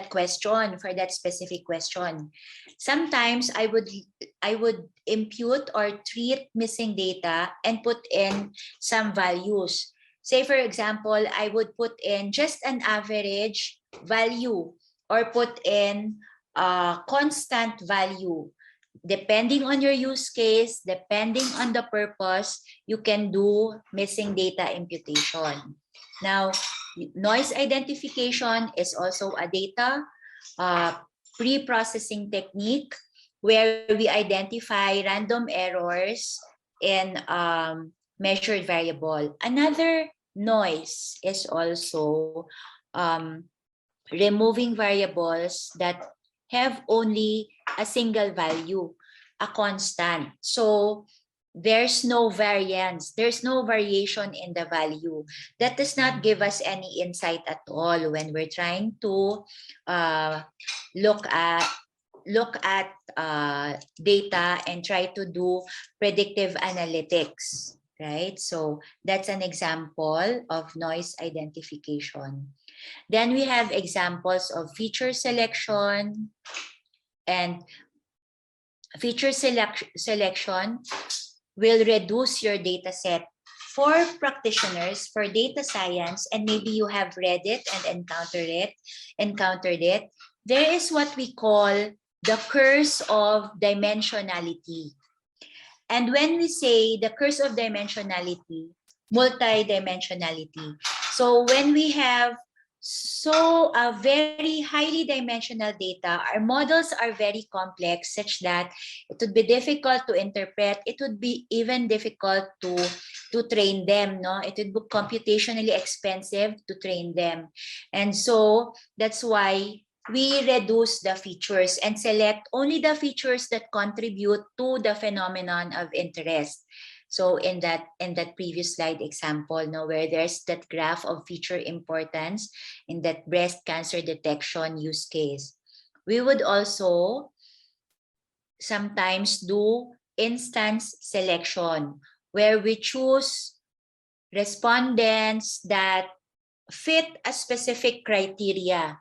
question, for that specific question. Sometimes I would impute or treat missing data and put in some values. Say, for example, I would put in just an average value or put in a constant value. Depending on your use case, depending on the purpose, you can do missing data imputation. Now, noise identification is also a data pre-processing technique where we identify random errors in measured variable. Another noise is also removing variables that have only a single value, a constant. So there's no variance, there's no variation in the value. That does not give us any insight at all when we're trying to look at data and try to do predictive analytics, right? So that's an example of noise identification. Then we have examples of feature selection, and feature selection will reduce your data set. For practitioners, for data science, and maybe you have read it and encountered it, there is what we call the curse of dimensionality. And when we say the curse of dimensionality, multidimensionality, so when we have a very highly dimensional data, our models are very complex such that it would be difficult to interpret. It would be even difficult to train them, no? It would be computationally expensive to train them. And so that's why we reduce the features and select only the features that contribute to the phenomenon of interest. So in that previous slide example, no, where there's that graph of feature importance in that breast cancer detection use case. We would also sometimes do instance selection, where we choose respondents that fit a specific criteria.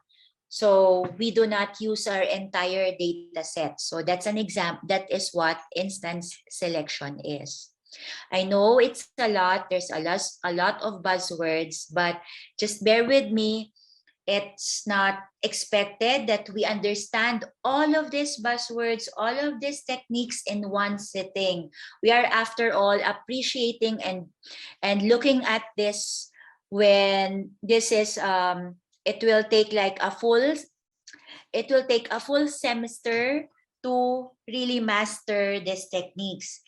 So we do not use our entire data set. So that's an example. That is what instance selection is. I know it's a lot. There's a lot of buzzwords, but just bear with me. It's not expected that we understand all of these buzzwords, all of these techniques in one sitting. We are, after all, appreciating and looking at this when this is it will take like a full semester to really master these techniques,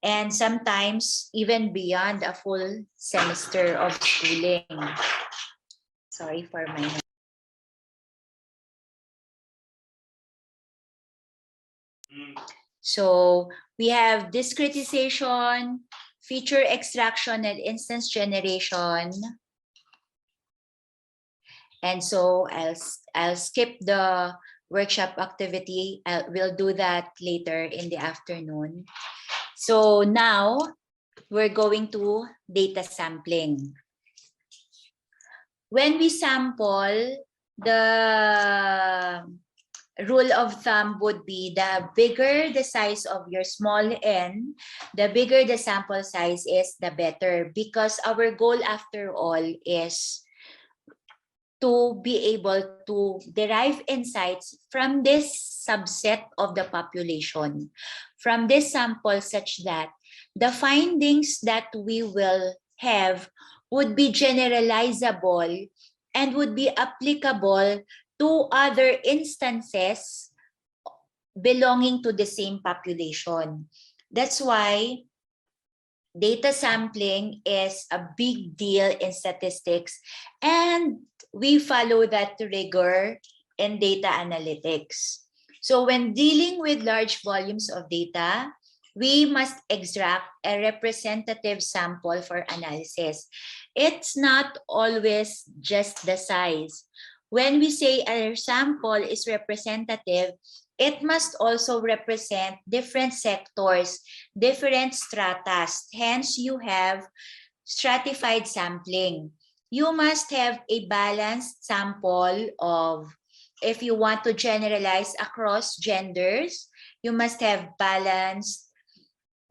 and sometimes even beyond a full semester of schooling. Sorry for my. So we have discretization, feature extraction, and instance generation. And so I'll skip the workshop activity. We'll do that later in the afternoon. So now we're going to data sampling. When we sample, the rule of thumb would be the bigger the size of your small n, the bigger the sample size is, the better, because our goal after all is to be able to derive insights from this subset of the population, from this sample, such that the findings that we will have would be generalizable and would be applicable to other instances belonging to the same population. That's why data sampling is a big deal in statistics, and we follow that rigor in data analytics. So when dealing with large volumes of data, we must extract a representative sample for analysis. It's not always just the size. When we say a sample is representative, it must also represent different sectors, different stratas. Hence, you have stratified sampling. You must have a balanced sample of, if you want to generalize across genders, you must have balanced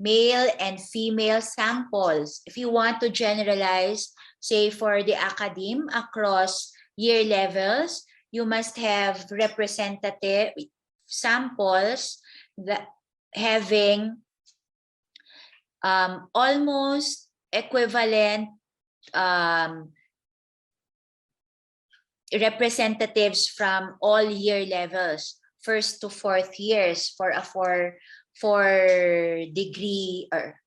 male and female samples. If you want to generalize, say for the academe across year levels, you must have representative samples that having almost equivalent representatives from all year levels, first to fourth years for a four degree or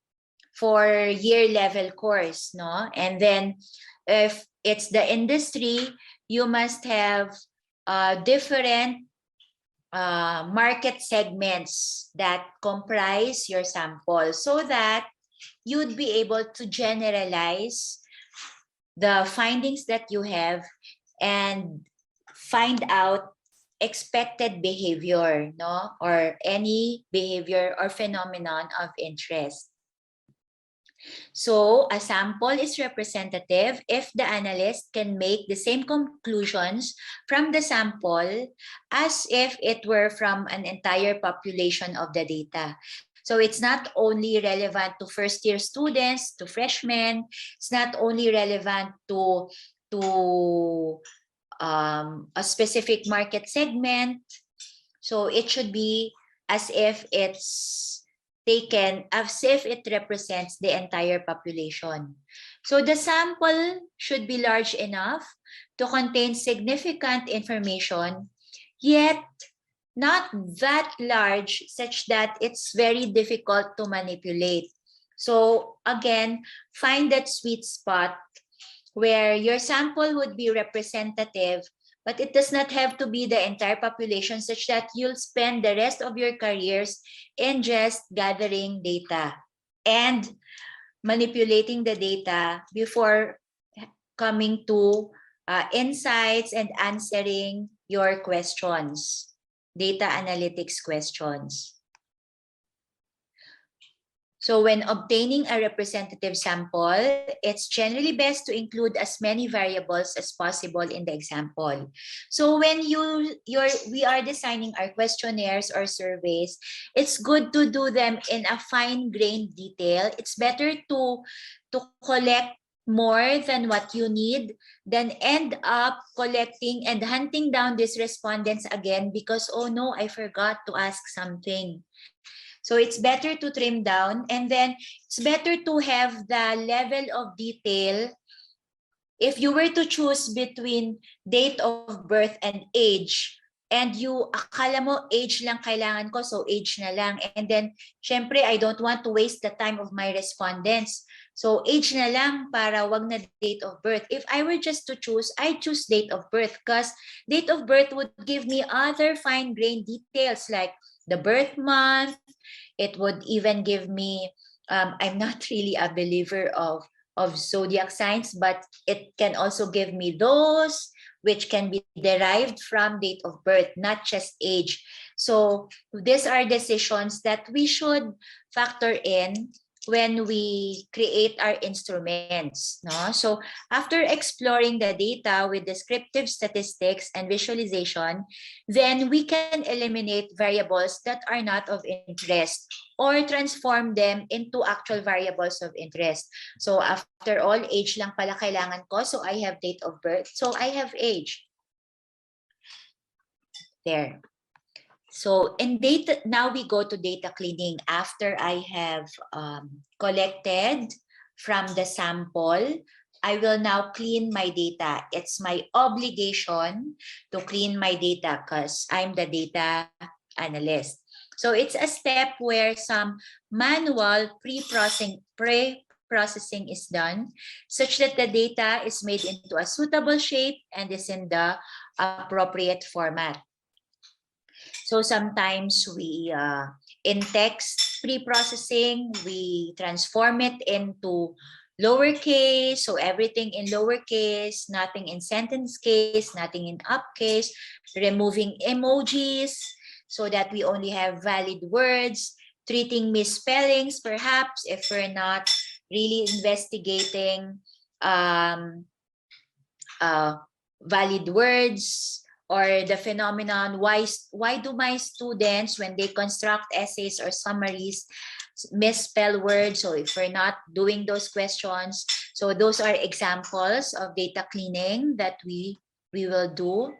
4-year level course, no? And then if it's the industry, you must have different market segments that comprise your sample, so that you'd be able to generalize the findings that you have and find out expected behavior, no, or any behavior or phenomenon of interest. So a sample is representative if the analyst can make the same conclusions from the sample as if it were from an entire population of the data. So it's not only relevant to first-year students, to freshmen. It's not only relevant to a specific market segment. So it should be as if it's taken, as if it represents the entire population. So the sample should be large enough to contain significant information, yet not that large such that it's very difficult to manipulate. So again, find that sweet spot where your sample would be representative, but it does not have to be the entire population, such that you'll spend the rest of your careers in just gathering data and manipulating the data before coming to insights and answering your questions, data analytics questions. So when obtaining a representative sample, it's generally best to include as many variables as possible in the example. So when we are designing our questionnaires or surveys, it's good to do them in a fine-grained detail. It's better to collect more than what you need, then end up collecting and hunting down these respondents again because, oh no, I forgot to ask something. So it's better to trim down, and then it's better to have the level of detail. If you were to choose between date of birth and age, and you akala mo age lang kailangan ko, so age na lang. And then, syempre, I don't want to waste the time of my respondents. So age na lang para wag na date of birth. If I were just to choose, I choose date of birth because date of birth would give me other fine-grained details like the birth month. It would even give me, I'm not really a believer of zodiac signs, but it can also give me those which can be derived from date of birth, not just age. So these are decisions that we should factor in when we create our instruments. No? So after exploring the data with descriptive statistics and visualization, then we can eliminate variables that are not of interest or transform them into actual variables of interest. So after all, age lang pala kailangan ko. So I have date of birth. So I have age. There. So in data, now we go to data cleaning. After I have collected from the sample, I will now clean my data. It's my obligation to clean my data because I'm the data analyst. So it's a step where some manual pre-processing is done such that the data is made into a suitable shape and is in the appropriate format. So sometimes we, in text pre-processing, we transform it into lowercase, so everything in lowercase, nothing in sentence case, nothing in uppercase, removing emojis so that we only have valid words, treating misspellings perhaps if we're not really investigating valid words, or the phenomenon, why do my students, when they construct essays or summaries, misspell words? So if we're not doing those questions, so those are examples of data cleaning that we will do.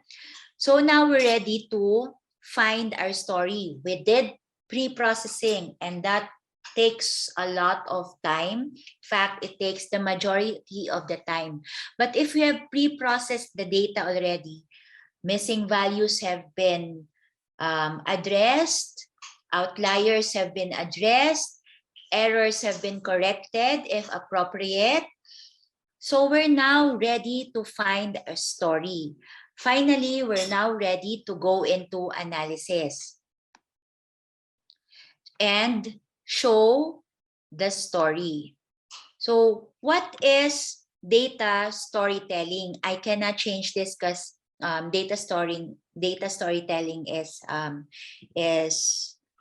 So now we're ready to find our story. We did pre-processing, and that takes a lot of time. In fact, it takes the majority of the time. But if we have pre-processed the data already, missing values have been addressed, outliers have been addressed, errors have been corrected if appropriate. So we're now ready to find a story. Finally, we're now ready to go into analysis and show the story. So what is data storytelling? I cannot change this because data storytelling is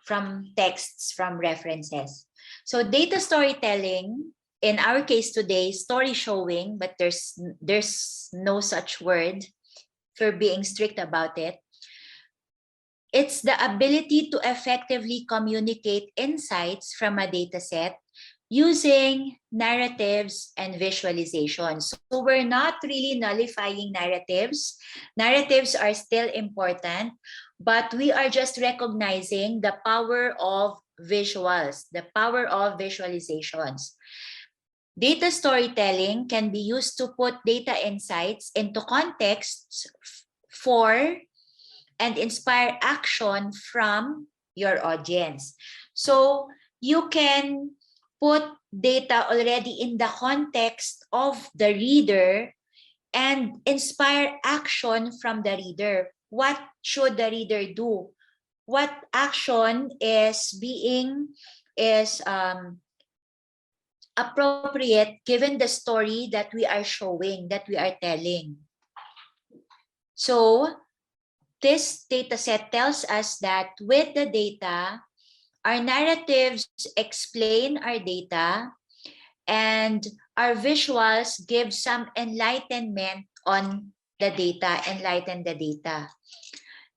from texts, from references. So data storytelling, in our case today, story showing, but there's no such word for being strict about it. It's the ability to effectively communicate insights from a data set using narratives and visualizations. So we're not really nullifying narratives. Narratives are still important, but we are just recognizing the power of visuals, the power of visualizations. Data storytelling can be used to put data insights into contexts for and inspire action from your audience. So you can put data already in the context of the reader and inspire action from the reader. What should the reader do? What action is appropriate given the story that we are showing, that we are telling? So this data set tells us that with the data, our narratives explain our data, and our visuals give some enlightenment on the data, enlighten the data.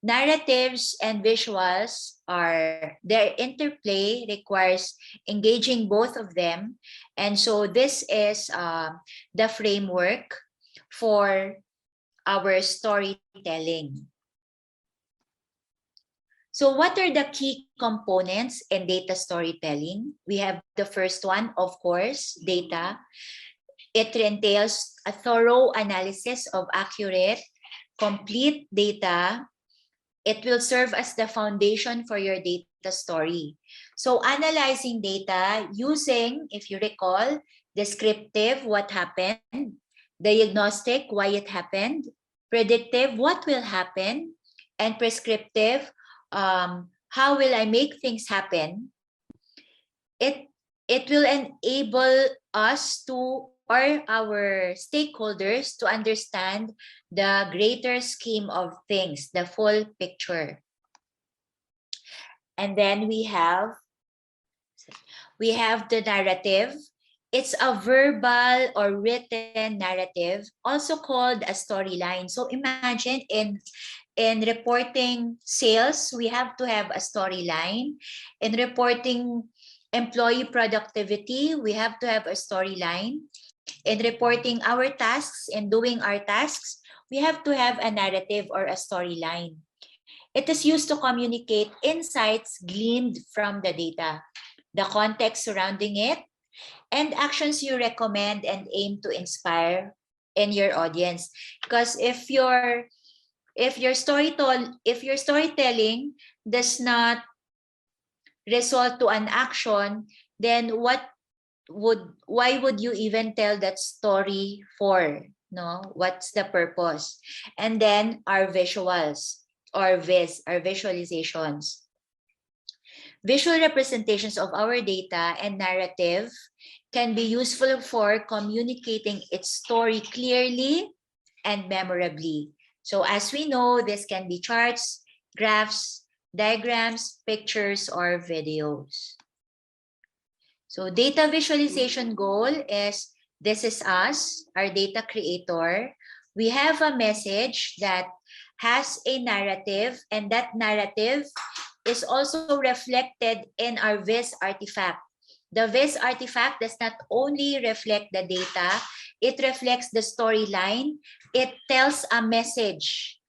Narratives and visuals their interplay requires engaging both of them. And so this is the framework for our storytelling. So what are the key components in data storytelling? We have the first one, of course, data. It entails a thorough analysis of accurate, complete data. It will serve as the foundation for your data story. So analyzing data using, if you recall, descriptive, what happened, diagnostic, why it happened, predictive, what will happen, and prescriptive, how will I make things happen. It will enable us to, or our stakeholders, to understand the greater scheme of things, the full picture. And then we have the narrative. It's a verbal or written narrative, also called a storyline. So imagine in reporting sales, we have to have a storyline. In reporting employee productivity, we have to have a storyline. In reporting our tasks and doing our tasks, we have to have a narrative or a storyline. It is used to communicate insights gleaned from the data, the context surrounding it, and actions you recommend and aim to inspire in your audience. Because if your storytelling does not result to an action, then why would you even tell that story for? No, what's the purpose? And then our visuals or our visualizations. Visual representations of our data and narrative can be useful for communicating its story clearly and memorably. So as we know, this can be charts, graphs, diagrams, pictures, or videos. So data visualization goal is, this is us, our data creator. We have a message that has a narrative, and that narrative is also reflected in our Viz artifact. The Viz artifact does not only reflect the data, it reflects the storyline. It tells a message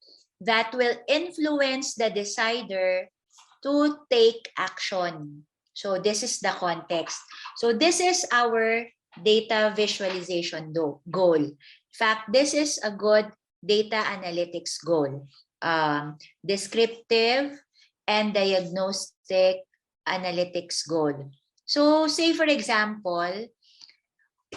that will influence the decider to take action. So this is the context. So this is our data visualization goal. In fact, this is a good data analytics goal. Descriptive and diagnostic analytics goal. So say for example,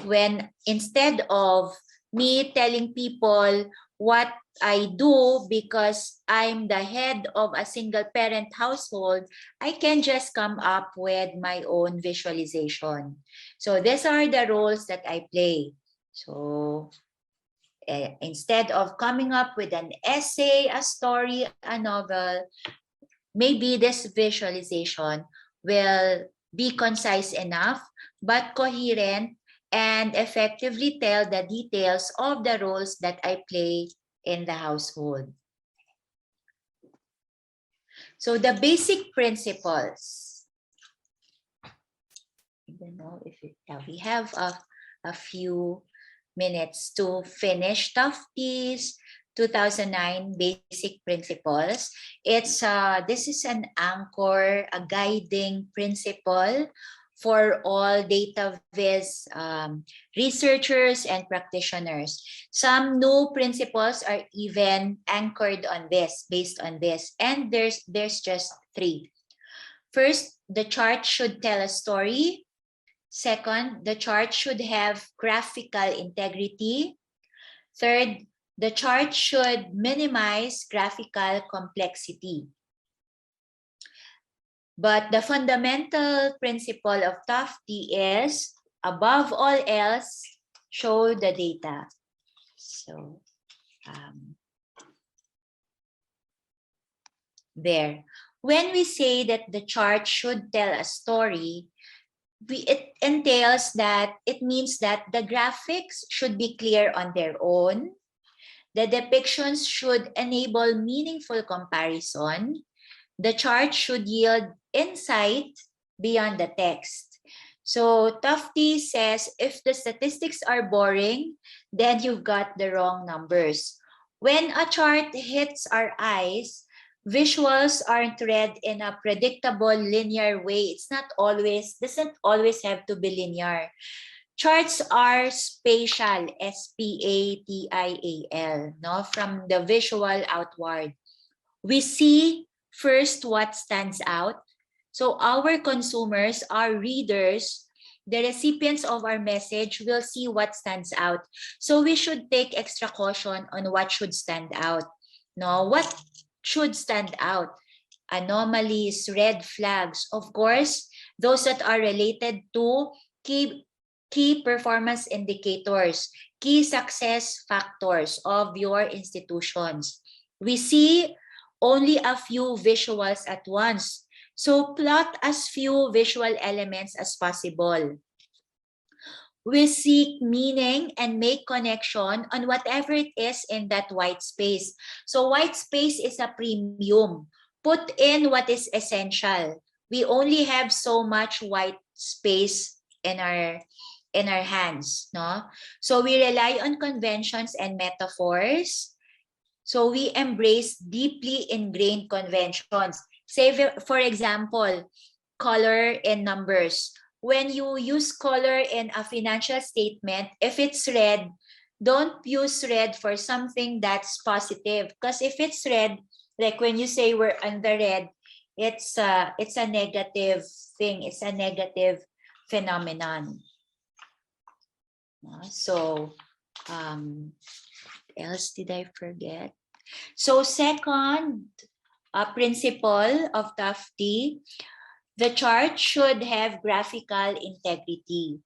when instead of me telling people what I do because I'm the head of a single parent household, I can just come up with my own visualization. So these are the roles that I play. So instead of coming up with an essay, a story, a novel, maybe this visualization will be concise enough but coherent and effectively tell the details of the roles that I play in the household. So the basic principles. I don't know if we have a few minutes to finish Tufte's 2009 basic principles. It's this is an anchor, a guiding principle for all data viz researchers and practitioners. Some new principles are even anchored on this, based on this, and there's just 3. First, the chart should tell a story. Second, the chart should have graphical integrity. Third, the chart should minimize graphical complexity. But the fundamental principle of Tufte is, above all else, show the data. So, there. When we say that the chart should tell a story, it entails that it means that the graphics should be clear on their own. The depictions should enable meaningful comparison. The chart should yield insight beyond the text. So Tufte says if the statistics are boring, then you've got the wrong numbers. When a chart hits our eyes, visuals aren't read in a predictable linear way. It's not always, doesn't always have to be linear. Charts are spatial, spatial, no, from the visual outward. We see first what stands out. So our consumers, our readers, the recipients of our message will see what stands out. So we should take extra caution on what should stand out. No, what should stand out? Anomalies, red flags, of course, those that are related to key performance indicators, key success factors of your institutions. We see only a few visuals at once. So plot as few visual elements as possible. We seek meaning and make connection on whatever it is in that white space. So white space is a premium. Put in what is essential. We only have so much white space in our hands, no? So we rely on conventions and metaphors. So we embrace deeply ingrained conventions. Say, for example, color and numbers. When you use color in a financial statement, if it's red, don't use red for something that's positive. Because if it's red, like when you say we're on the red, it's a negative thing. It's a negative phenomenon. So, else did I forget? So second principle of Tufte, the chart should have graphical integrity.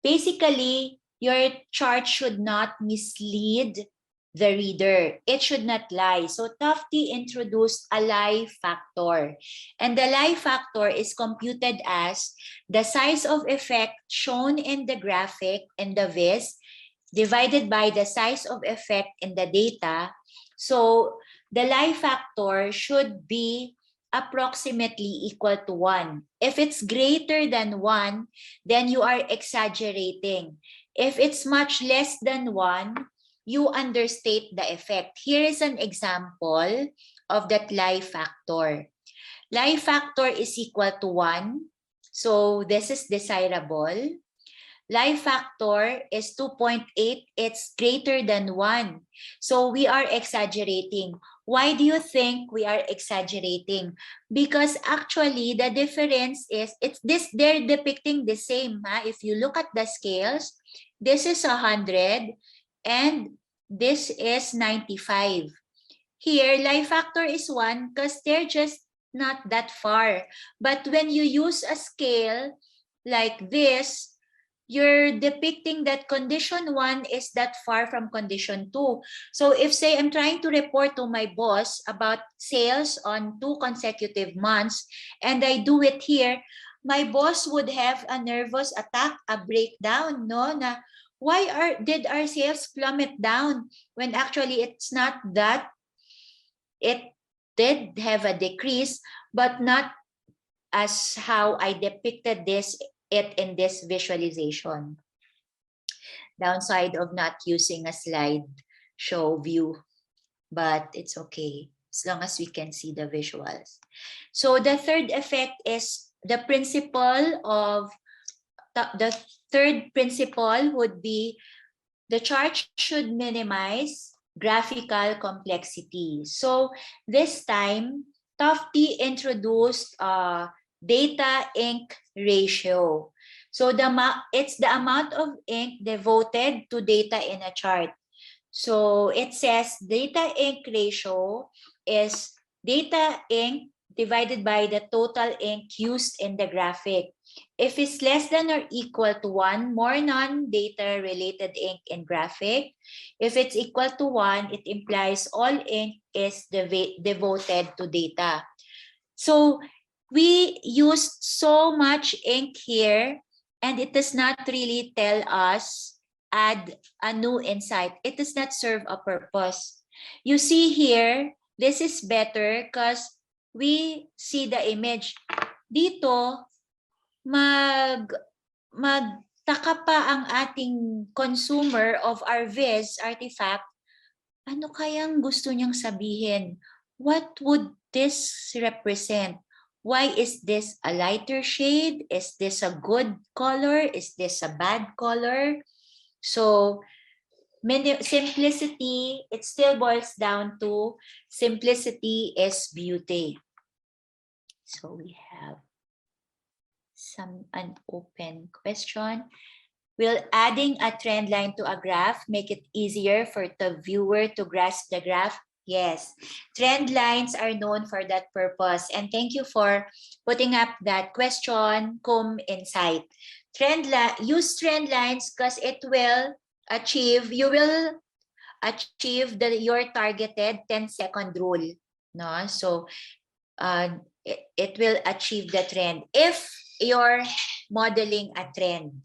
Basically, your chart should not mislead the reader. It should not lie. So Tufte introduced a lie factor. And the lie factor is computed as the size of effect shown in the graphic in the viz divided by the size of effect in the data. So the lie factor should be approximately equal to 1. If it's greater than 1, then you are exaggerating. If it's much less than 1, you understate the effect. Here is an example of that lie factor. Lie factor is equal to 1. So this is desirable. Lie factor is 2.8. It's greater than 1. So we are exaggerating. Why do you think we are exaggerating? Because actually the difference is they're depicting the same. If you look at the scales, this is 100 and this is 95. Here, lie factor is 1 because they're just not that far. But when you use a scale like this, you're depicting that condition 1 is that far from condition 2. So if, say, I'm trying to report to my boss about sales on 2 consecutive months, and I do it here, my boss would have a nervous attack, a breakdown, no? Na, why did our sales plummet down when actually it's not that? It did have a decrease, but not as how I depicted it in this visualization. Downside of not using a slide show view, but it's okay as long as we can see the visuals. So the third effect is the principle of the third principle would be the chart should minimize graphical complexity. So this time, Tufte introduced data ink ratio. So it's the amount of ink devoted to data in a chart. So it says data ink ratio is data ink divided by the total ink used in the graphic. If it's less than or equal to 1, more non-data related ink in graphic. If it's equal to 1, it implies all ink is devoted to data. So we used so much ink here, and it does not really tell us add a new insight. It does not serve a purpose. You see here, this is better because we see the image. Dito, magtaka pa ang ating consumer of our Viz artifact. Ano kayang gusto niyang sabihin? What would this represent? Why is this a lighter shade? Is this a good color? Is this a bad color? So, simplicity, it still boils down to simplicity is beauty. So we have an open question. Will adding a trend line to a graph make it easier for the viewer to grasp the graph? Yes, trend lines are known for that purpose. And thank you for putting up that question, Insight. Use trend lines because you will achieve your targeted 10-second rule. No? So it will achieve the trend if you're modeling a trend.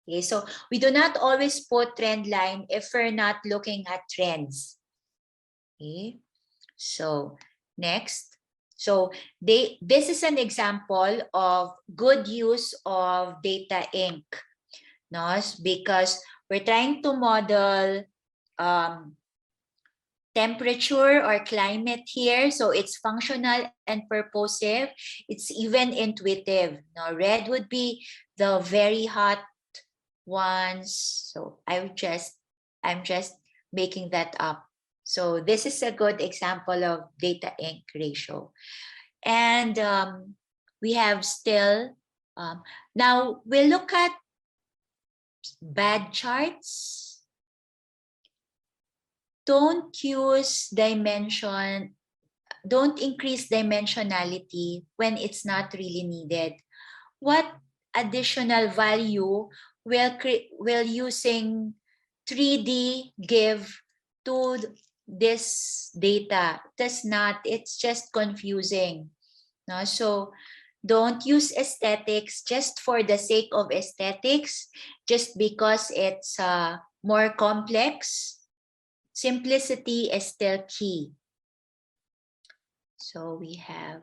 Okay, so we do not always put trend line if we're not looking at trends. Okay, so next. So this is an example of good use of data ink. No? Because we're trying to model temperature or climate here. So it's functional and purposive. It's even intuitive. No? Red would be the very hot ones. So I'm just making that up. So this is a good example of data ink ratio. And we have still, now we'll look at bad charts. Don't increase dimensionality when it's not really needed. What additional value will using 3D give to this data? Does not, it's just confusing. No? So don't use aesthetics just for the sake of aesthetics, just because it's more complex. Simplicity is still key. So we have,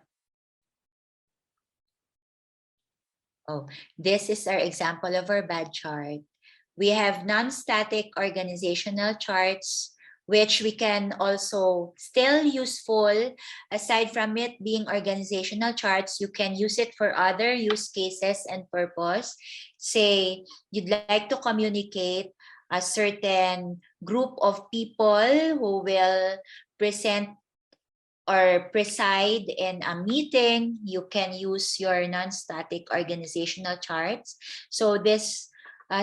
this is our example of our bad chart. We have non-static organizational charts, which we can also still useful. Aside from it being organizational charts, you can use it for other use cases and purpose. Say, you'd like to communicate a certain group of people who will present or preside in a meeting, you can use your non-static organizational charts. So this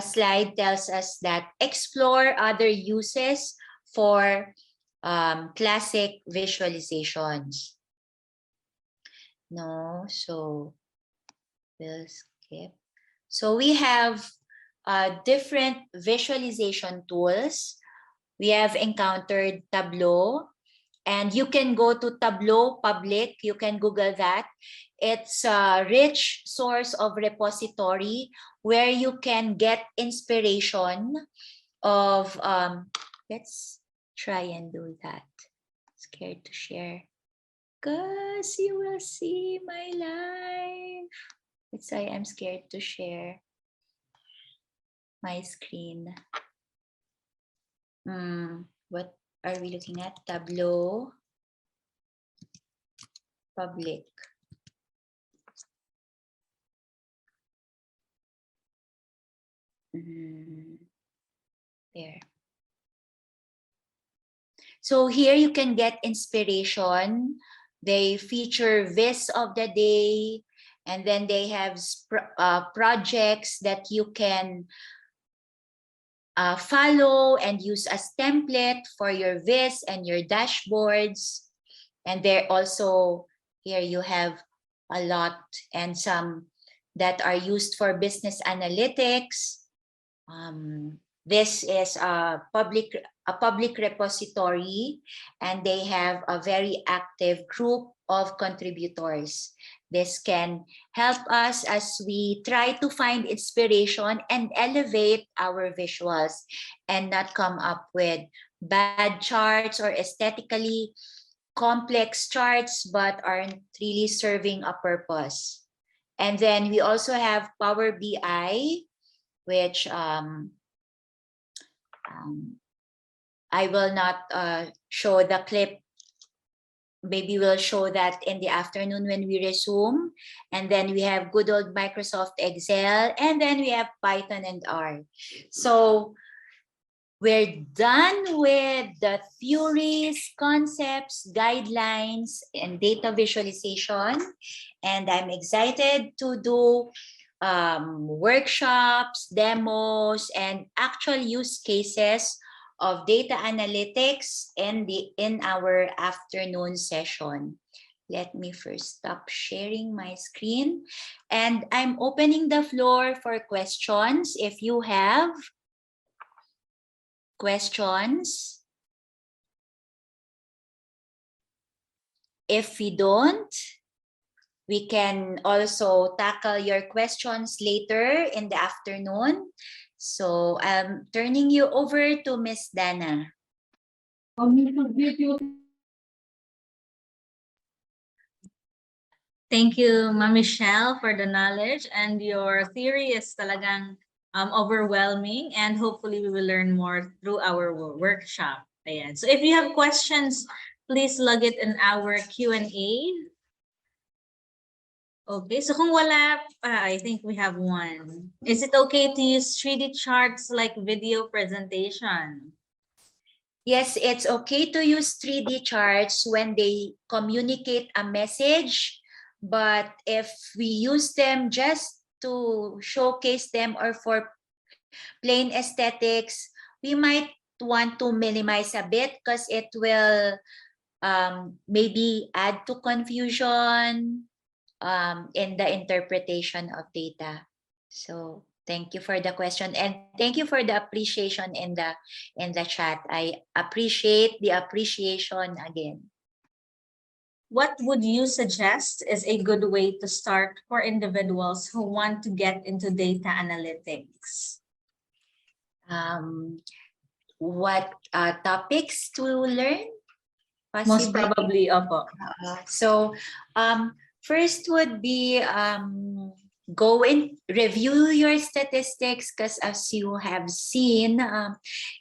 slide tells us that explore other uses for classic visualizations. No, so we'll skip. So we have different visualization tools. We have encountered Tableau, and you can go to Tableau Public. You can Google that. It's a rich source of repository where you can get inspiration of, let's try and do that. Scared to share because you will see my life. That's why I'm scared to share my screen. What are we looking at? Tableau Public. There. So here you can get inspiration. They feature Viz of the day, and then they have projects that you can follow and use as template for your Viz and your dashboards. And there also, here you have a lot, and some that are used for business analytics. This is a public repository, and they have a very active group of contributors. This can help us as we try to find inspiration and elevate our visuals and not come up with bad charts or aesthetically complex charts but aren't really serving a purpose. And then we also have Power BI, which I will not show the clip. Maybe we'll show that in the afternoon when we resume. And then we have good old Microsoft Excel. And then we have Python and R. So we're done with the theories, concepts, guidelines, and data visualization. And I'm excited to do workshops, demos, and actual use cases of data analytics in our afternoon session. Let me first stop sharing my screen. And I'm opening the floor for questions. If you have questions. If we don't, we can also tackle your questions later in the afternoon. So I'm turning you over to Miss Dana. Thank you, Ma'am Michelle, for the knowledge, and your theory is talagang overwhelming, and hopefully we will learn more through our workshop. Ayan. So if you have questions, please log it in our Q&A. Okay, so kung wala, I think we have one. Is it okay to use 3D charts like video presentation? Yes, it's okay to use 3D charts when they communicate a message, but if we use them just to showcase them or for plain aesthetics, we might want to minimize a bit because it will maybe add to confusion in the interpretation of data. So thank you for the question, and thank you for the appreciation in the chat. I appreciate the appreciation again. What would you suggest is a good way to start for individuals who want to get into data analytics? What topics to learn? Most Possibly. probably, opo. So first would be go and review your statistics, because as you have seen,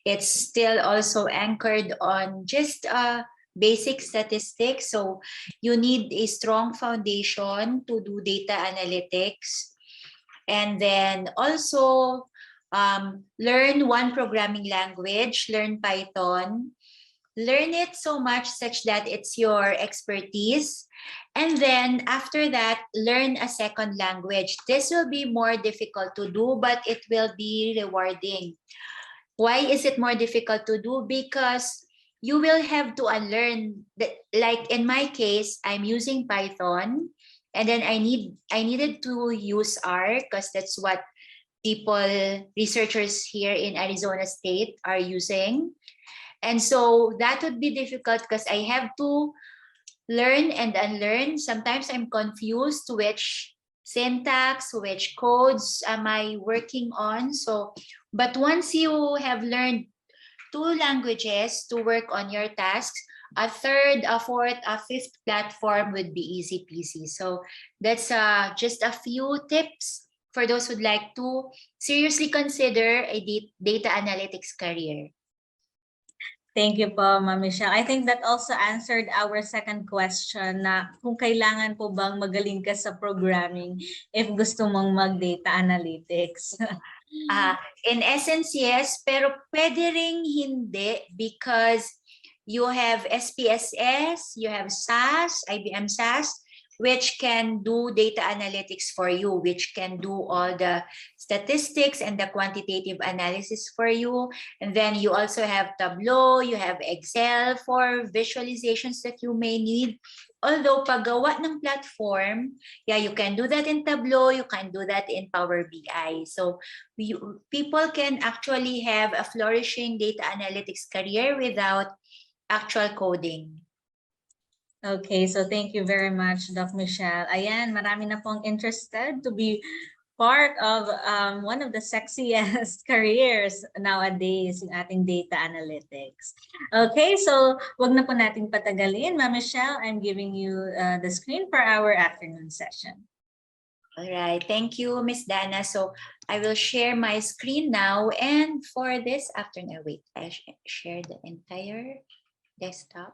it's still also anchored on just basic statistics. So you need a strong foundation to do data analytics. And then also learn one programming language, learn Python. Learn it so much such that it's your expertise. And then after that, learn a second language. This will be more difficult to do, but it will be rewarding. Why is it more difficult to do? Because you will have to unlearn that. Like in my case, I'm using Python, and then I needed to use R because that's what researchers here in Arizona State are using. And so that would be difficult because I have to learn and unlearn. Sometimes I'm confused which syntax, which codes am I working on. So, but once you have learned two languages to work on your tasks, a third, a fourth, a fifth platform would be easy peasy. So that's just a few tips for those who'd like to seriously consider a data analytics career. Thank you po, Ma'am Michelle. I think that also answered our second question na kung kailangan po bang magaling ka sa programming if gusto mong mag-data analytics. In essence, yes, pero pwede ring hindi because you have SPSS, you have SAS, IBM SAS, which can do data analytics for you, which can do all the statistics and the quantitative analysis for you. And then you also have Tableau, you have Excel for visualizations that you may need. Although paggawa ng platform, yeah, you can do that in Tableau, you can do that in Power BI. So people can actually have a flourishing data analytics career without actual coding. Okay, so thank you very much, Doc Michelle. Ayan, marami na pong interested to be part of one of the sexiest careers nowadays, yung ating data analytics. Okay, so wag na po nating patagalin. Ma'am Michelle, I'm giving you the screen for our afternoon session. All right, thank you, Miss Dana. So I will share my screen now, and for this afternoon, wait, I share the entire desktop.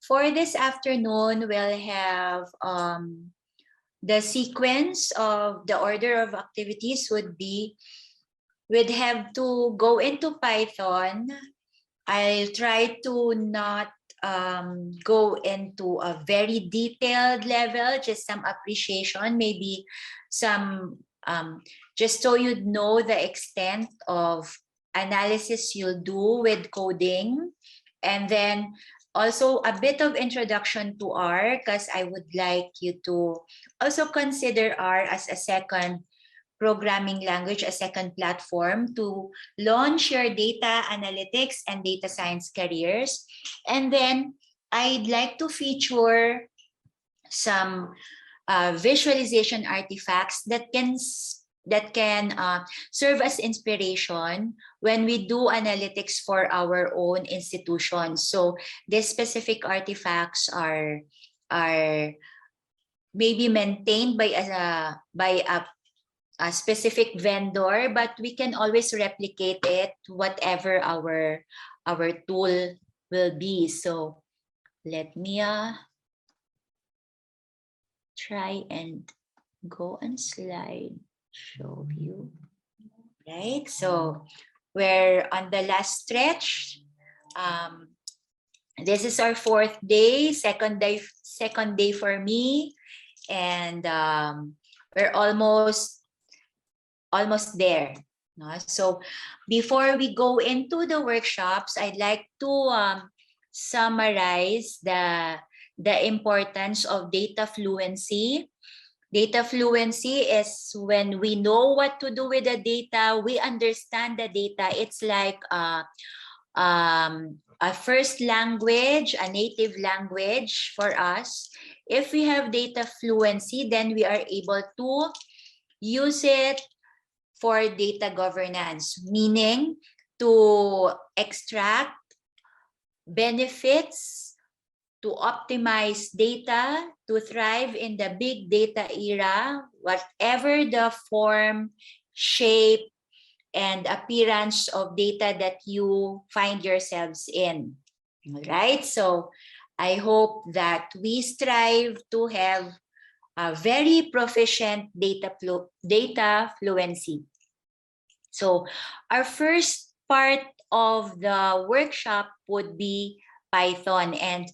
For this afternoon, we'll have the sequence of the order of activities would be, we'd have to go into Python. I'll try to not go into a very detailed level, just some appreciation, maybe some, just so you'd know the extent of analysis you'll do with coding. And then also a bit of introduction to R, because I would like you to also consider R as a second programming language, a second platform to launch your data analytics and data science careers. And then I'd like to feature some visualization artifacts that can serve as inspiration when we do analytics for our own institutions. So these specific artifacts are maybe maintained by a specific vendor, but we can always replicate it to whatever our tool will be. So let me try and go on slide show view. Right, so we're on the last stretch. This is our fourth day, second day for me, and we're almost there. No? So before we go into the workshops, I'd like to summarize the importance of data fluency. Data fluency is when we know what to do with the data, we understand the data. It's like a first language, a native language for us. If we have data fluency, then we are able to use it for data governance, meaning to extract benefits, to optimize data, to thrive in the big data era, whatever the form, shape, and appearance of data that you find yourselves in. All right, so I hope that we strive to have a very proficient data fluency. So our first part of the workshop would be Python, and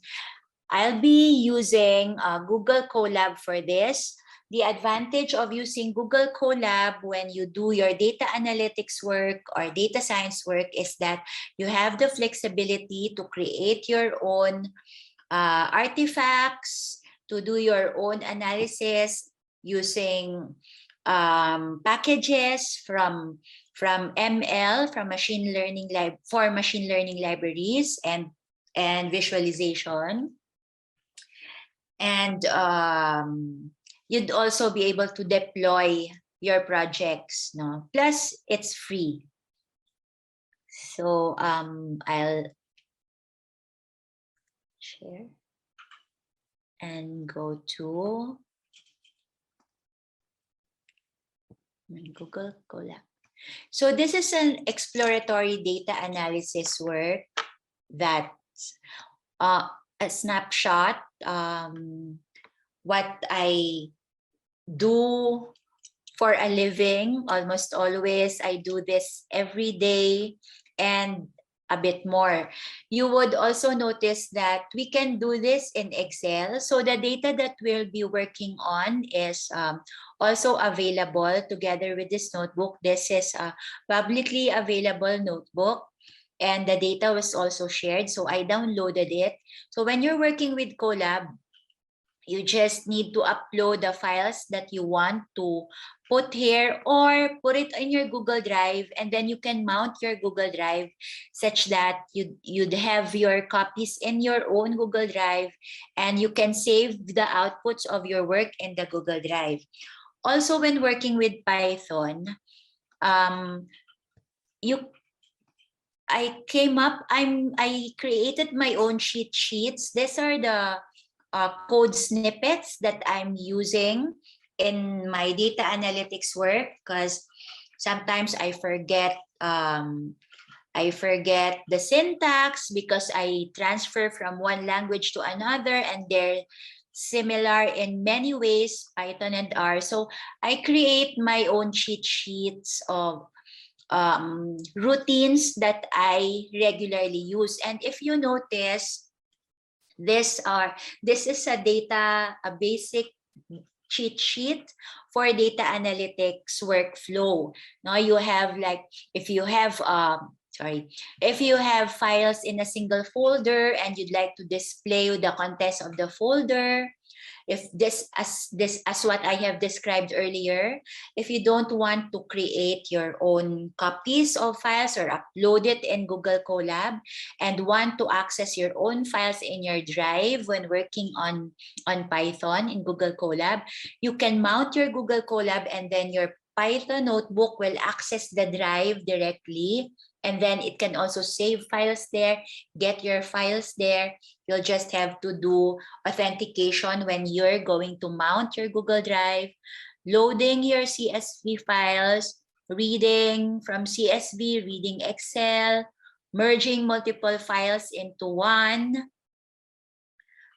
I'll be using Google Colab for this. The advantage of using Google Colab when you do your data analytics work or data science work is that you have the flexibility to create your own artifacts, to do your own analysis using packages from ML, from machine learning libraries and visualization. And you'd also be able to deploy your projects, no? Plus it's free. So I'll share and go to my Google Colab. So this is an exploratory data analysis work that's a snapshot. What I do for a living, almost always I do this every day and a bit more. You would also notice that we can do this in Excel. So the data that we'll be working on is also available together with this notebook. This is a publicly available notebook, and the data was also shared. So I downloaded it. So when you're working with Colab, You just need to upload the files that you want to put here or put it in your Google Drive, and then you can mount your Google Drive such that you'd have your copies in your own Google Drive, and you can save the outputs of your work in the Google Drive. Also, when working with Python, um, I created my own cheat sheets. These are the code snippets that I'm using in my data analytics work, because sometimes I forget the syntax because I transfer from one language to another, and they're similar in many ways, Python and R. So I create my own cheat sheets of routines that I regularly use. And if you notice, this is a basic cheat sheet for data analytics workflow. Now you have, like, if you have files in a single folder and you'd like to display the contents of the folder, if as what I have described earlier, if you don't want to create your own copies of files or upload it in Google Colab and want to access your own files in your drive when working on Python in Google Colab, you can mount your Google Colab, and then your Python notebook will access the drive directly, and then it can also save files there, get your files there. You'll just have to do authentication when you're going to mount your Google Drive, loading your CSV files, reading from CSV, reading Excel, merging multiple files into one,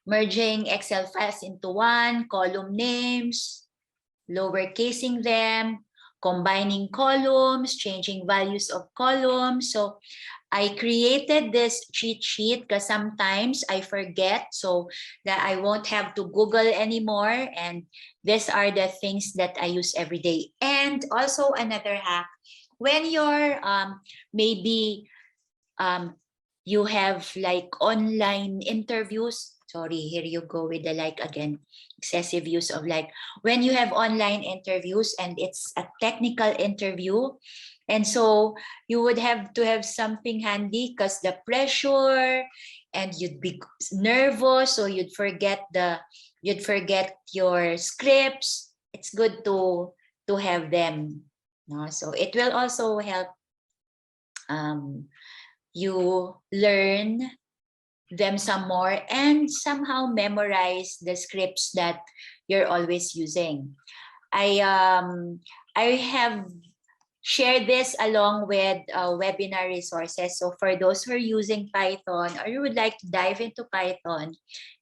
merging Excel files into one, column names, lowercasing them, combining columns, changing values of columns. So I created this cheat sheet because sometimes I forget, so that I won't have to Google anymore. And these are the things that I use every day. And also another hack, when you're maybe you have like online interviews. Sorry, here you go with the like again. Excessive use of like. When you have online interviews and it's a technical interview, and so you would have to have something handy because the pressure, and you'd be nervous, so you'd forget your scripts. It's good to have them. No? So it will also help you learn them some more and somehow memorize the scripts that you're always using. I have shared this along with webinar resources. So for those who are using Python or you would like to dive into Python,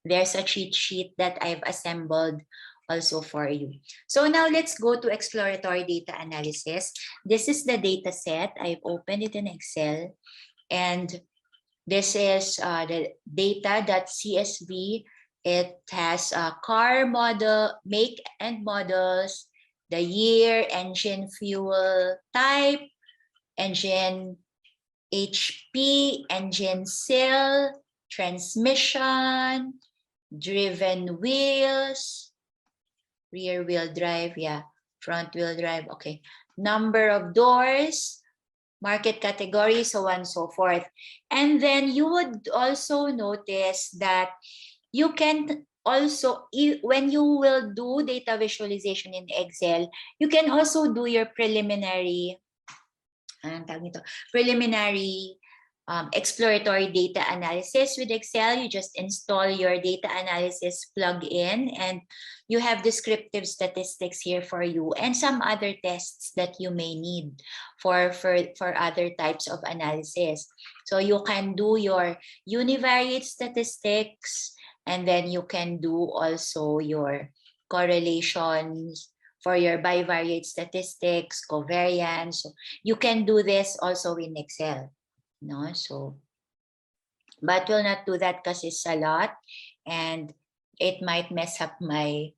there's a cheat sheet that I've assembled also for you. So now let's go to exploratory data analysis. This is the data set. I've opened it in Excel, and this is the data.csv. It has a car model, make and models, the year, engine fuel type, engine HP, engine seal, transmission, driven wheels, rear wheel drive, yeah, front wheel drive, okay, number of doors, market category, so on and so forth. And then you would also notice that you can also, when you will do data visualization in Excel, you can also do your preliminary exploratory data analysis with Excel. You just install your data analysis plugin, and you have descriptive statistics here for you and some other tests that you may need for other types of analysis. So you can do your univariate statistics, and then you can do also your correlations for your bivariate statistics, covariance. So you can do this also in Excel. No, so, but we'll not do that because it's a lot and it might mess up my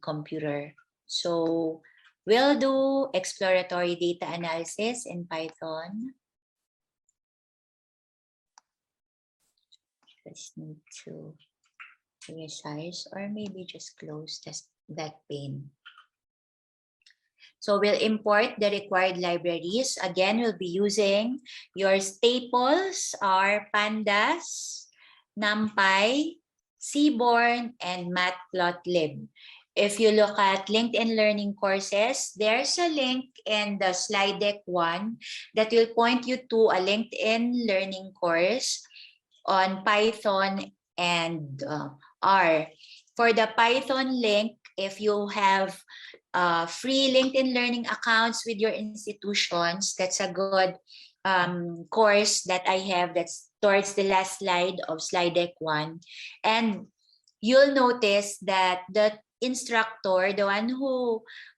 computer. So we'll do exploratory data analysis in Python. Just need to resize, or maybe just close that pane. So we'll import the required libraries. Again, we'll be using your staples are Pandas, NumPy, Seaborn, and Matplotlib. If you look at LinkedIn Learning courses, there's a link in the slide deck 1 that will point you to a LinkedIn Learning course on Python and R. For the Python link, if you have free LinkedIn Learning accounts with your institutions, that's a good course that I have that's towards the last slide of slide deck 1. And you'll notice that the instructor, the one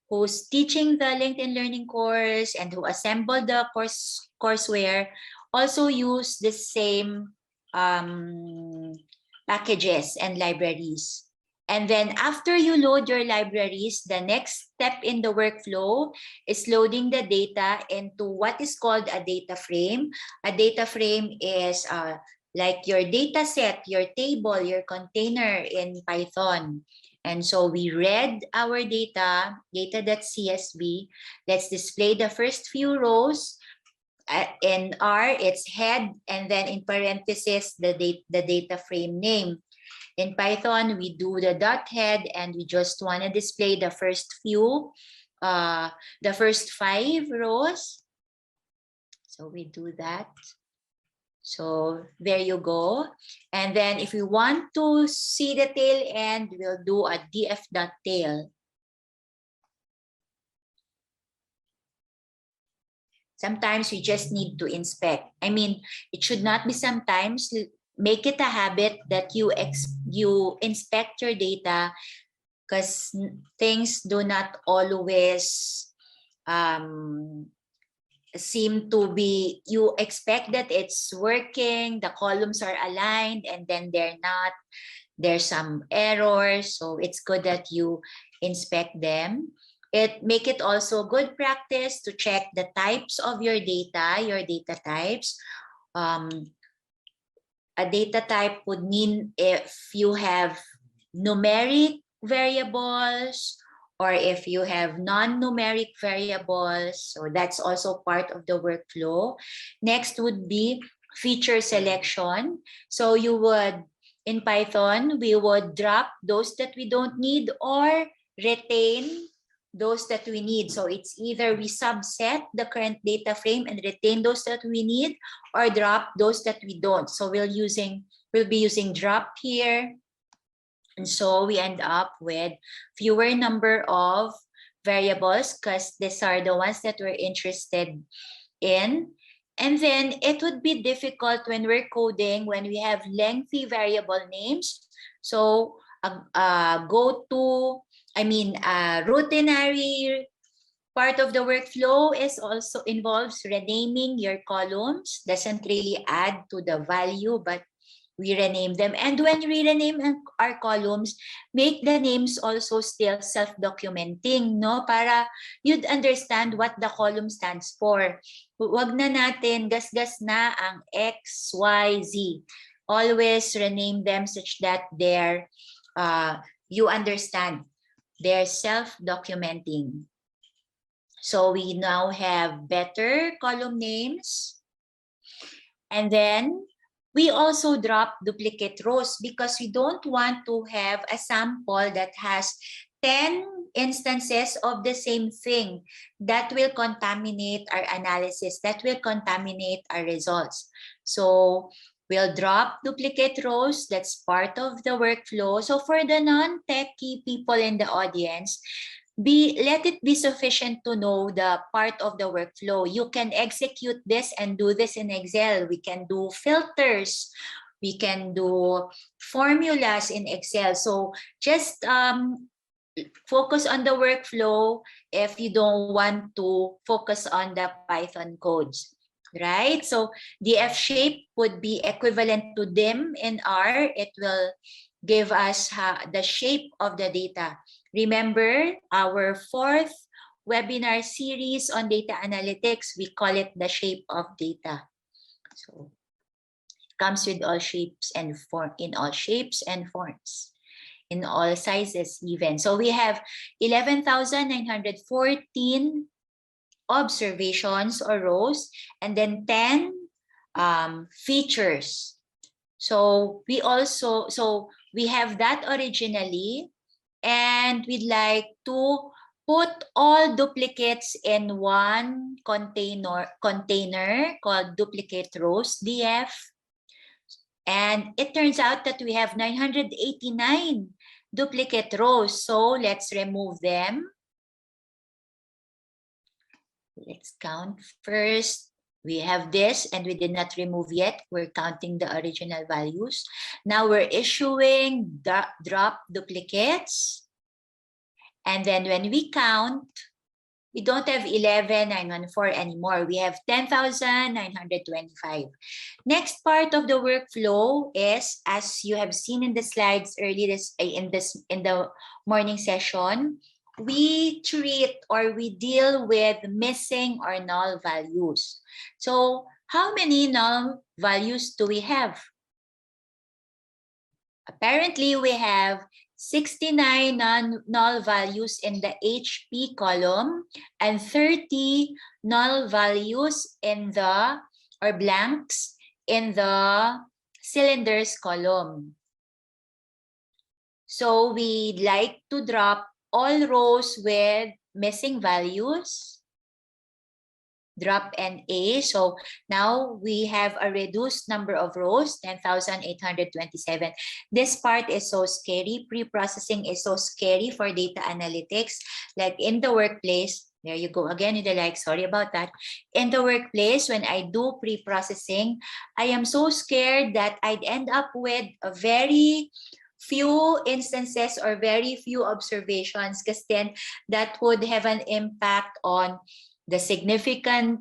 who's teaching the LinkedIn Learning course and who assembled the courseware, also use the same packages and libraries. And then after you load your libraries, the next step in the workflow is loading the data into what is called a data frame. A data frame is like your data set, your table, your container in Python. And so we read our data.csv. Let's display the first few rows. In R, it's head, and then in parentheses, the data frame name. In Python, we do the dot head, and we just want to display the first few, the first 5 rows. So we do that. So there you go. And then if we want to see the tail end, we'll do a df.tail. Sometimes we just need to inspect. I mean, it should not be sometimes. Make it a habit that you inspect your data, because things do not always seem to be, you expect that it's working, the columns are aligned, and then they're not. There's some errors, so it's good that you inspect them. Make it also good practice to check the types of your data types. A data type would mean if you have numeric variables or if you have non-numeric variables. So that's also part of the workflow. Next would be feature selection. So you would, in Python, we would drop those that we don't need or retain those that we need. So it's either we subset the current data frame and retain those that we need, or drop those that we don't. So we'll be using drop here. And so we end up with fewer number of variables because these are the ones that we're interested in. And then it would be difficult when we're coding, when we have lengthy variable names. So routinary part of the workflow is also involves renaming your columns. Doesn't really add to the value, but we rename them. And when we rename our columns, make the names also still self-documenting, no? Para you'd understand what the column stands for. Wag na natin gas-gas na ang X, Y, Z. Always rename them such that they're, you understand. They're self-documenting. So we now have better column names. And then we also drop duplicate rows because we don't want to have a sample that has 10 instances of the same thing. That will contaminate our analysis. That will contaminate our results. So we'll drop duplicate rows. That's part of the workflow. So for the non-techie people in the audience, let it be sufficient to know the part of the workflow. You can execute this and do this in Excel. We can do filters. We can do formulas in Excel. So just focus on the workflow if you don't want to focus on the Python codes, right? So the F shape would be equivalent to dim in R. It will give us the shape of the data. Remember our 4th webinar series on data analytics, we call it the shape of data. So it comes with all shapes and in all shapes and forms. in all sizes even. So we have 11,914 observations or rows, and then 10 features. So we have that originally, and we'd like to put all duplicates in one container called duplicate rows, DF. And it turns out that we have 989 duplicate rows. So let's remove them. Let's count first. We have this, and we did not remove yet. We're counting the original values. Now we're issuing drop duplicates. And then when we count, we don't have 11,914 anymore. We have 10,925. Next part of the workflow is, as you have seen in the slides earlier in the morning session, we treat or we deal with missing or null values. So how many null values do we have? Apparently, we have 69 null values in the HP column and 30 null values in the, or blanks, in the cylinders column. So we'd like to drop all rows with missing values. Drop NA. So now we have a reduced number of rows, 10,827. This part is so scary. Pre-processing is so scary for data analytics. Like in the workplace, there you go again with the like, sorry about that. In the workplace, when I do pre-processing, I am so scared that I'd end up with a very few instances or very few observations, because then that would have an impact on the significance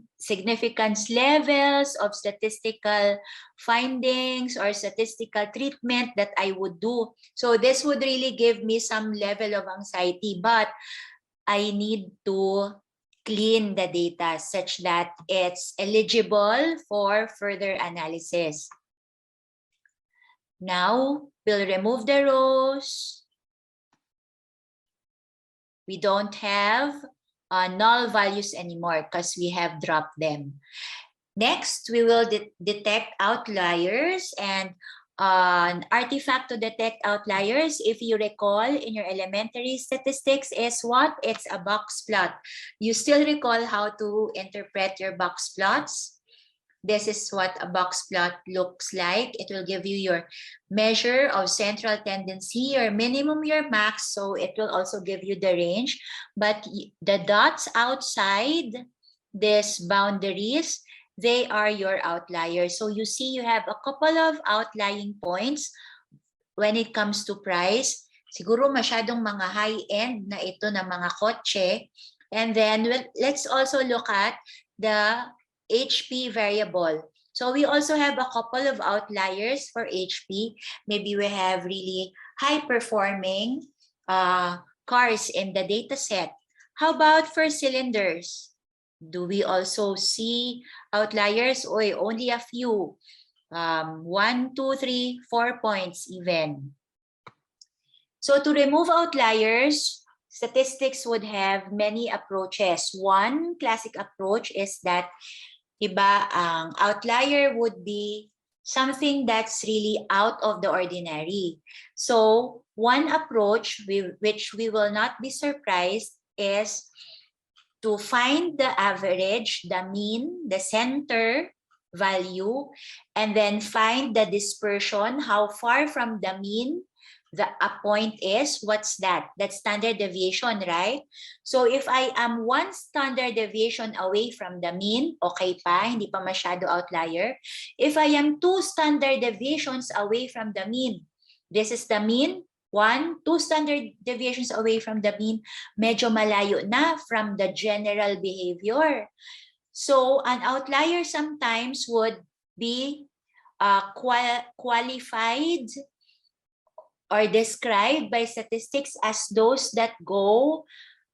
levels of statistical findings or statistical treatment that I would do. So this would really give me some level of anxiety, but I need to clean the data such that it's eligible for further analysis. Now we'll remove the rows. We don't have null values anymore because we have dropped them. Next, we will detect outliers, and an artifact to detect outliers, if you recall in your elementary statistics, is what? It's a box plot. You still recall how to interpret your box plots? This is what a box plot looks like. It will give you your measure of central tendency, your minimum, your max. So it will also give you the range. But the dots outside these boundaries, they are your outliers. So you see you have a couple of outlying points when it comes to price. Siguro masyadong mga high-end na ito na mga kotse. And then let's also look at the HP variable. So we also have a couple of outliers for HP. Maybe we have really high-performing cars in the data set. How about for cylinders? Do we also see outliers? Or only a few. 1, 2, 3, 4 points even. So to remove outliers, statistics would have many approaches. One classic approach is that ang outlier would be something that's really out of the ordinary. So one approach which we will not be surprised is to find the average, the mean, the center value, and then find the dispersion, how far from the mean a point is. What's that? That's standard deviation, right? So if I am 1 standard deviation away from the mean, okay pa, hindi pa masyado outlier. If I am 2 standard deviations away from the mean, this is the mean, 1, 2 standard deviations away from the mean, medyo malayo na from the general behavior. So an outlier sometimes would be qualified or described by statistics as those that go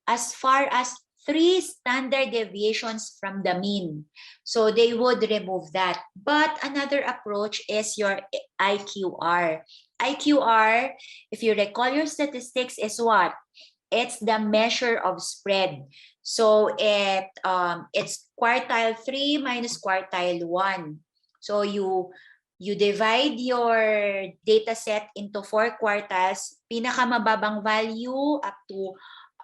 as far as 3 standard deviations from the mean. So they would remove that. But another approach is your IQR. IQR, if you recall your statistics, is what? It's the measure of spread. So it's quartile 3 minus quartile 1. So you divide your data set into 4 quartiles, pinakamababang value up to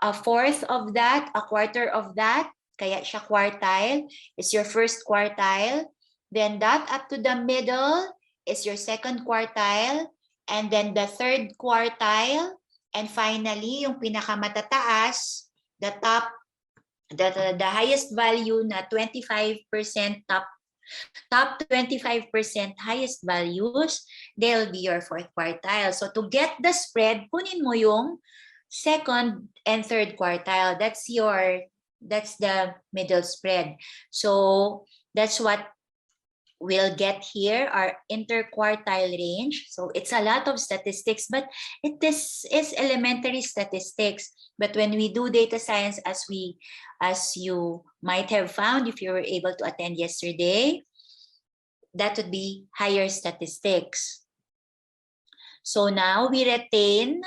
a fourth of that, a quarter of that, kaya siya quartile, is your first quartile. Then that up to the middle is your second quartile. And then the third quartile. And finally, yung pinakamatataas, the top, the highest value na 25% top 25% highest values, they'll be your fourth quartile. So to get the spread, kunin mo yung second and third quartile. That's the middle spread. So that's what we'll get here, our interquartile range. So it's a lot of statistics, but this is elementary statistics. But when we do data science, as you might have found if you were able to attend yesterday, that would be higher statistics. So now we retain,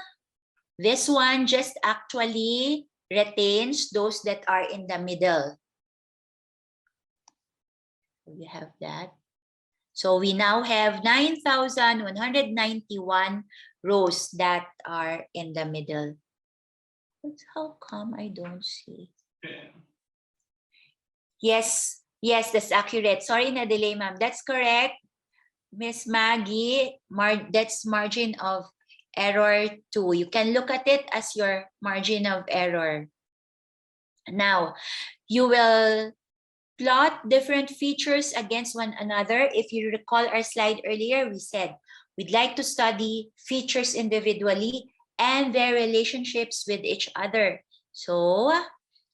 this one just actually retains those that are in the middle. We have that. So we now have 9,191 rows that are in the middle. But how come I don't see? Yes, that's accurate. Sorry na delay, ma'am. That's correct. Miss Maggie, that's margin of error 2. You can look at it as your margin of error. Now, you will plot different features against one another. If you recall our slide earlier, we said we'd like to study features individually and their relationships with each other. So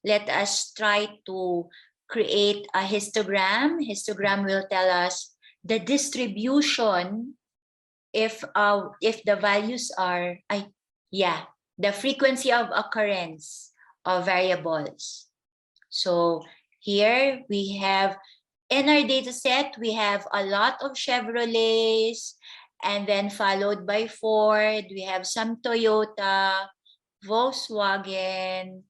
let us try to create a histogram. Histogram will tell us the distribution if the values are, the frequency of occurrence of variables. So here we have, in our data set, we have a lot of Chevrolets, and then followed by Ford. We have some Toyota, Volkswagen,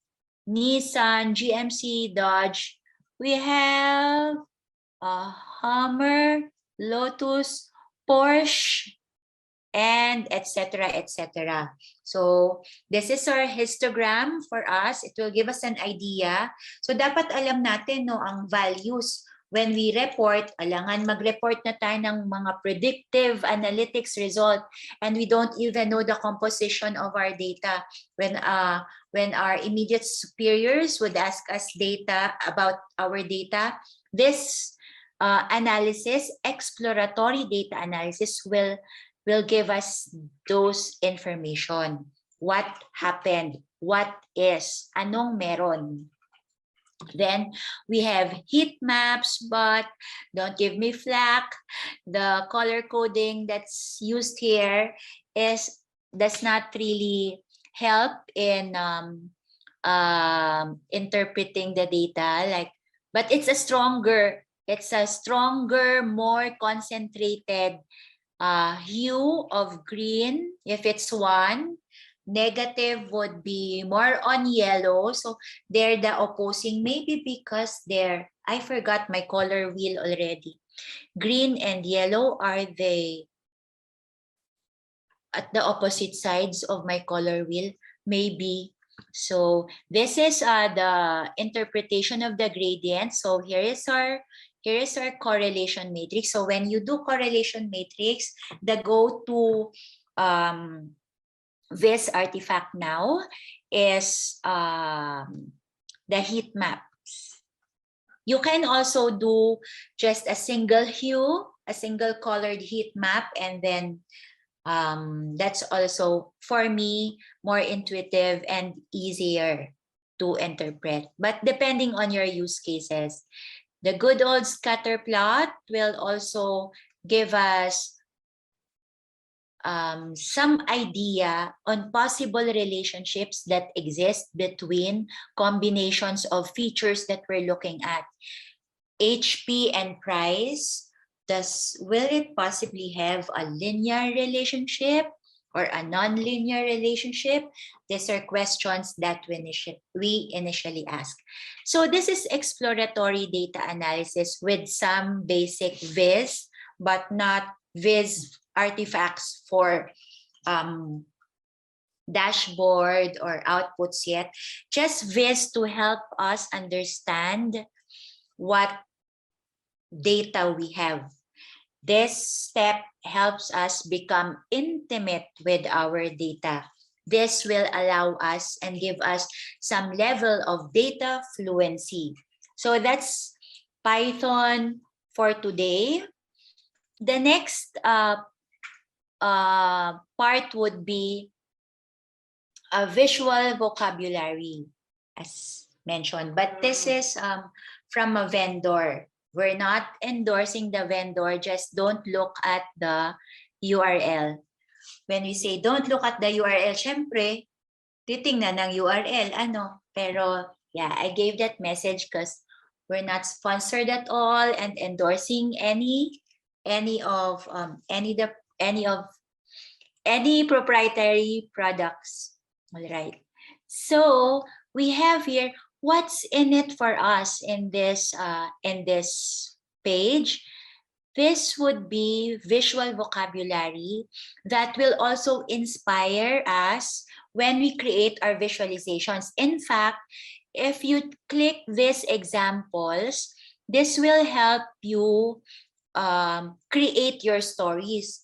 Nissan, GMC, Dodge. We have a Hummer, Lotus, Porsche, and etc. etc. So this is our histogram for us. It will give us an idea. So dapat alam natin no ang values when we report. Alangan mag-report na tayo ng mga predictive analytics result, and we don't even know the composition of our data. When our immediate superiors would ask us data about our data, this analysis, exploratory data analysis, will give us those information. What happened? What is? Anong meron? Then we have heat maps, but don't give me flack. The color coding that's used here does not really help in interpreting the data. But it's a stronger, more concentrated hue of green if it's 1. Negative would be more on yellow. So they're the opposing, maybe because I forgot my color wheel already. Green and yellow are at the opposite sides of my color wheel, maybe. So this is the interpretation of the gradient. So here is our correlation matrix. So when you do correlation matrix, the go-to this artifact now is the heat maps. You can also do just a single hue, a single colored heat map, and then that's also, for me, more intuitive and easier to interpret. But depending on your use cases, the good old scatter plot will also give us some idea on possible relationships that exist between combinations of features that we're looking at. HP and price, will it possibly have a linear relationship or a non-linear relationship? These are questions that we initially ask. So this is exploratory data analysis with some basic viz, but not viz artifacts for dashboard or outputs yet. Just viz to help us understand what data we have. This step helps us become intimate with our data. This will allow us and give us some level of data fluency. So that's Python for today. The next part would be a visual vocabulary, as mentioned. But this is from a vendor. We're not endorsing the vendor, just don't look at the URL. When we say don't look at the URL, syempre, titingnan ng URL, ano? Pero yeah, I gave that message because we're not sponsored at all and endorsing any proprietary products. All right. So we have here what's in it for us in this page. This would be visual vocabulary that will also inspire us when we create our visualizations. In fact, if you click these examples, this will help you create your stories.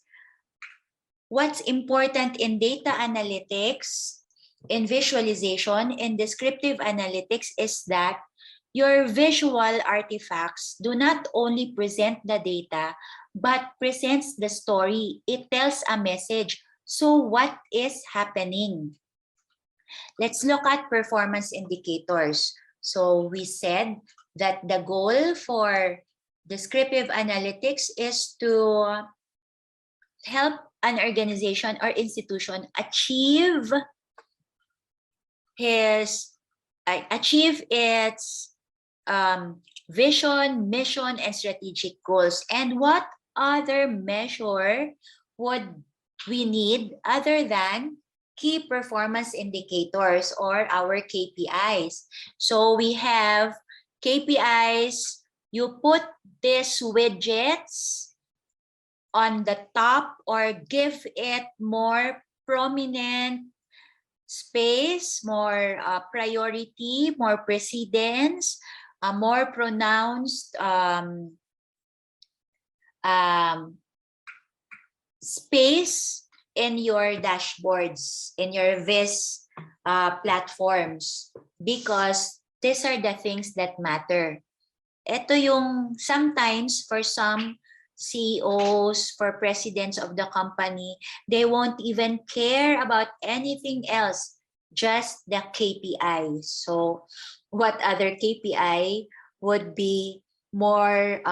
What's important in data analytics, in visualization, in descriptive analytics is that your visual artifacts do not only present the data, but presents the story. It tells a message. So what is happening? Let's look at performance indicators. So we said that the goal for descriptive analytics is to help an organization or institution achieve its vision, mission, and strategic goals. And what other measure would we need other than key performance indicators or our KPIs? So we have KPIs. You put these widgets on the top or give it more prominent space, more priority, more precedence, a more pronounced space in your dashboards, in your Viz platforms, because these are the things that matter. Ito yung sometimes for some CEOs, for presidents of the company, they won't even care about anything else, just the KPI. So what other KPI would be more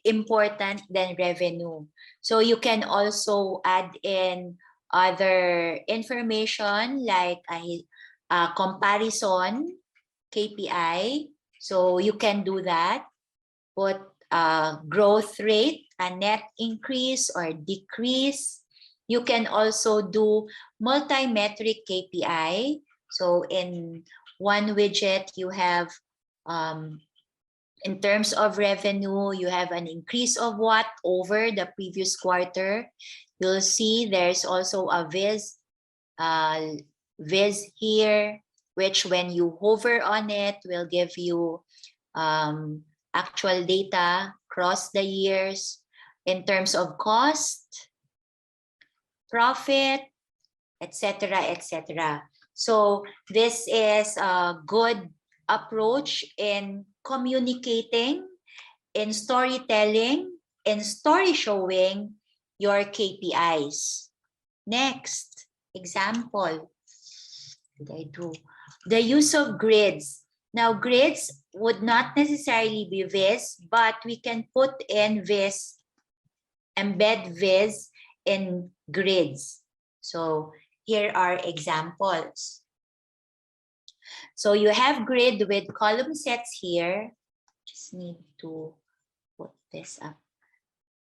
important than revenue? So you can also add in other information like a comparison KPI. So you can do that. Put growth rate, a net increase or decrease. You can also do multi-metric KPI. So in one widget, you have, in terms of revenue, you have an increase of what over the previous quarter. You'll see there's also a viz here, which when you hover on it will give you actual data across the years in terms of cost, profit, etc., etc. So this is a good approach in communicating, in storytelling, in story showing your KPIs. Next example, what did I do? The use of grids. Now, grids would not necessarily be Viz, but we can put in Viz, embed Viz in grids. So here are examples. So you have grid with column sets here. Just need to put this up.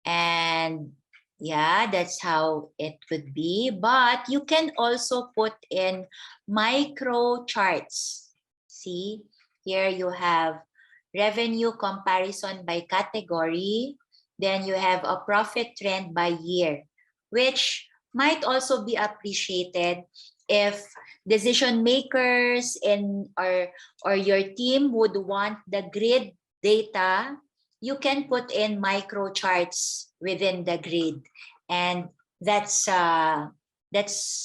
And yeah, that's how it would be. But you can also put in micro charts. See, here you have revenue comparison by category. Then you have a profit trend by year, which might also be appreciated if decision makers in or your team would want the grid data. You can put in micro charts within the grid, and that's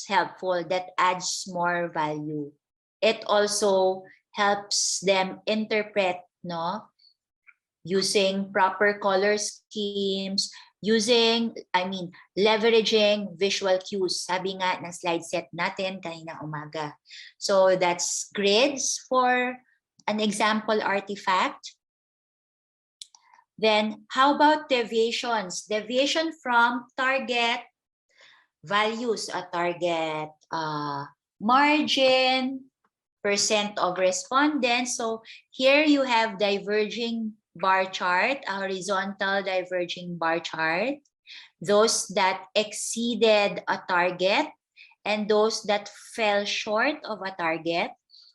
helpful. That adds more value. It also helps them interpret, no, using proper color schemes, leveraging visual cues. Sabi nga ng slide set natin kanina umaga. So that's grids for an example artifact. Then how about deviations? Deviation from target values, a target margin, percent of respondents. So here you have diverging bar chart, a horizontal diverging bar chart. Those that exceeded a target and those that fell short of a target.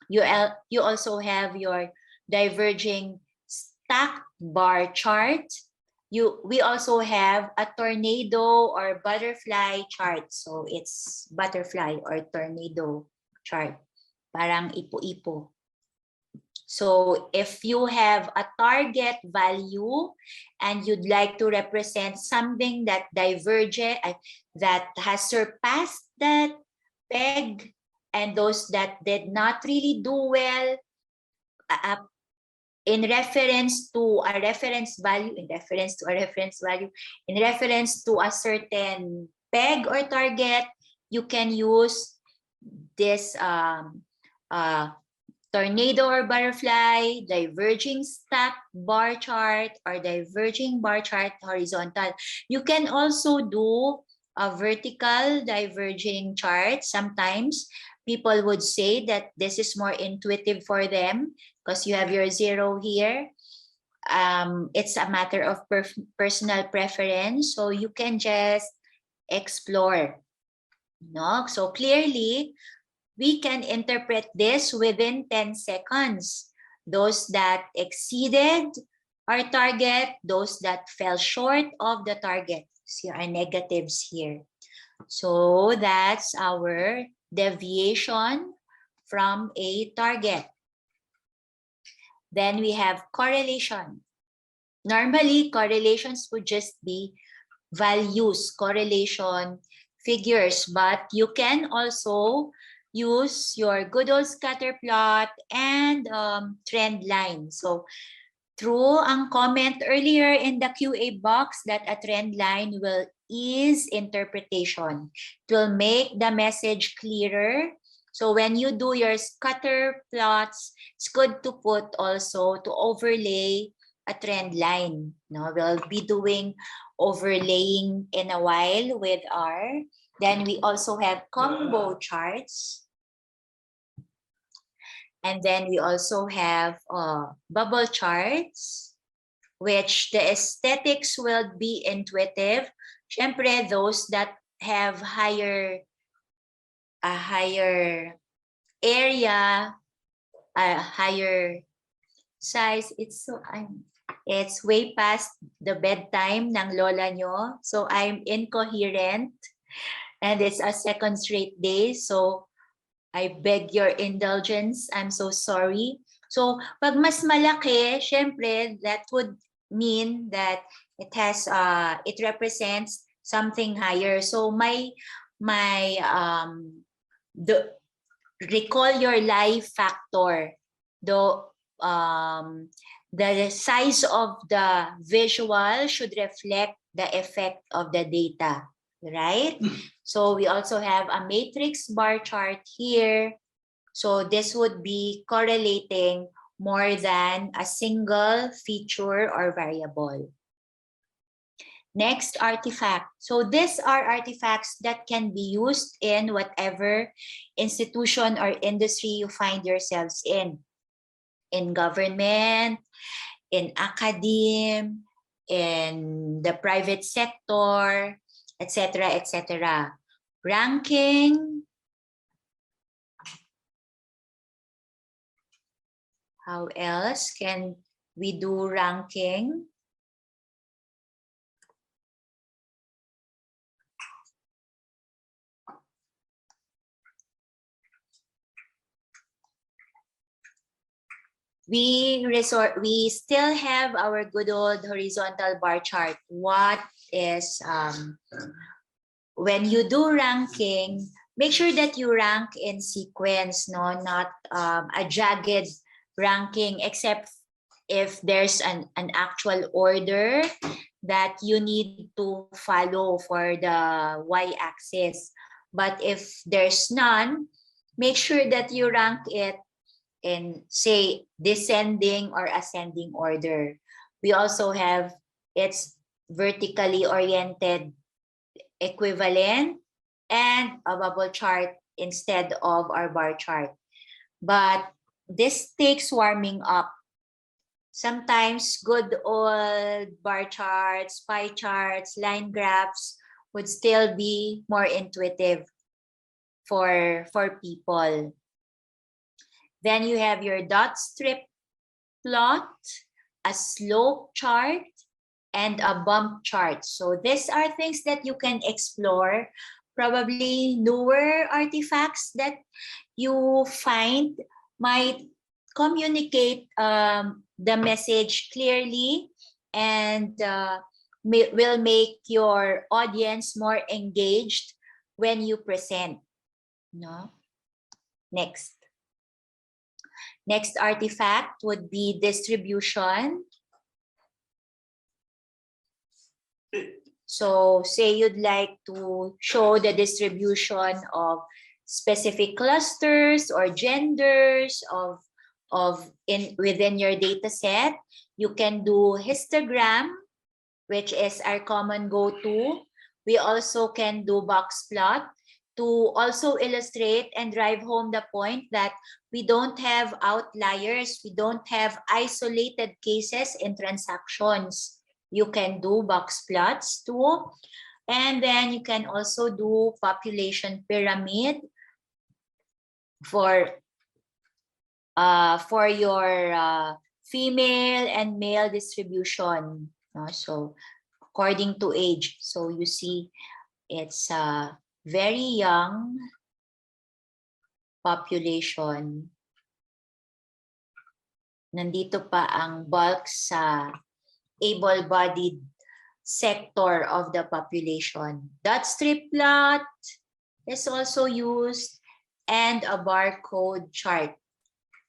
You also have your diverging stacked bar chart. We also have a tornado or butterfly chart. So it's butterfly or tornado chart. Parang ipo-ipo. So if you have a target value and you'd like to represent something that diverges, that has surpassed that peg, and those that did not really do well, in reference to a reference value, in reference to a certain peg or target, you can use this tornado or butterfly, diverging stack bar chart, or diverging bar chart horizontal. You can also do a vertical diverging chart. Sometimes people would say that this is more intuitive for them because you have your zero here. It's a matter of personal preference, so you can just explore. No? So clearly, we can interpret this within 10 seconds. Those that exceeded our target, those that fell short of the target. See our negatives here. So that's our deviation from a target. Then we have correlation. Normally, correlations would just be values, correlation figures, but you can also use your good old scatter plot and trend line. So through ang comment earlier in the QA box that a trend line will ease interpretation. It will make the message clearer. So when you do your scatter plots, it's good to put also to overlay a trend line. No, we'll be doing overlaying in a while with R. Then we also have combo charts. And then we also have bubble charts, which the aesthetics will be intuitive. Syempre, those that have a higher area, a higher size. It's way past the bedtime ng lola nyo. So I'm incoherent and it's a second straight day. So I beg your indulgence. I'm so sorry. So pag mas malaki, syempre, that would mean that it represents something higher. So the recall your life factor. The size of the visual should reflect the effect of the data, right? So we also have a matrix bar chart here. So this would be correlating more than a single feature or variable. Next, artifact. So these are artifacts that can be used in whatever institution or industry you find yourselves in government, in academe, in the private sector, etc., etc. Ranking. How else can we do ranking? We still have our good old horizontal bar chart. What is when you do ranking, make sure that you rank in sequence, no, not a jagged ranking, except if there's an actual order that you need to follow for the y-axis. But if there's none, make sure that you rank it in, say, descending or ascending order. We also have its vertically oriented equivalent and a bubble chart instead of our bar chart. But this takes warming up. Sometimes good old bar charts, pie charts, line graphs would still be more intuitive for people. Then you have your dot strip plot, a slope chart, and a bump chart. So these are things that you can explore, probably newer artifacts that you find might communicate the message clearly and will make your audience more engaged when you present. No? Next artifact would be distribution. So say you'd like to show the distribution of specific clusters or genders within your data set. You can do histogram, which is our common go-to. We also can do box plot to also illustrate and drive home the point that we don't have outliers, we don't have isolated cases in transactions. You can do box plots too. And then you can also do population pyramid for your female and male distribution. So according to age. So you see it's a very young population. Nandito pa ang bulk sa able-bodied sector of the population. Dot strip plot is also used, and a barcode chart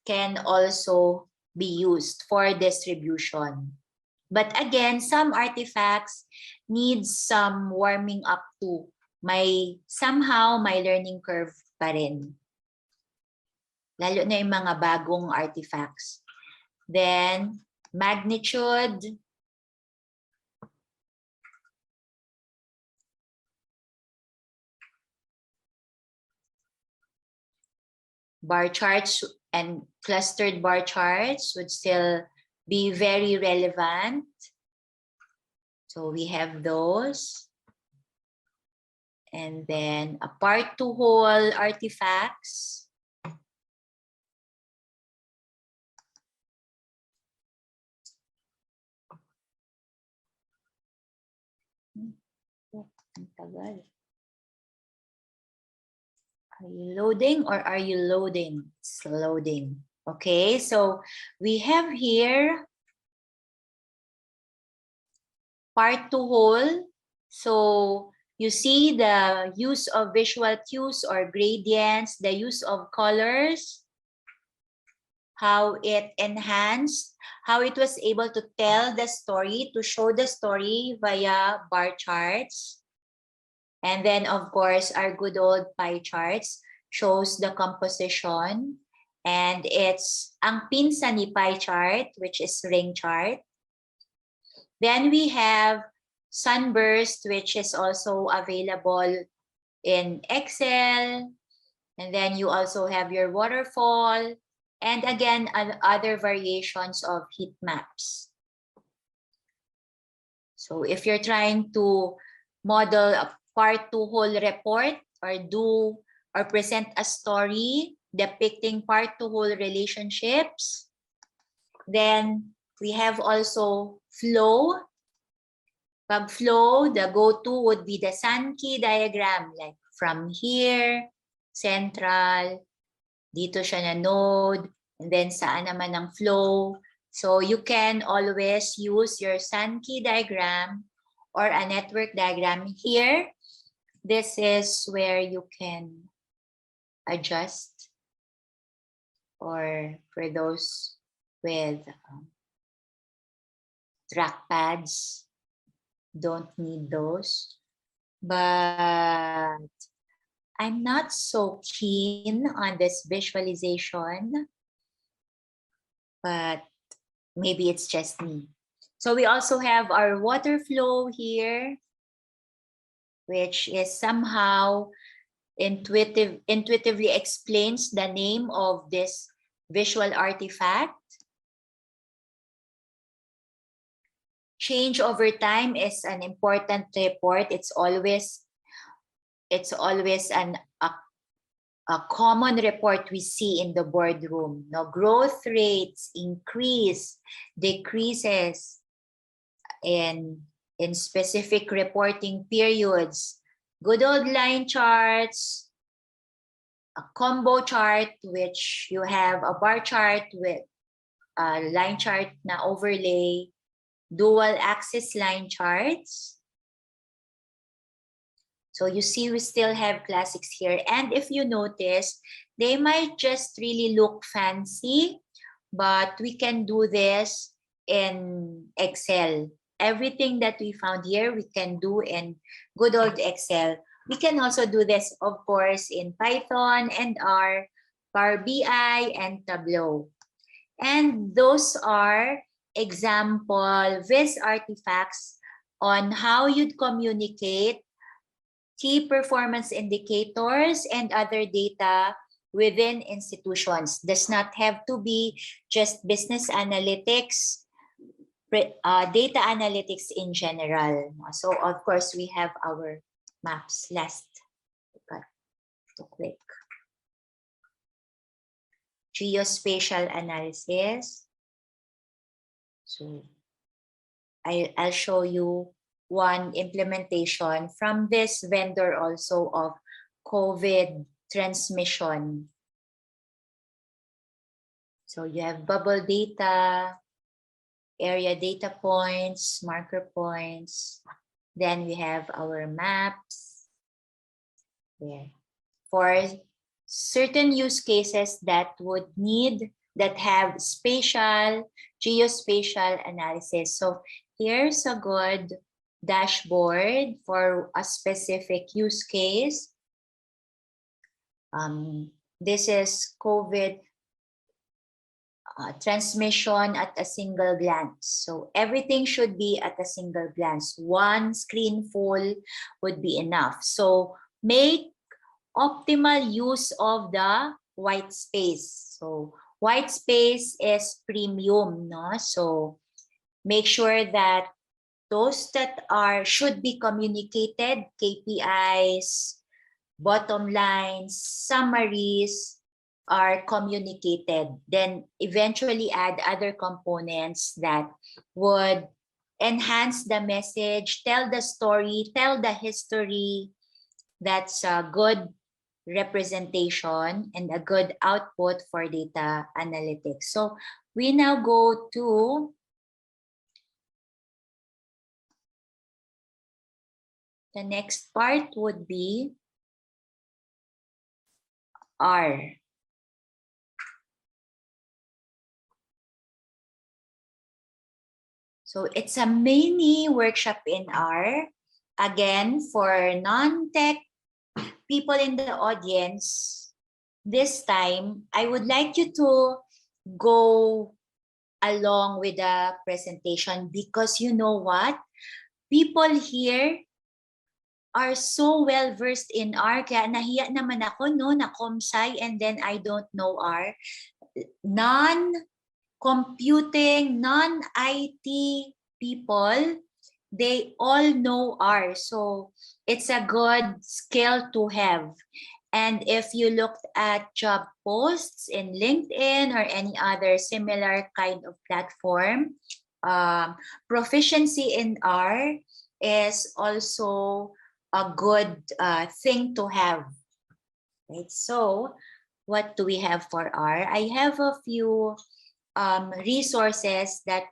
can also be used for distribution. But again, some artifacts need some warming up too. Somehow may learning curve pa rin. Lalo na yung mga bagong artifacts. Then, magnitude. Bar charts and clustered bar charts would still be very relevant. So we have those. And then a part to whole artifacts. Ang tagal. Are you loading or are you loading? It's loading. Okay, so we have here part to whole. So you see the use of visual cues or gradients, the use of colors, how it enhanced, how it was able to tell the story, to show the story via bar charts. And then, of course, our good old pie charts shows the composition. And it's ang pinsan ni pie chart, which is ring chart. Then we have sunburst, which is also available in Excel. And then you also have your waterfall. And again, other variations of heat maps. So if you're trying to model a part to whole report or do or present a story depicting part to whole relationships, then we have also flow. Pag flow, the go-to would be the Sankey diagram, like from here, central, dito siya na node, and then saan naman ang flow. So you can always use your Sankey diagram or a network diagram. Here, this is where you can adjust, or for those with trackpads, don't need those. But I'm not so keen on this visualization, but maybe it's just me. So we also have our water flow here, which is somehow intuitively explains the name of this visual artifact. Change over time is an important report. It's always a common report we see in the boardroom. No, growth rates increase, decreases in specific reporting periods. Good old line charts, a combo chart, which you have a bar chart with a line chart na overlay, dual axis line charts. So you see we still have classics here. And if you notice, they might just really look fancy, but we can do this in Excel. Everything that we found here, we can do in good old Excel. We can also do this, of course, in Python and R, Power BI, and Tableau. And those are example Viz artifacts on how you'd communicate key performance indicators and other data within institutions. Does not have to be just business analytics, data analytics in general. So of course we have our maps. Last to click. Geospatial analysis. So I'll show you one implementation from this vendor also of COVID transmission. So you have bubble data, area data points, marker points. Then we have our maps there. For certain use cases that would need, that have spatial, geospatial analysis. So here's a good dashboard for a specific use case. This is COVID transmission at a single glance. So everything should be at a single glance. One screen full would be enough. So make optimal use of the white space. So white space is premium, no? So make sure that those that should be communicated, KPIs, bottom lines, summaries, are communicated. Then eventually add other components that would enhance the message, tell the story, tell the history. That's a good representation and a good output for data analytics. So we now go to the next part would be R. So it's a mini workshop in R. Again, for non-tech people in the audience, this time, I would like you to go along with the presentation, because you know what? People here are so well versed in R, kaya nahiya naman ako, no, na comsci and then I don't know R. Non-computing, non-IT people, they all know R. So it's a good skill to have. And if you looked at job posts in LinkedIn or any other similar kind of platform, proficiency in R is also a good thing to have. Right? So what do we have for R? I have a few resources that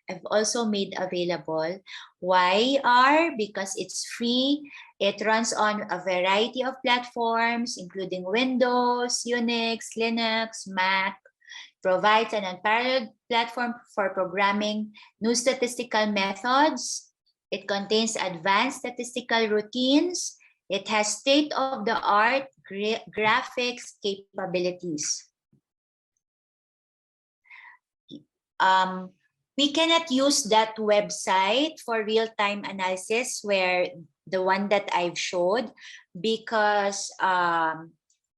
I've also made available. Why R? Because it's free. It runs on a variety of platforms, including Windows, Unix, Linux, Mac. Provides an unparalleled platform for programming new statistical methods. It contains advanced statistical routines. It has state-of-the-art graphics capabilities. We cannot use that website for real-time analysis where the one that I've showed because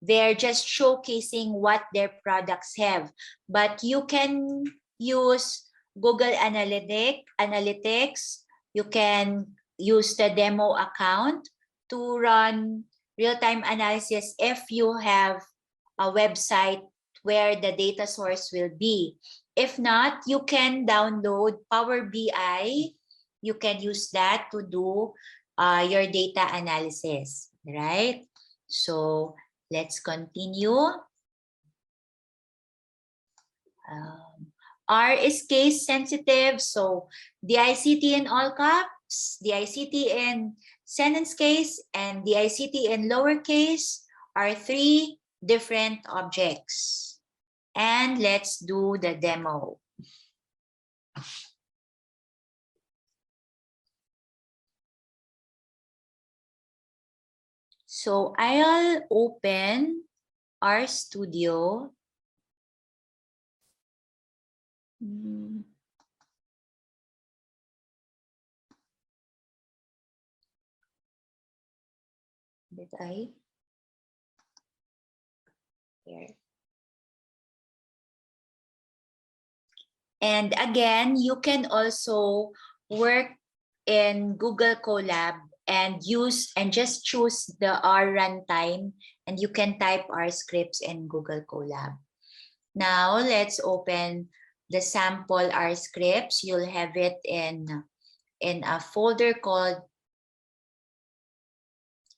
they're just showcasing what their products have. But you can use Google Analytics. You can use the demo account to run real-time analysis if you have a website where the data source will be. If not, you can download Power BI. You can use that to do your data analysis, right? So let's continue. R is case sensitive. So DICT in all caps, DICT in sentence case, and DICT in lowercase are three different objects. And let's do the demo. So I'll open RStudio. Did I? Here. And again, you can also work in Google Colab and use and just choose the R runtime and you can type R scripts in Google Colab. Now let's open the sample R scripts. You'll have it in a folder called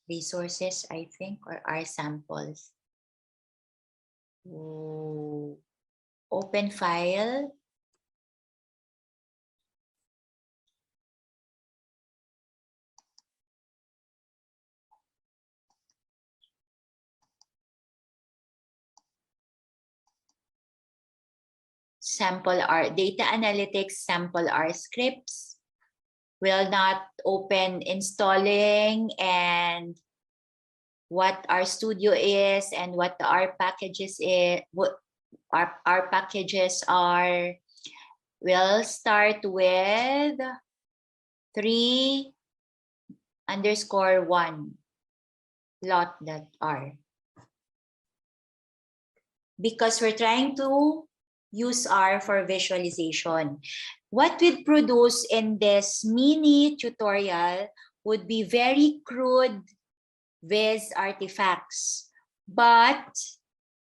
resources, I think, or R samples. Ooh. Open file. Sample R, data analytics, sample R scripts. Will not open installing and what RStudio is and what the R packages is, what our packages are. We'll start with 3_1 lot.r because we're trying to use R for visualization. What we'd produce in this mini tutorial would be very crude Viz artifacts, but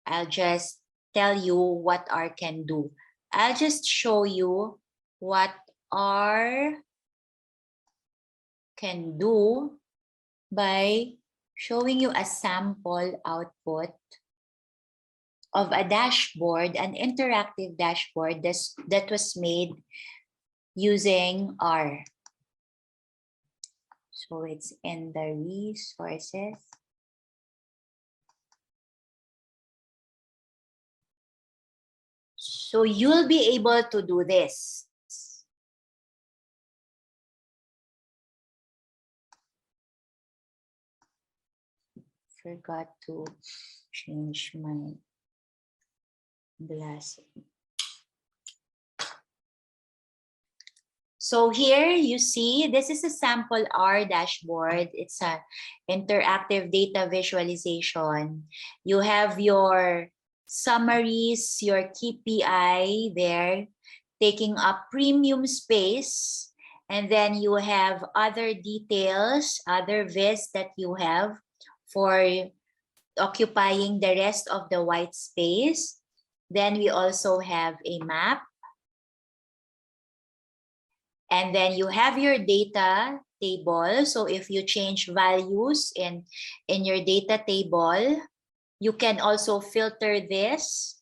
I'll just tell you what R can do. I'll just show you what R can do by showing you a sample output of a dashboard, an interactive dashboard that was made using R. So it's in the resources. So you'll be able to do this. Forgot to change my glasses. So here you see, this is a sample R dashboard. It's an interactive data visualization. You have your summaries, your KPI there, taking up premium space. And then you have other details, other viz that you have for occupying the rest of the white space. Then we also have a map. And then you have your data table. So if you change values in your data table, you can also filter this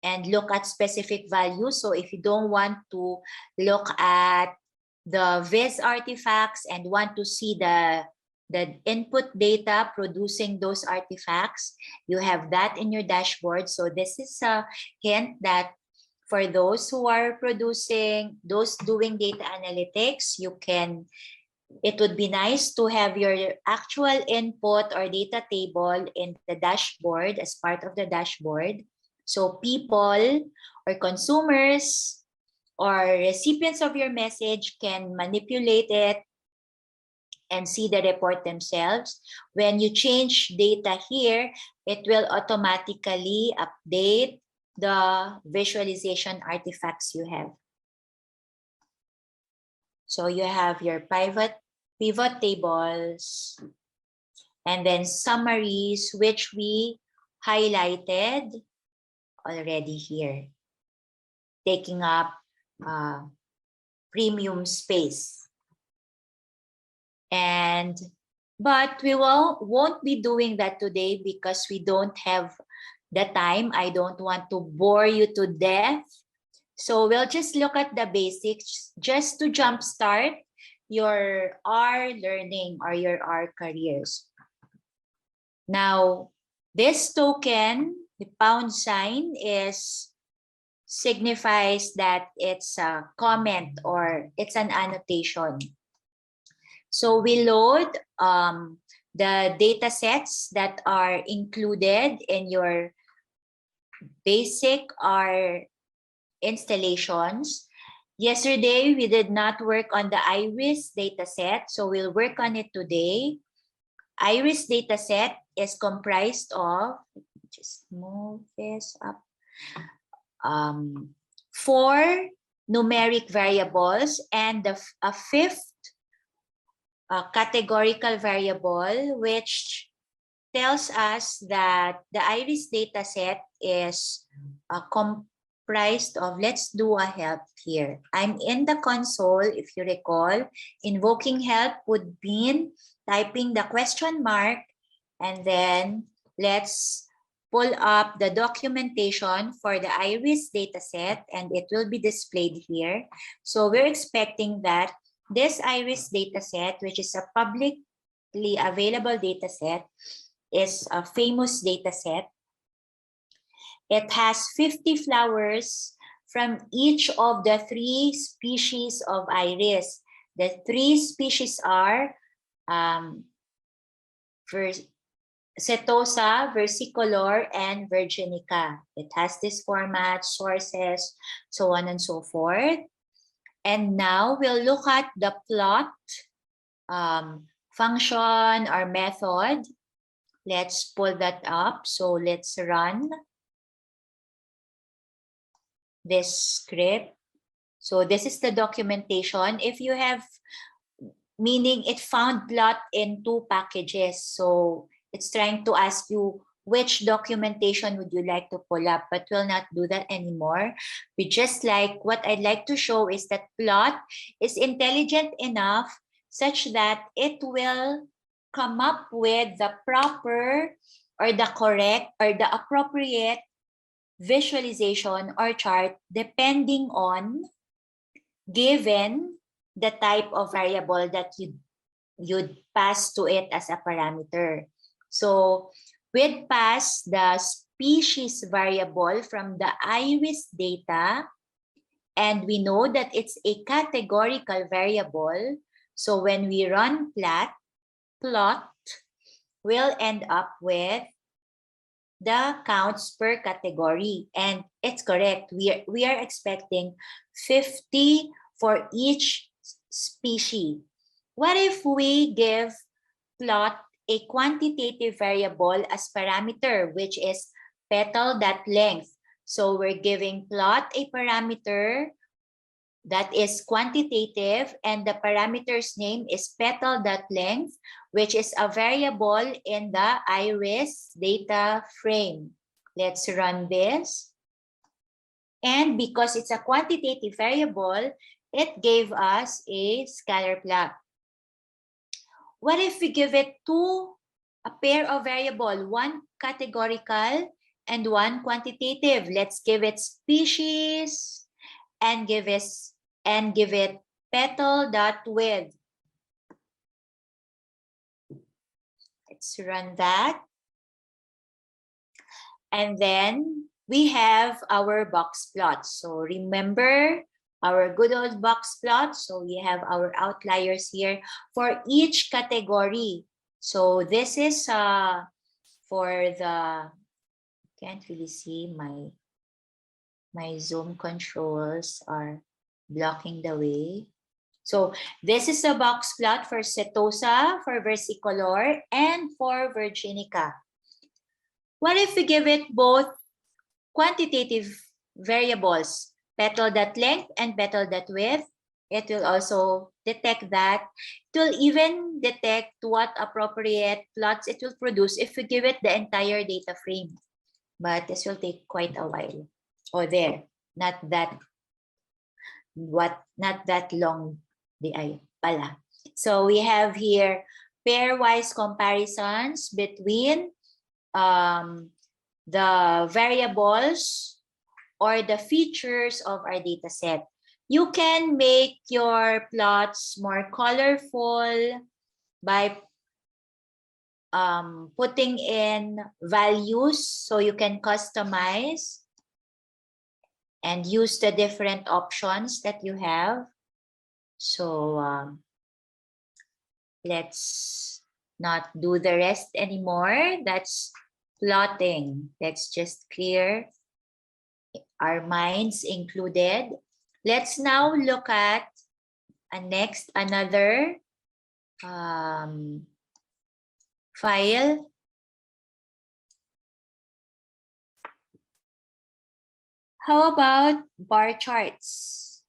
and look at specific values. So if you don't want to look at the viz artifacts and want to see the input data producing those artifacts, you have that in your dashboard. So this is a hint that for those who are producing, those doing data analytics, it would be nice to have your actual input or data table in the dashboard as part of the dashboard. So people or consumers or recipients of your message can manipulate it and see the report themselves. When you change data here, it will automatically update the visualization artifacts you have. So you have your pivot tables and then summaries, which we highlighted already here, taking up premium space. But we won't be doing that today because we don't have the time. I don't want to bore you to death. So we'll just look at the basics just to jumpstart your R learning or your R careers. Now, this token, the pound sign, signifies that it's a comment or it's an annotation. So we load the data sets that are included in your basic R installations. Yesterday, we did not work on the iris dataset, so we'll work on it today. Iris dataset is comprised of, just move this up, 4 numeric variables and a fifth categorical variable, which tells us that the iris dataset is comprised of, let's do a help here. I'm in the console, if you recall. Invoking help would mean typing the question mark, and then let's pull up the documentation for the iris dataset, and it will be displayed here. So we're expecting that this iris dataset, which is a publicly available dataset, is a famous dataset. It has 50 flowers from each of the 3 species of iris. The 3 species are setosa, versicolor, and virginica. It has this format, sources, so on and so forth. And now we'll look at the plot function or method. Let's pull that up. So let's run this script. So this is the documentation. If you have, meaning it found plot in 2 packages. So it's trying to ask you which documentation would you like to pull up, but we'll not do that anymore. We just what I'd like to show is that plot is intelligent enough such that it will come up with the proper or the correct or the appropriate visualization or chart depending on given the type of variable that you'd pass to it as a parameter. So we'd pass the species variable from the iris data, and we know that it's a categorical variable. So when we run plot, we'll end up with the counts per category. And it's correct. We are expecting 50 for each species. What if we give plot a quantitative variable as parameter, which is petal.length? So we're giving plot a parameter that is quantitative, and the parameter's name is petal.length, which is a variable in the iris data frame. Let's run this. And because it's a quantitative variable, it gave us a scalar plot. What if we give it a pair of variable, one categorical and one quantitative? Let's give it species and give it petal.width. Let's run that. And then we have our box plot. So remember our good old box plot. So we have our outliers here for each category. So this is for the, can't really see, my zoom controls are blocking the way. So this is a box plot for setosa, for versicolor, and for virginica. What if we give it both quantitative variables, petal.length and petal.width? It will also detect that. It will even detect what appropriate plots it will produce if we give it the entire data frame. But this will take quite a while. Oh, there, not that long the ay pala. So we have here pairwise comparisons between the variables or the features of our data set. You can make your plots more colorful by putting in values, so you can customize and use the different options that you have. So let's not do the rest anymore. That's plotting. Let's just clear our minds included. Let's now look at another file. How about bar charts?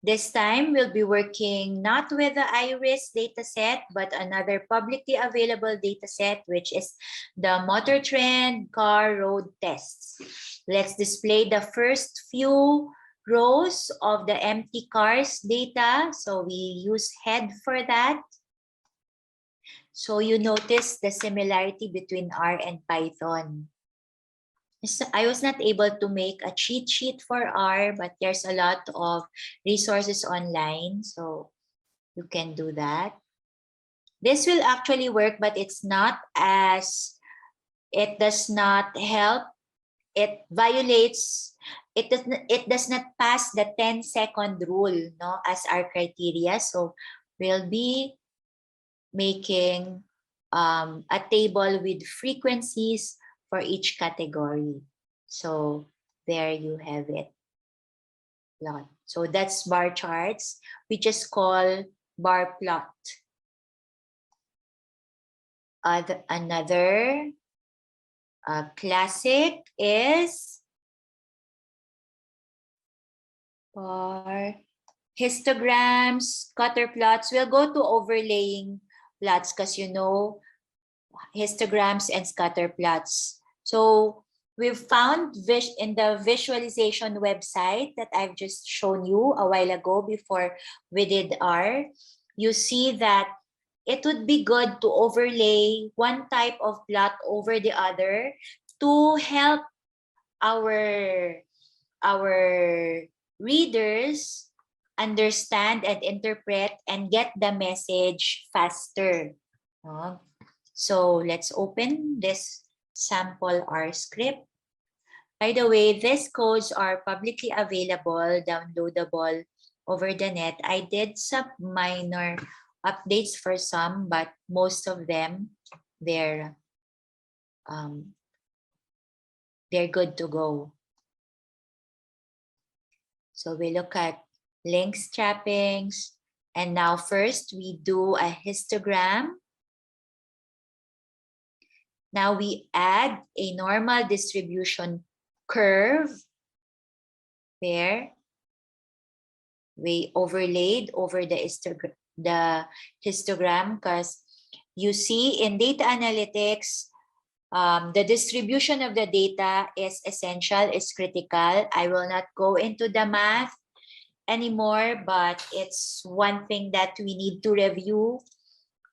This time, we'll be working not with the IRIS dataset, but another publicly available dataset, which is the Motor Trend Car Road Tests. Let's display the first few rows of the empty cars data. So we use head for that. So you notice the similarity between R and Python. I was not able to make a cheat sheet for R, but there's a lot of resources online, so you can do that. This will actually work, but it does not help. It violates, it does not pass the 10-second rule, no, as our criteria. So we'll be making a table with frequencies for each category. So there you have it. Plot. So that's bar charts. We just call bar plot. Another classic is bar histograms, scatter plots. We'll go to overlaying plots because you know histograms and scatter plots. So we've found in the visualization website that I've just shown you a while ago before we did R, you see that it would be good to overlay one type of plot over the other to help our readers understand and interpret and get the message faster. So let's open this sample R script. By the way, these codes are publicly available, downloadable over the net. I did some minor updates for some, but most of them, they're good to go. So we look at links trappings, and now first we do a histogram. Now we add a normal distribution curve where we overlaid over the histogram, because you see in data analytics, the distribution of the data is essential, is critical. I will not go into the math anymore, but it's one thing that we need to review,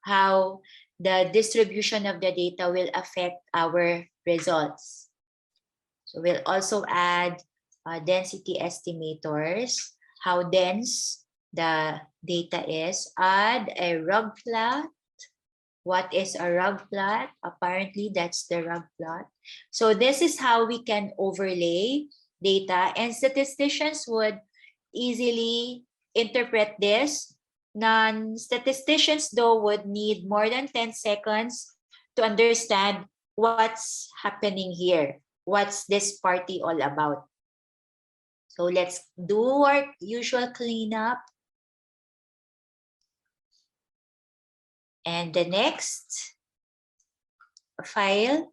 how the distribution of the data will affect our results. So we'll also add density estimators, how dense the data is. Add a rug plot. What is a rug plot? Apparently, that's the rug plot. So this is how we can overlay data, and statisticians would easily interpret this. Non-statisticians, though, would need more than 10 seconds to understand what's happening here. What's this party all about? So let's do our usual cleanup. And the next file,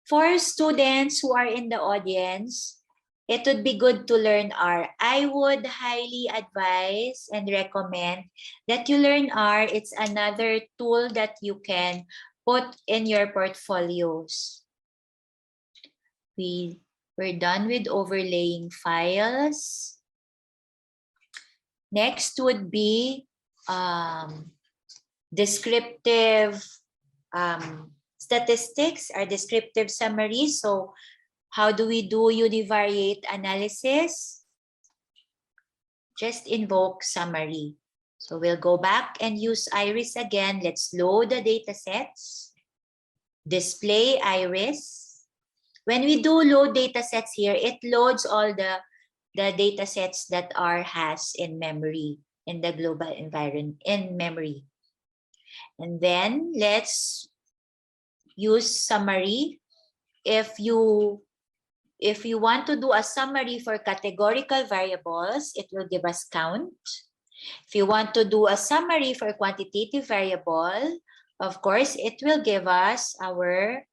for students who are in the audience, it would be good to learn R. I would highly advise and recommend that you learn R. It's another tool that you can put in your portfolios. We're done with overlaying files. Next would be descriptive statistics or descriptive summaries. So how do we do univariate analysis? Just invoke summary. So we'll go back and use iris again. Let's load the data sets. Display iris. When we do load data sets here, it loads all the data sets that R has in memory, in the global environment, in memory. And then let's use summary. If you want to do a summary for categorical variables, it will give us count. If you want to do a summary for quantitative variable, of course, it will give us our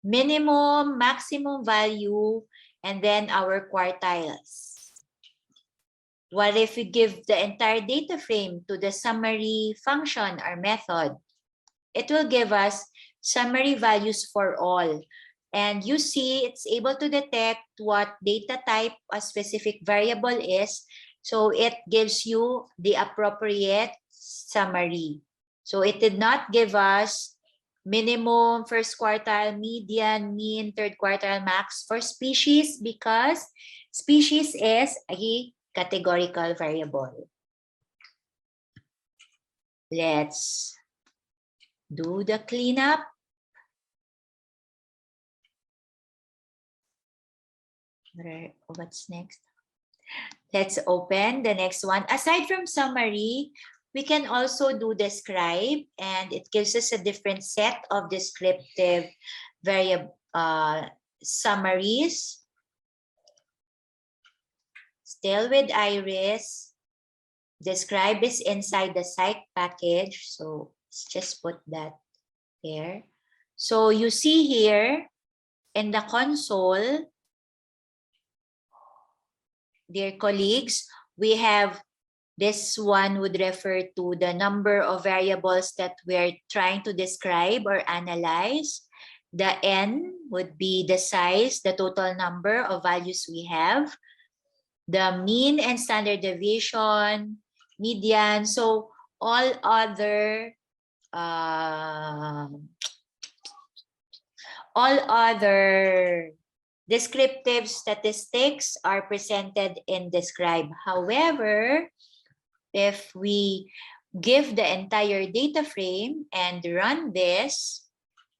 minimum, maximum value, and then our quartiles. What if we give the entire data frame to the summary function or method? It will give us summary values for all. And you see, it's able to detect what data type a specific variable is. So it gives you the appropriate summary. So it did not give us minimum, first quartile, median, mean, third quartile, max for species, because species is a categorical variable. Let's do the cleanup. What's next? Let's open the next one. Aside from summary, we can also do describe, and it gives us a different set of descriptive variable summaries. Still with iris, describe is inside the psych package, so let's just put that there. So you see here in the console, dear colleagues, we have this one would refer to the number of variables that we're trying to describe or analyze. The N would be the size, the total number of values we have. The mean and standard deviation, median. So all other descriptive statistics are presented in describe. However, if we give the entire data frame and run this,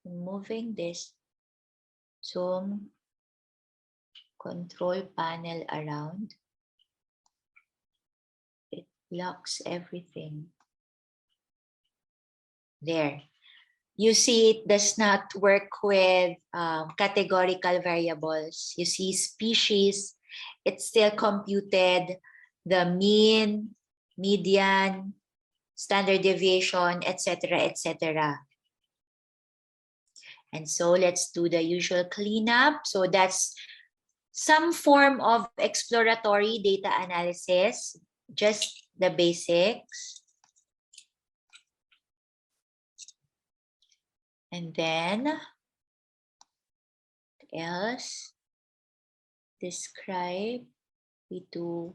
moving this zoom control panel around, it locks everything. There. You see, it does not work with categorical variables. You see species, it's still computed the mean, median, standard deviation, etc., etc. And so let's do the usual cleanup. So that's some form of exploratory data analysis, just the basics. And then, what else? Describe. We do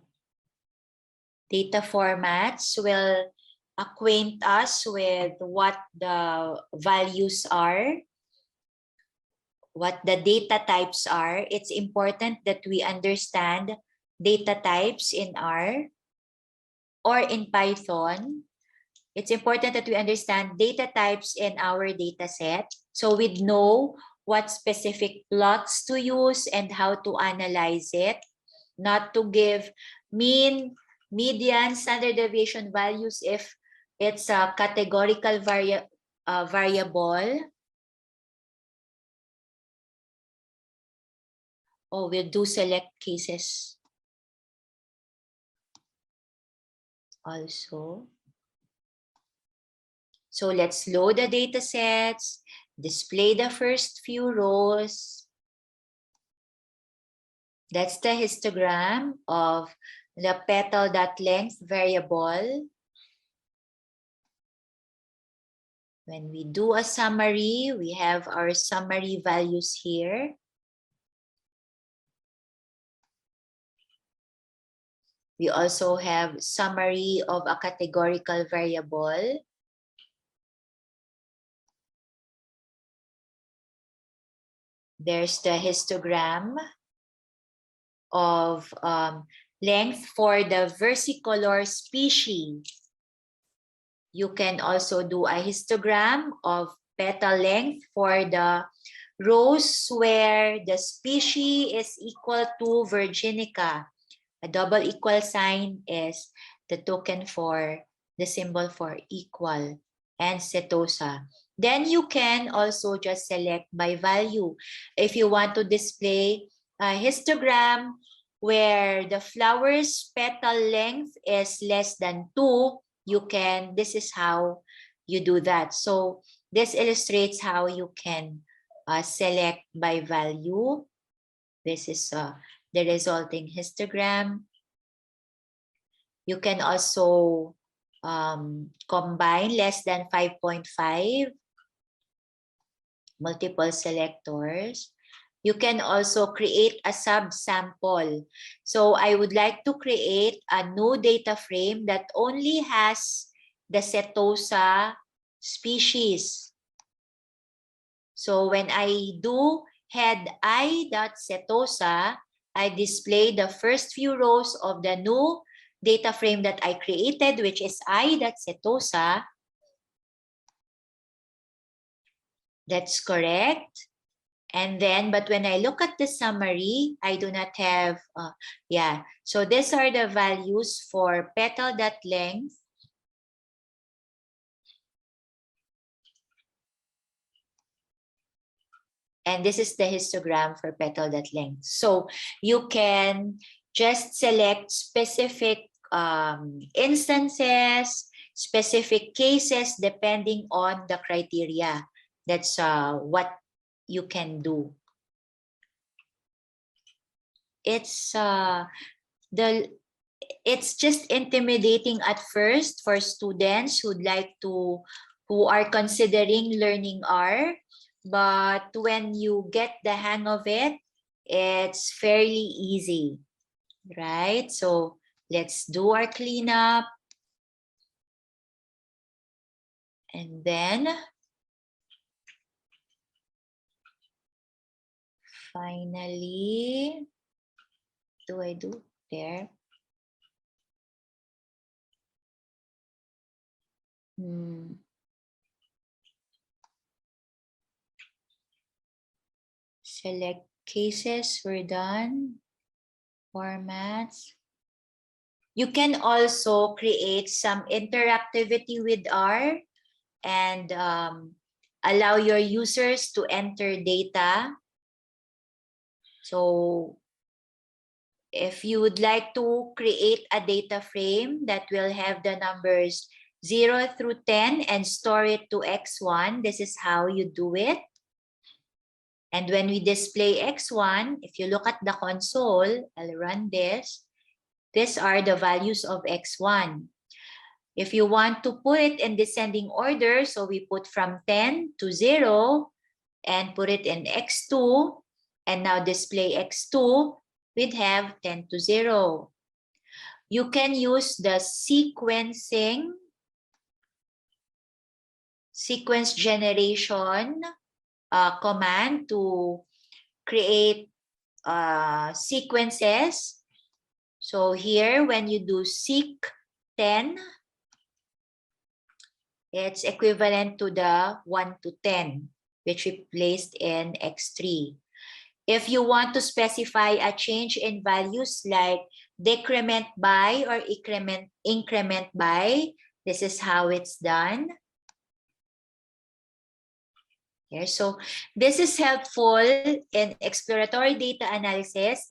data formats, will acquaint us with what the values are, what the data types are. It's important that we understand data types in R or in Python. It's important that we understand data types in our data set, so we'd know what specific plots to use and how to analyze it, not to give mean, median, standard deviation values if it's a categorical variable. Oh, we'll do select cases also. So let's load the data sets, display the first few rows. That's the histogram of the petal.length variable. When we do a summary, we have our summary values here. We also have summary of a categorical variable. There's the histogram of length for the versicolor species. You can also do a histogram of petal length for the rows where the species is equal to virginica. A double equal sign is the token for the symbol for equal, and setosa. Then you can also just select by value. If you want to display a histogram where the flower's petal length is less than 2, you can, this is how you do that. So this illustrates how you can select by value. This is the resulting histogram. You can also combine less than 5.5 multiple selectors. You can also create a subsample. So I would like to create a new data frame that only has the setosa species. So when I do head I.setosa, I display the first few rows of the new data frame that I created, which is I.setosa. That's correct. And then, but when I look at the summary, I do not have, so these are the values for petal.length. And this is the histogram for petal.length. So you can just select specific instances, specific cases, depending on the criteria. That's what you can do. It's just intimidating at first for students who are considering learning R, but when you get the hang of it, it's fairly easy, right? So let's do our cleanup. And then finally, do I do there? Select cases, we're done. Formats. You can also create some interactivity with R and allow your users to enter data. So if you would like to create a data frame that will have the numbers 0 through 10 and store it to X1, this is how you do it. And when we display x1, if you look at the console, I'll run this. These are the values of x1. If you want to put it in descending order, so we put from 10 to 0 and put it in x2, and now display x2, we'd have 10 to 0. You can use the sequence generation command to create sequences. So here, when you do seq 10, it's equivalent to the 1 to 10, which we placed in x3. If you want to specify a change in values like decrement by or increment by, this is how it's done. Here. So this is helpful in exploratory data analysis.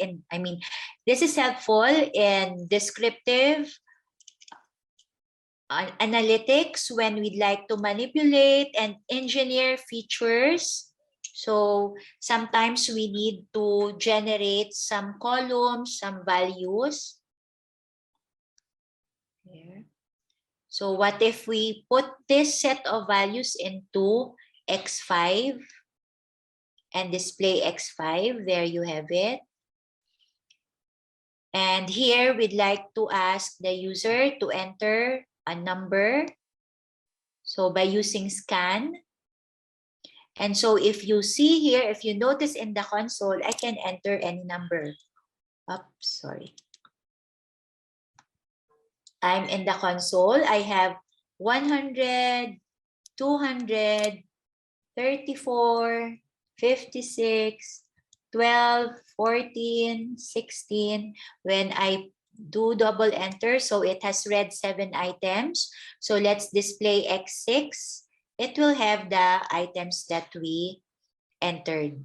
This is helpful in descriptive analytics when we'd like to manipulate and engineer features. So sometimes we need to generate some columns, some values. Here. So what if we put this set of values into x5 and display x5? There you have it. And here we'd like to ask the user to enter a number. So by using scan. And so if you see here, if you notice in the console, I can enter any number. Oops, sorry. I'm in the console. I have 100, 200, 34, 56, 12, 14, 16. When I do double enter, so it has read 7 items. So let's display x6. It will have the items that we entered.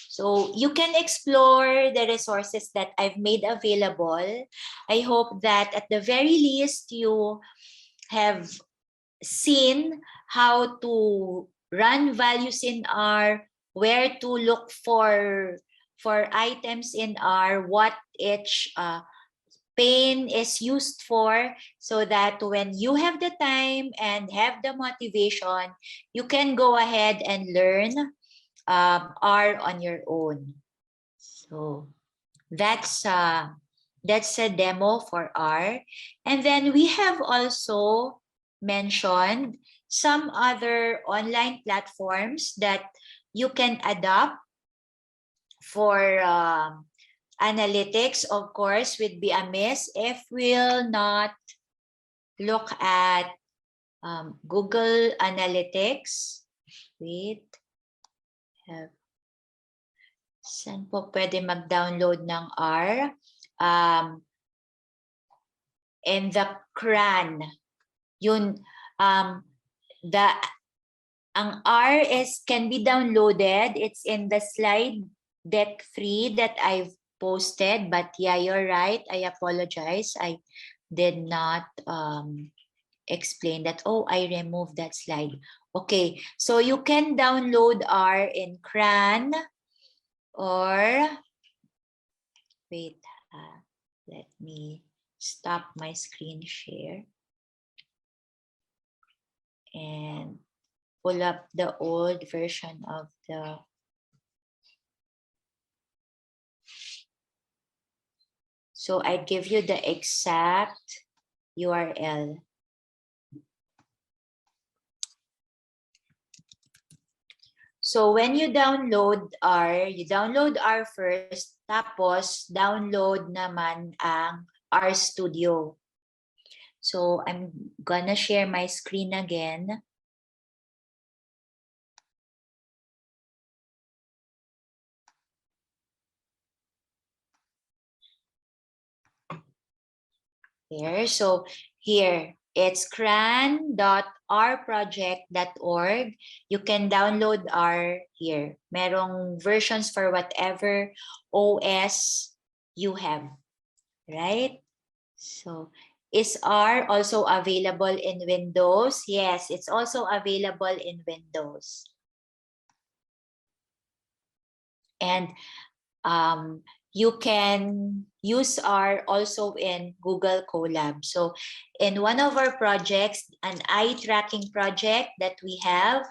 So you can explore the resources that I've made available. I hope that at the very least you have seen how to run values in R, where to look for items in R, what each pane is used for, so that when you have the time and have the motivation, you can go ahead and learn R on your own. So that's a demo for R. And then we have also mentioned some other online platforms that you can adopt for analytics. Of course, would be amiss if we'll not look at Google Analytics. Wait. Saan po pwede mag-download ng R? In the CRAN. Yun, ang R can be downloaded. It's in the slide deck 3 that I've posted. But yeah, you're right. I apologize. I did not explain that. Oh, I removed that slide. Okay, so you can download R in CRAN or wait, let me stop my screen share and pull up the old version of the so I give you the exact URL. So when you download R first, tapos download naman ang RStudio. So I'm gonna share my screen again. Here, so here, it's cran.rproject.org. You can download R here. Merong versions for whatever OS you have, right? So, is R also available in Windows? Yes, it's also available in Windows. And you can use R also in Google Colab. So in one of our projects, an eye tracking project that we have,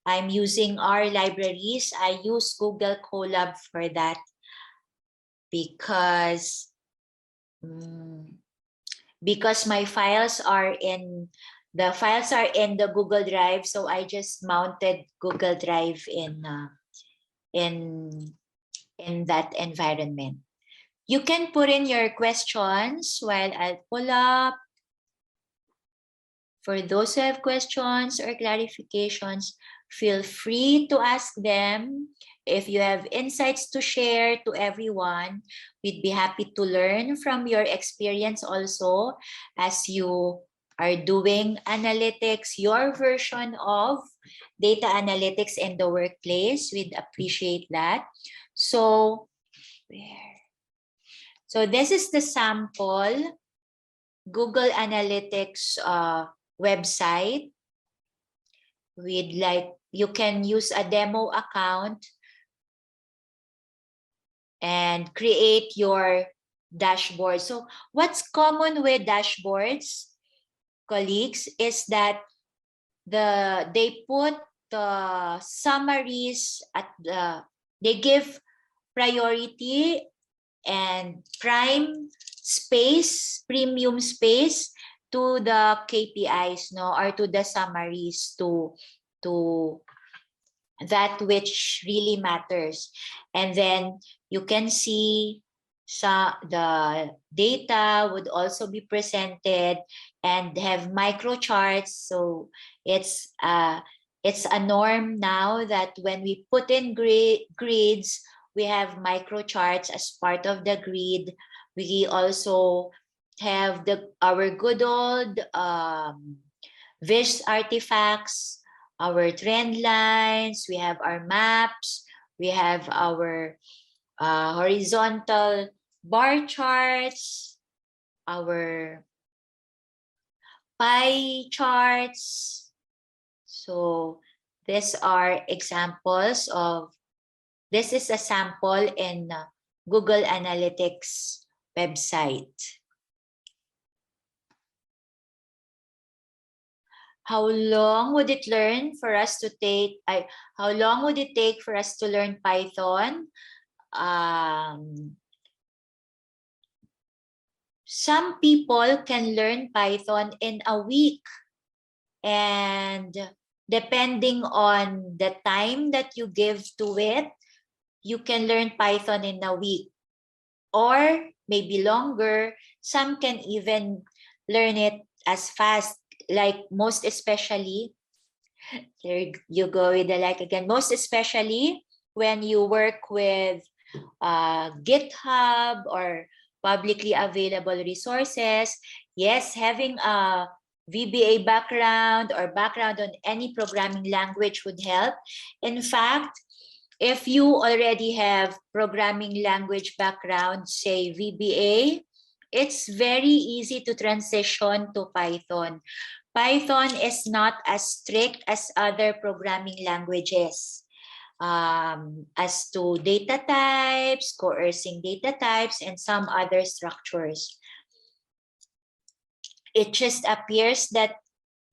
I'm using R libraries. I use Google Colab for that because because my files are in the Google Drive, so I just mounted Google Drive in in that environment. You can put in your questions while I'll pull up. For those who have questions or clarifications, feel free to ask them. If you have insights to share to everyone, we'd be happy to learn from your experience also as you are doing analytics, your version of data analytics in the workplace. We'd appreciate that. So, this is the sample Google Analytics website. You can use a demo account and create your dashboard. So what's common with dashboards, colleagues, is that they put the summaries they give priority and premium space to the KPIs, no, or to the summaries, to that which really matters. And then you can see the data would also be presented and have micro charts. So it's a norm now that when we put in grids, we have micro charts as part of the grid. We also have our good old Viz artifacts, our trend lines, we have our maps, we have our horizontal bar charts, our pie charts. So these are examples of, this is a sample in Google Analytics website. How long would it take for us to learn Python? Some people can learn Python in a week, and depending on the time that you give to it, you can learn Python in a week or maybe longer. Some can even learn it as fast, like most especially, there you go with the like again, most especially when you work with GitHub or publicly available resources. Yes, having a VBA background or background on any programming language would help. In fact, if you already have programming language background, say VBA, it's very easy to transition to Python. Python is not as strict as other programming languages. As to data types, coercing data types, and some other structures. It just appears that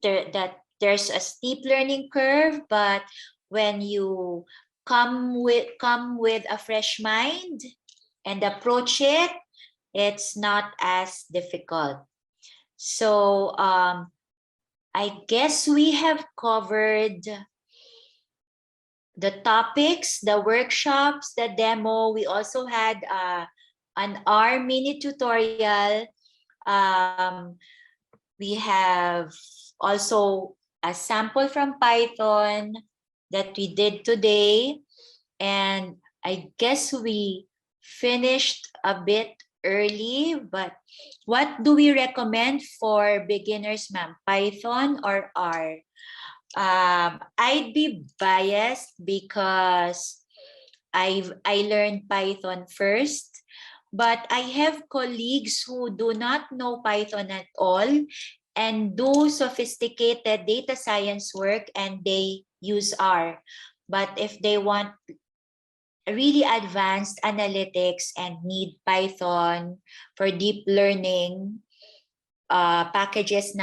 there's a steep learning curve, but when you come with a fresh mind and approach it, it's not as difficult. So I guess we have covered the topics, the workshops, the demo. We also had an R mini tutorial. We have also a sample from Python that we did today. And I guess we finished a bit early, but what do we recommend for beginners, ma'am? Python or R? I'd be biased because I learned Python first, but I have colleagues who do not know Python at all and do sophisticated data science work, and they use R. But if they want really advanced analytics and need Python for deep learning packages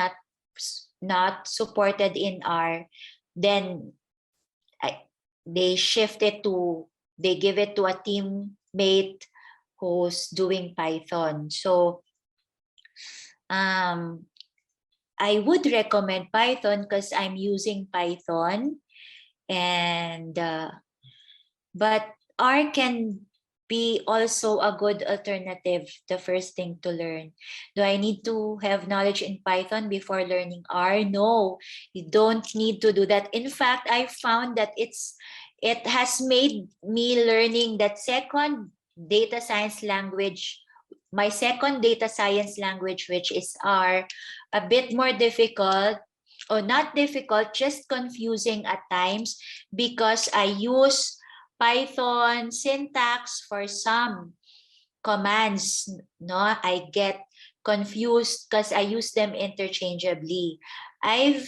not supported in R, then they give it to a teammate who's doing Python. So I would recommend Python because I'm using Python, and but R can be also a good alternative, the first thing to learn. Do I need to have knowledge in Python before learning R? No, you don't need to do that. In fact, I found that it has made me learning that second data science language, my second data science language, which is R, a bit more difficult, or not difficult, just confusing at times, because I use Python syntax for some commands. No, I get confused because I use them interchangeably. I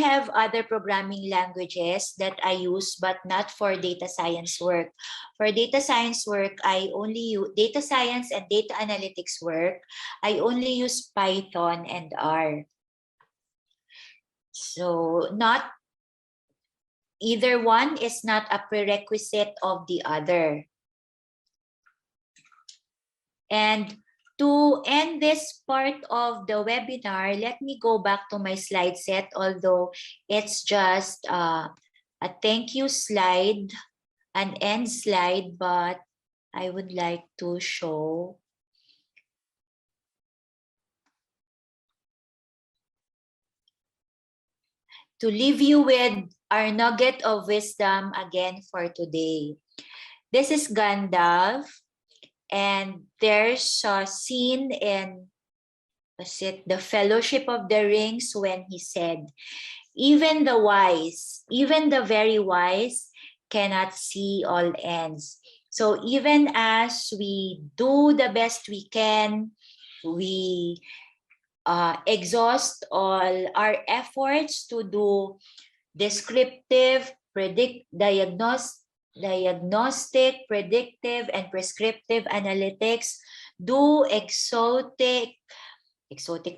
have other programming languages that I use, but not for data science work. For data science work, I only use data science and data analytics work. I only use Python and R. So not either one is not a prerequisite of the other. And to end this part of the webinar, let me go back to my slide set, although it's just a thank you slide, an end slide, but I would like to show to leave you with our nugget of wisdom again for today. This is Gandalf, and there's a scene in the Fellowship of the Rings when he said, even the wise, even the very wise cannot see all ends. So even as we do the best we can, we exhaust all our efforts to do descriptive, diagnostic, predictive, and prescriptive analytics, do exotic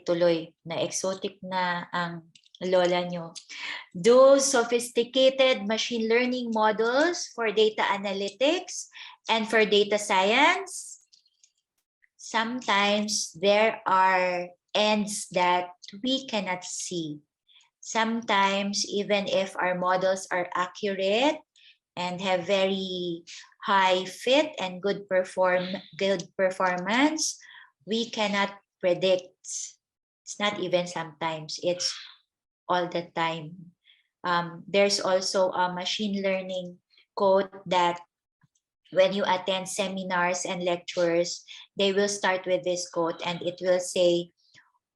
tuloy, na exotic na ang lola nyo. Do sophisticated machine learning models for data analytics and for data science. Sometimes there are ends that we cannot see. Sometimes, even if our models are accurate and have very high fit and good performance, we cannot predict. It's not even sometimes, it's all the time. There's also a machine learning quote that when you attend seminars and lectures, they will start with this quote, and it will say,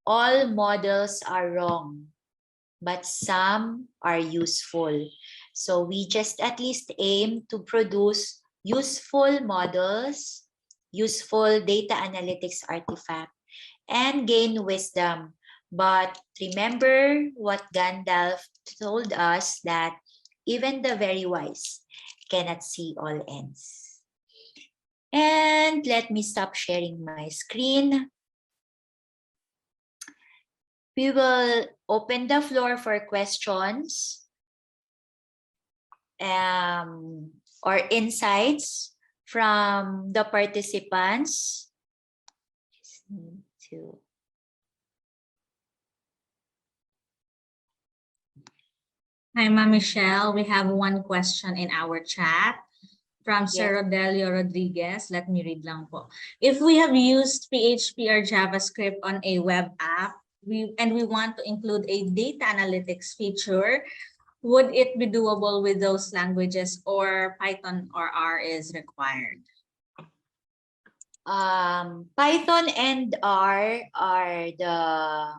all models are wrong, but some are useful. So we just at least aim to produce useful models, useful data analytics artifact, and gain wisdom. But remember what Gandalf told us, that even the very wise cannot see all ends. And let me stop sharing my screen. We will open the floor for questions or insights from the participants. Just need to. Hi, Ma'am Michelle. We have one question in our chat from Sir Rodelio Rodriguez. Let me read lang po. If we have used PHP or JavaScript on a web app, we want to include a data analytics feature, would it be doable with those languages, or Python or R is required? Python and R are the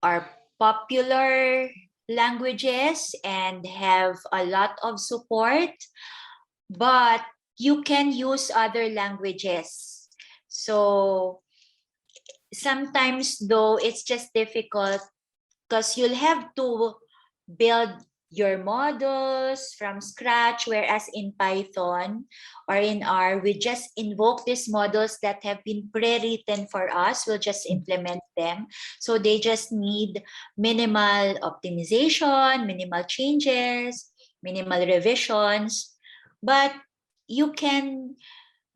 are popular languages and have a lot of support, but you can use other languages. So sometimes though, it's just difficult because you'll have to build your models from scratch, whereas in Python or in R, we just invoke these models that have been pre-written for us. We'll just implement them. So they just need minimal optimization, minimal changes, minimal revisions. But you can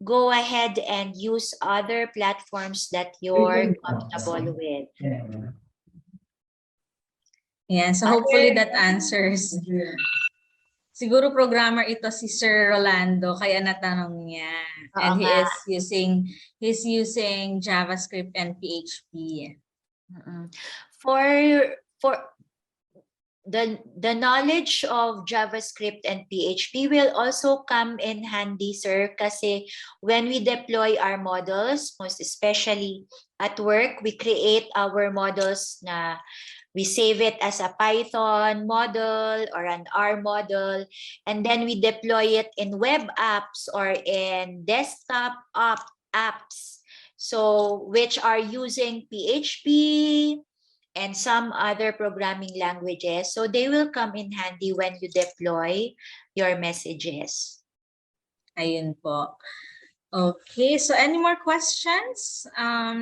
go ahead and use other platforms that you're comfortable with. Yeah, so hopefully that answers. Siguro programmer ito si Sir Rolando kaya natanong niya. Oo And nga. he's using JavaScript and PHP. For the knowledge of JavaScript and PHP will also come in handy, sir, kasi when we deploy our models, most especially at work, we create our models na we save it as a Python model or an R model, and then we deploy it in web apps or in desktop apps, so which are using PHP and some other programming languages. So they will come in handy when you deploy your messages. Ayun po. Okay, so any more questions?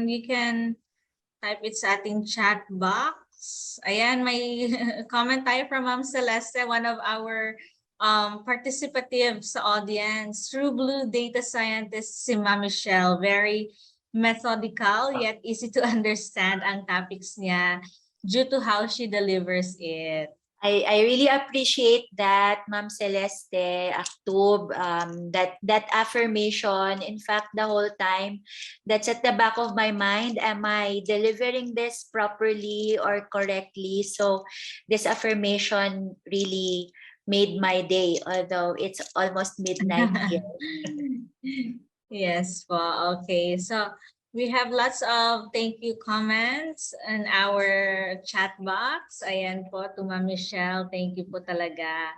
You can type it sa ating chat box. Ayan, may comment tayo from Ma'am Celeste, one of our participative sa audience. True blue data scientist si Ma'am Michelle. Very methodical yet easy to understand ang topics niya due to how she delivers it. I really appreciate that, Ma'am Celeste, Aktub, that affirmation. In fact, the whole time, that's at the back of my mind. Am I delivering this properly or correctly? So this affirmation really made my day, although it's almost midnight here. Yes po. Okay. So we have lots of thank you comments in our chat box. Ayan po to Ma'am Michelle. Thank you po talaga.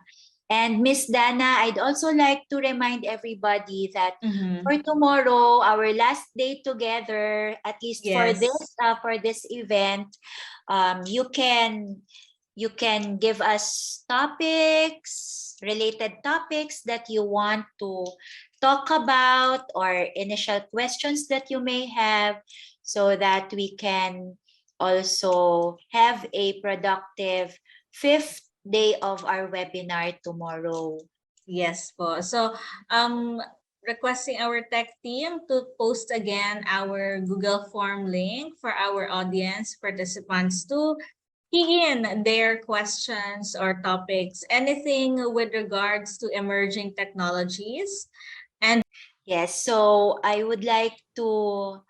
And Miss Dana, I'd also like to remind everybody that for tomorrow, our last day together, at least Yes. for this event, you can give us related topics that you want to talk about, or initial questions that you may have, so that we can also have a productive 5th day of our webinar tomorrow. Yes po. So, requesting our tech team to post again our Google form link for our audience participants to key in their questions or topics, anything with regards to emerging technologies. And yes, so I would like to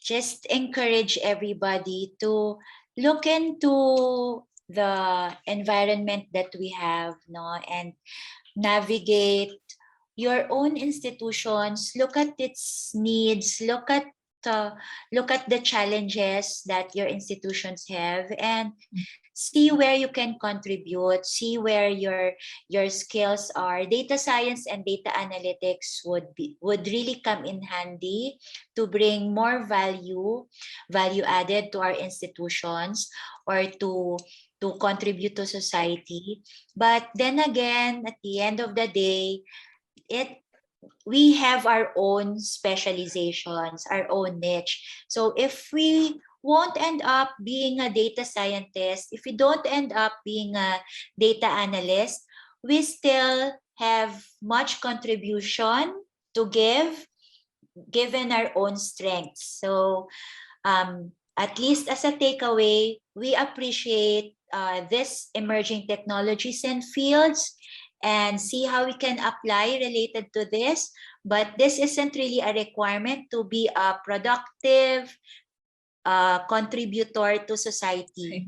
just encourage everybody to look into the environment that we have, no, and navigate your own institutions, look at its needs, look at the challenges that your institutions have, and see where you can contribute, see where your skills are. Data science and data analytics would really come in handy to bring more value added to our institutions, or to contribute to society. But then again, at the end of the day, we have our own specializations, our own niche. So if we won't end up being a data scientist, if we don't end up being a data analyst, we still have much contribution to give, given our own strengths. So at least as a takeaway, we appreciate this emerging technologies and fields, and see how we can apply related to this. But this isn't really a requirement to be a productive contributor to society.